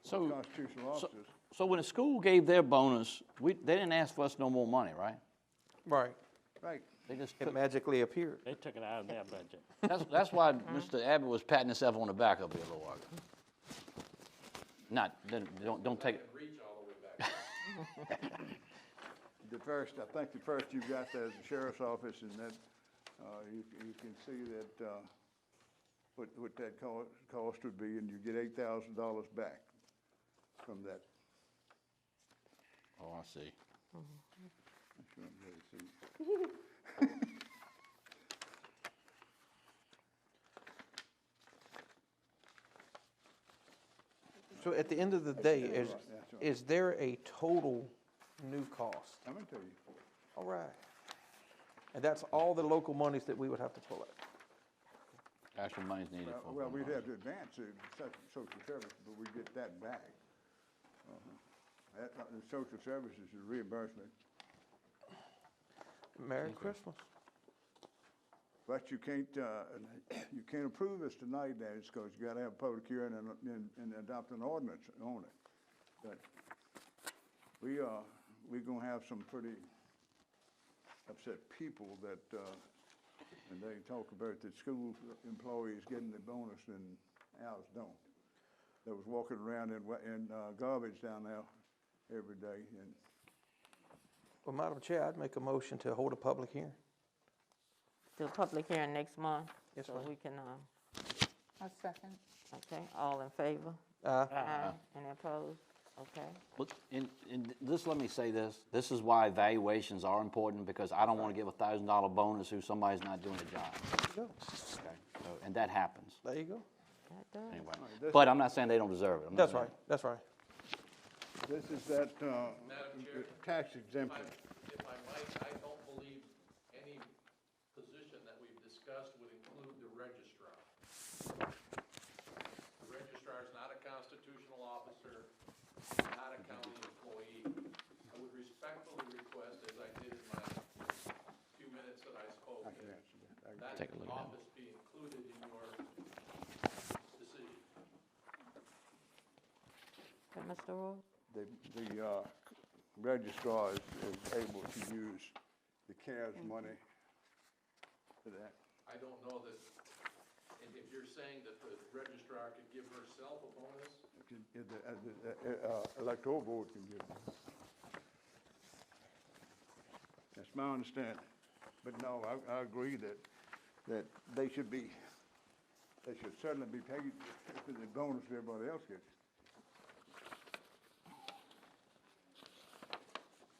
E: constitutional officers.
C: So when the school gave their bonus, they didn't ask for us no more money, right?
D: Right.
E: Right.
C: They just
D: It magically appeared.
F: They took it out of their budget.
C: That's why Mr. Abbott was patting himself on the back up here a little while ago. Don't take it.
J: Reach all the way back.
E: I think the first you got there is the sheriff's office, and that you can see that, what that cost would be, and you get $8,000 back from that.
C: Oh, I see.
E: I can't really see.
D: So at the end of the day, is there a total new cost?
E: I'm gonna tell you.
D: All right. And that's all the local monies that we would have to pull out?
C: Actual money's needed for.
E: Well, we'd have to advance the social service, but we get that back. The social services is reimbursement.
D: Merry Christmas.
E: But you can't approve this tonight, Dennis, because you gotta have a public hearing and adopt an ordinance on it. But we're gonna have some pretty upset people that, and they talk about the school employees getting the bonus and ours don't. That was walking around in garbage down there every day. And
D: Well, Madam Chair, I'd make a motion to hold a public hearing.
A: Do a public hearing next month.
D: Yes,
A: So
D: ma'am.
A: we can,
K: A second.
A: okay, all in favor?
D: Aye.
A: Aye. Any opposed? Okay.
C: Look, just let me say this. This is why evaluations are important, because I don't want to give a $1,000 bonus who somebody's not doing the job.
D: There you go.
C: Okay? So, and that happens.
D: There you go.
A: That does.
C: Anyway, but I'm not saying they don't deserve it. I'm not
D: That's
C: saying-
D: right, that's right.
E: this is that
J: Madam Chair,
E: tax exemption.
J: if I might, I don't believe any position that we've discussed would include the registrar. The registrar is not a constitutional officer, not a county employee. I would respectfully request, as I did in my few minutes that I spoke, that
C: Take a look at it.
J: office be included in your decision.
A: Okay, Mr. Roy?
E: The registrar is able to use the CARES money for that.
J: I don't know that, and if you're saying that the registrar could give herself a bonus,
E: The electoral board can give them. That's my understanding. But no, I agree that they should certainly be paid for the bonus everybody else gets.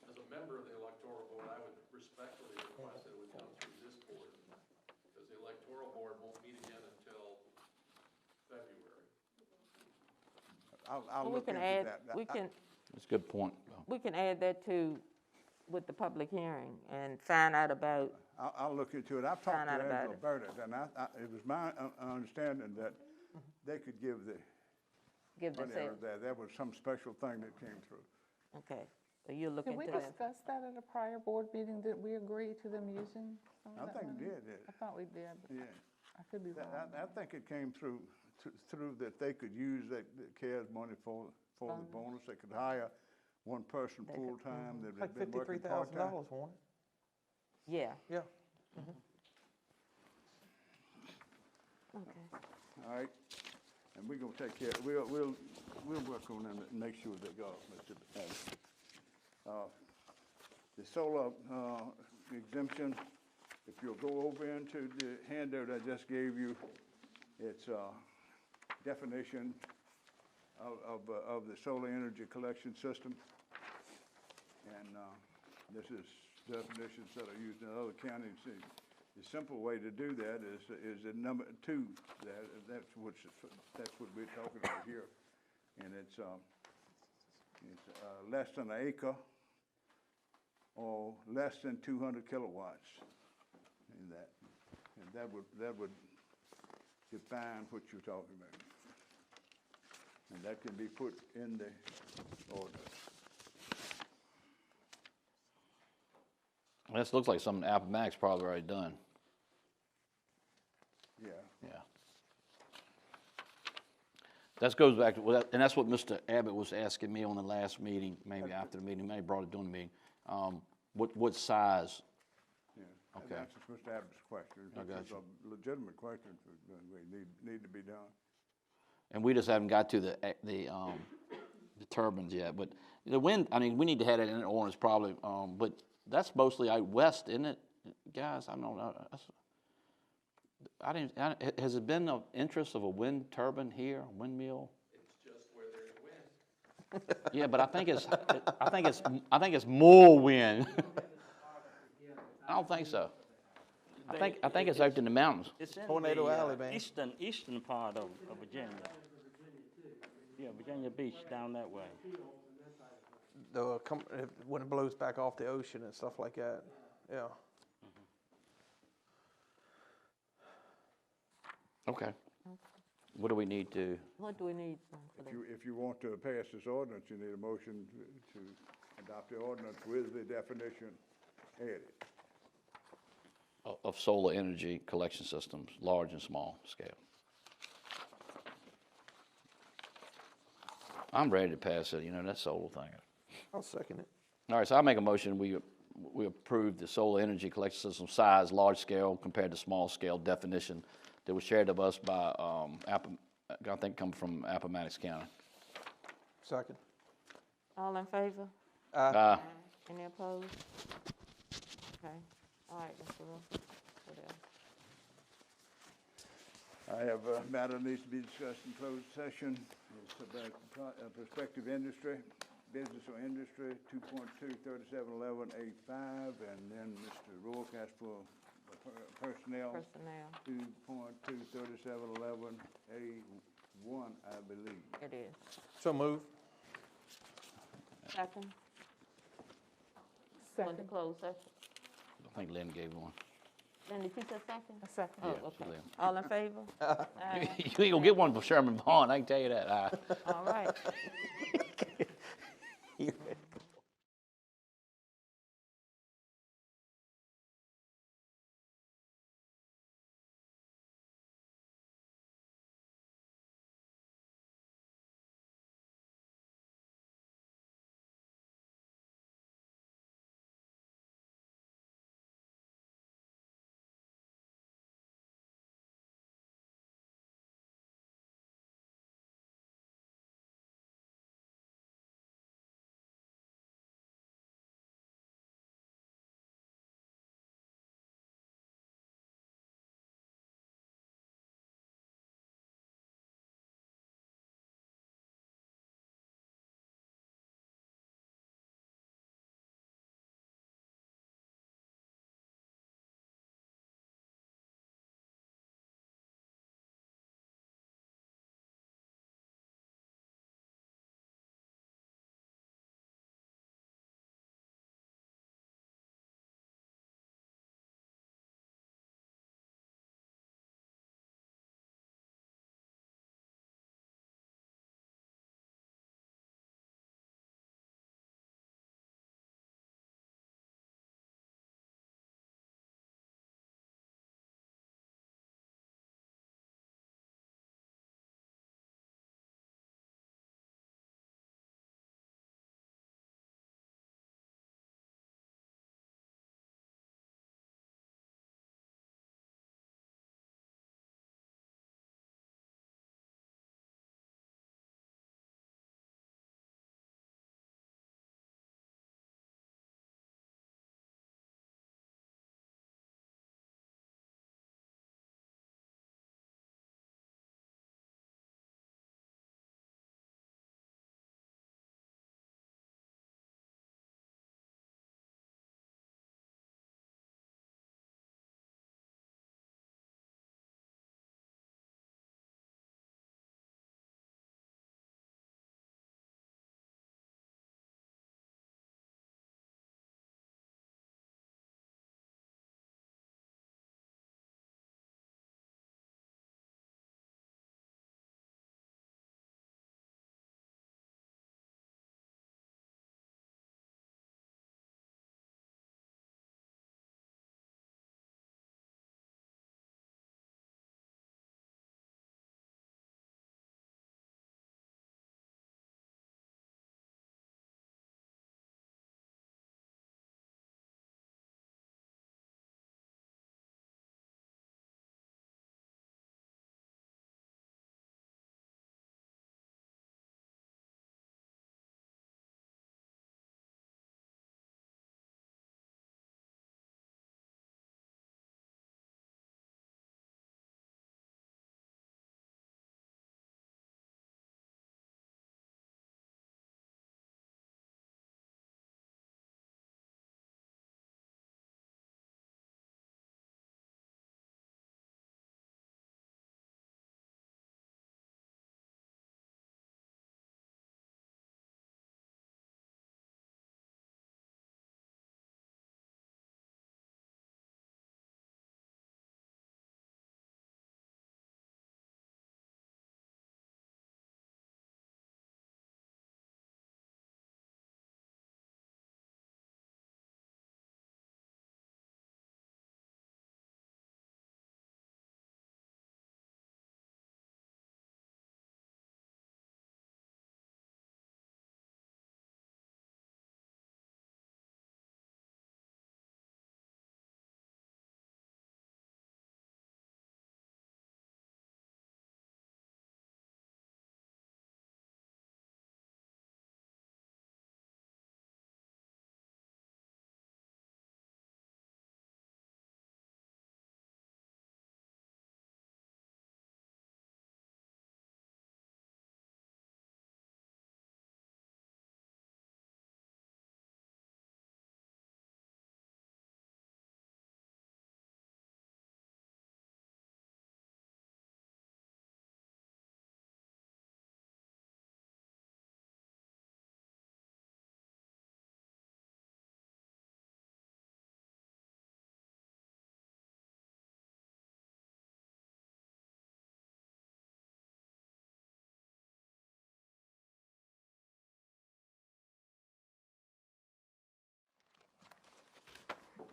J: as a member of the electoral board, I would respectfully request that it would come through this board, because the electoral board won't meet again until February.
E: I'll
A: Well, we
E: look
A: can
E: into
A: add,
E: that.
A: we can,
C: That's a good point.
A: we can add that to, with the public hearing and find out about,
E: I'll look into it. I've talked
A: Find
E: to
A: out about
E: Angela
A: it.
E: about it, and it was my understanding that they could give the
A: give
E: money out
A: themselves.
E: of that. That was some special thing that came through.
A: Okay, so you'll look
K: Did we
A: into that.
K: discuss that at a prior board meeting, that we agreed to them using some
E: I
K: of that
E: think we
K: money?
E: did,
K: I thought we did, but
E: yeah.
K: I could be wrong.
E: I think it came through that they could use that CARES money for the bonus. They could hire one person full-time that
D: Like
E: had been working
D: $53,000,
E: part-time.
D: won't it?
A: Yeah,
D: Yeah.
A: okay.
E: All right, and we're gonna take care, we'll work on them and make sure they go, Mr. Evans. The solar exemption, if you'll go over into the handout I just gave you, it's definition of the solar energy collection system. And this is definitions that are used in other counties. The simple way to do that is at number 2. That's what we're talking about here, and it's less than an acre or less than 200 kilowatts. In that, and that would define what you're talking about, and that can be put in the ordinance.
C: This looks like something Appomattox probably already done.
E: Yeah.
C: Yeah. That goes back to, well, and that's what Mr. Abbott was asking me on the last meeting, maybe after the meeting, maybe brought it during the meeting. What size?
E: Yeah.
C: Okay.
E: That answers Mr. Abbott's question.
C: I got
E: It's
C: you.
E: a legitimate question that need to be done.
C: And we just haven't got to the turbines yet, but the wind, I mean, we need to have it in the ordinance probably, but that's mostly out west, isn't it, guys? I don't know. has it been of interest of a wind turbine here, windmill?
J: It's just where there's wind.
C: Yeah, but I think it's more wind. I don't think so. I think it's out in the mountains.
F: It's in
D: Tornado
F: the,
D: Alley, man.
F: eastern part of Virginia. Yeah, Virginia Beach down that way.
D: When it blows back off the ocean and stuff like that, yeah.
C: Okay. What do we need to,
A: What do we need for that?
E: If you want to pass this ordinance, you need a motion to adopt the ordinance with the definition added.
C: of solar energy collection systems, large and small scale? I'm ready to pass it, that solar thing.
D: I'll second it.
C: All right, so I make a motion, we approve the solar energy collection system size, large scale compared to small scale definition that was shared of us by, I think come from Appomattox County.
D: Second.
A: All in favor?
C: Aye.
A: Any opposed? Okay, all right, Mr. Rowe.
E: I have a matter that needs to be discussed in closed session. It's about prospective industry, business or industry, 2.23711A5, and then Mr. Rourke asked for personnel.
A: Personnel.
E: 2.23711A1, I believe.
A: It is.
D: So move.
A: Second? Want to close session?
C: I think Lynn gave one.
A: Then did you say second?
K: A second.
A: Oh,
C: Yeah,
A: okay.
C: Lynn.
A: All in favor? Aye.
C: You ain't gonna get one for Sherman Vaughn, I can tell you that. Aye.
A: All right.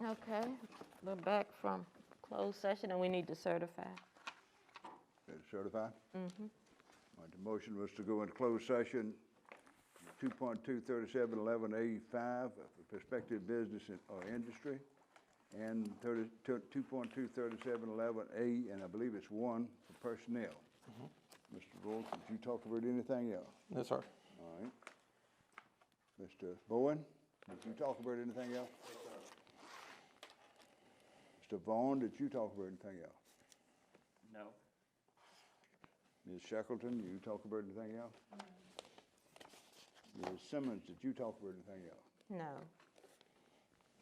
A: Okay, we're back from closed session and we need to certify.
E: Certified?
A: Mm-hmm.
E: All right, the motion was to go into closed session, 2.23711A5 for prospective business or industry, and 2.23711A, and I believe it's 1 for personnel. Mr. Rourke, did you talk about anything else?
D: Yes, sir.
E: All right. Mr. Bowen, did you talk about anything else? Mr. Vaughn, did you talk about anything else?
F: No.
E: Ms. Shackleton, you talk about anything else? Ms. Simmons, did you talk about anything else?
A: No.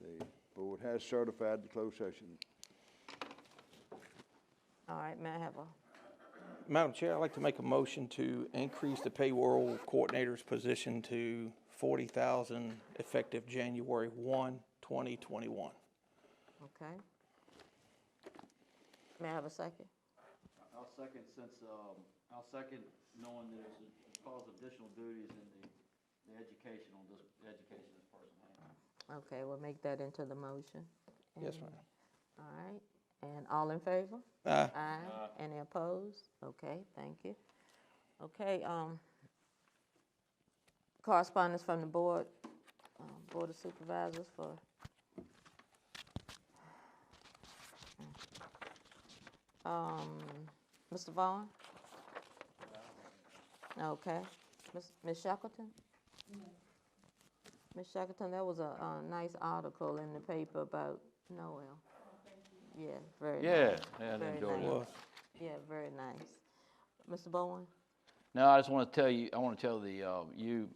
E: The board has certified the closed session.
A: All right, may I have a,
D: Madam Chair, I'd like to make a motion to increase the payroll coordinator's position to $40,000 effective January 1, 2021.
A: okay. May I have a second?
C: I'll second I'll second knowing that it's cause additional duties in the education this person has.
A: Okay, we'll make that into the motion.
D: Yes, ma'am.
A: All right, and all in favor?
D: Aye.
A: Aye. Any opposed? Okay, thank you. Okay, correspondence from the board, Board of Supervisors for, Mr. Vaughn? Okay, Ms. Shackleton? Ms. Shackleton, there was a nice article in the paper about Noel. Yeah, very nice.
C: Yeah, I
A: Very
C: enjoyed
A: nice.
C: it.
A: Yeah, very nice. Mr. Bowen?
C: No, I just want to tell you, I want to tell the, you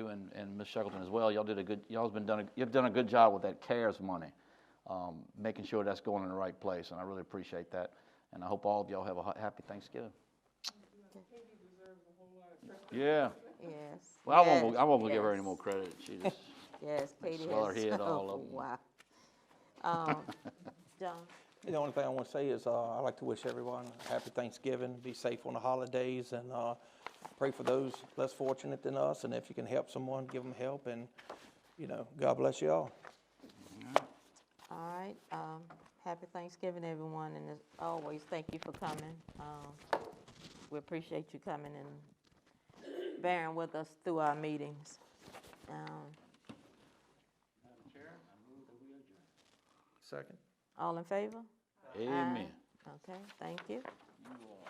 C: and Ms. Shackleton as well, you've done a good job with that CARES money, making sure that's going in the right place, and I really appreciate that. And I hope all of y'all have a happy Thanksgiving. Yeah.
A: Yes.
C: Well, I won't give her any more credit. She just
A: Yes, Katie
C: swell her
A: has.
C: head all
A: Oh,
C: over.
A: wow. John?
D: The only thing I want to say is I'd like to wish everyone a happy Thanksgiving, be safe on the holidays, and pray for those less fortunate than us, and if you can help someone, give them help, and, God bless you all.
A: All right, happy Thanksgiving, everyone, and as always, thank you for coming. We appreciate you coming and bearing with us through our meetings.
C: Madam Chair, I move that we adjourn.
D: Second.
A: All in favor?
C: Amen.
A: Aye. Okay, thank you.
C: You all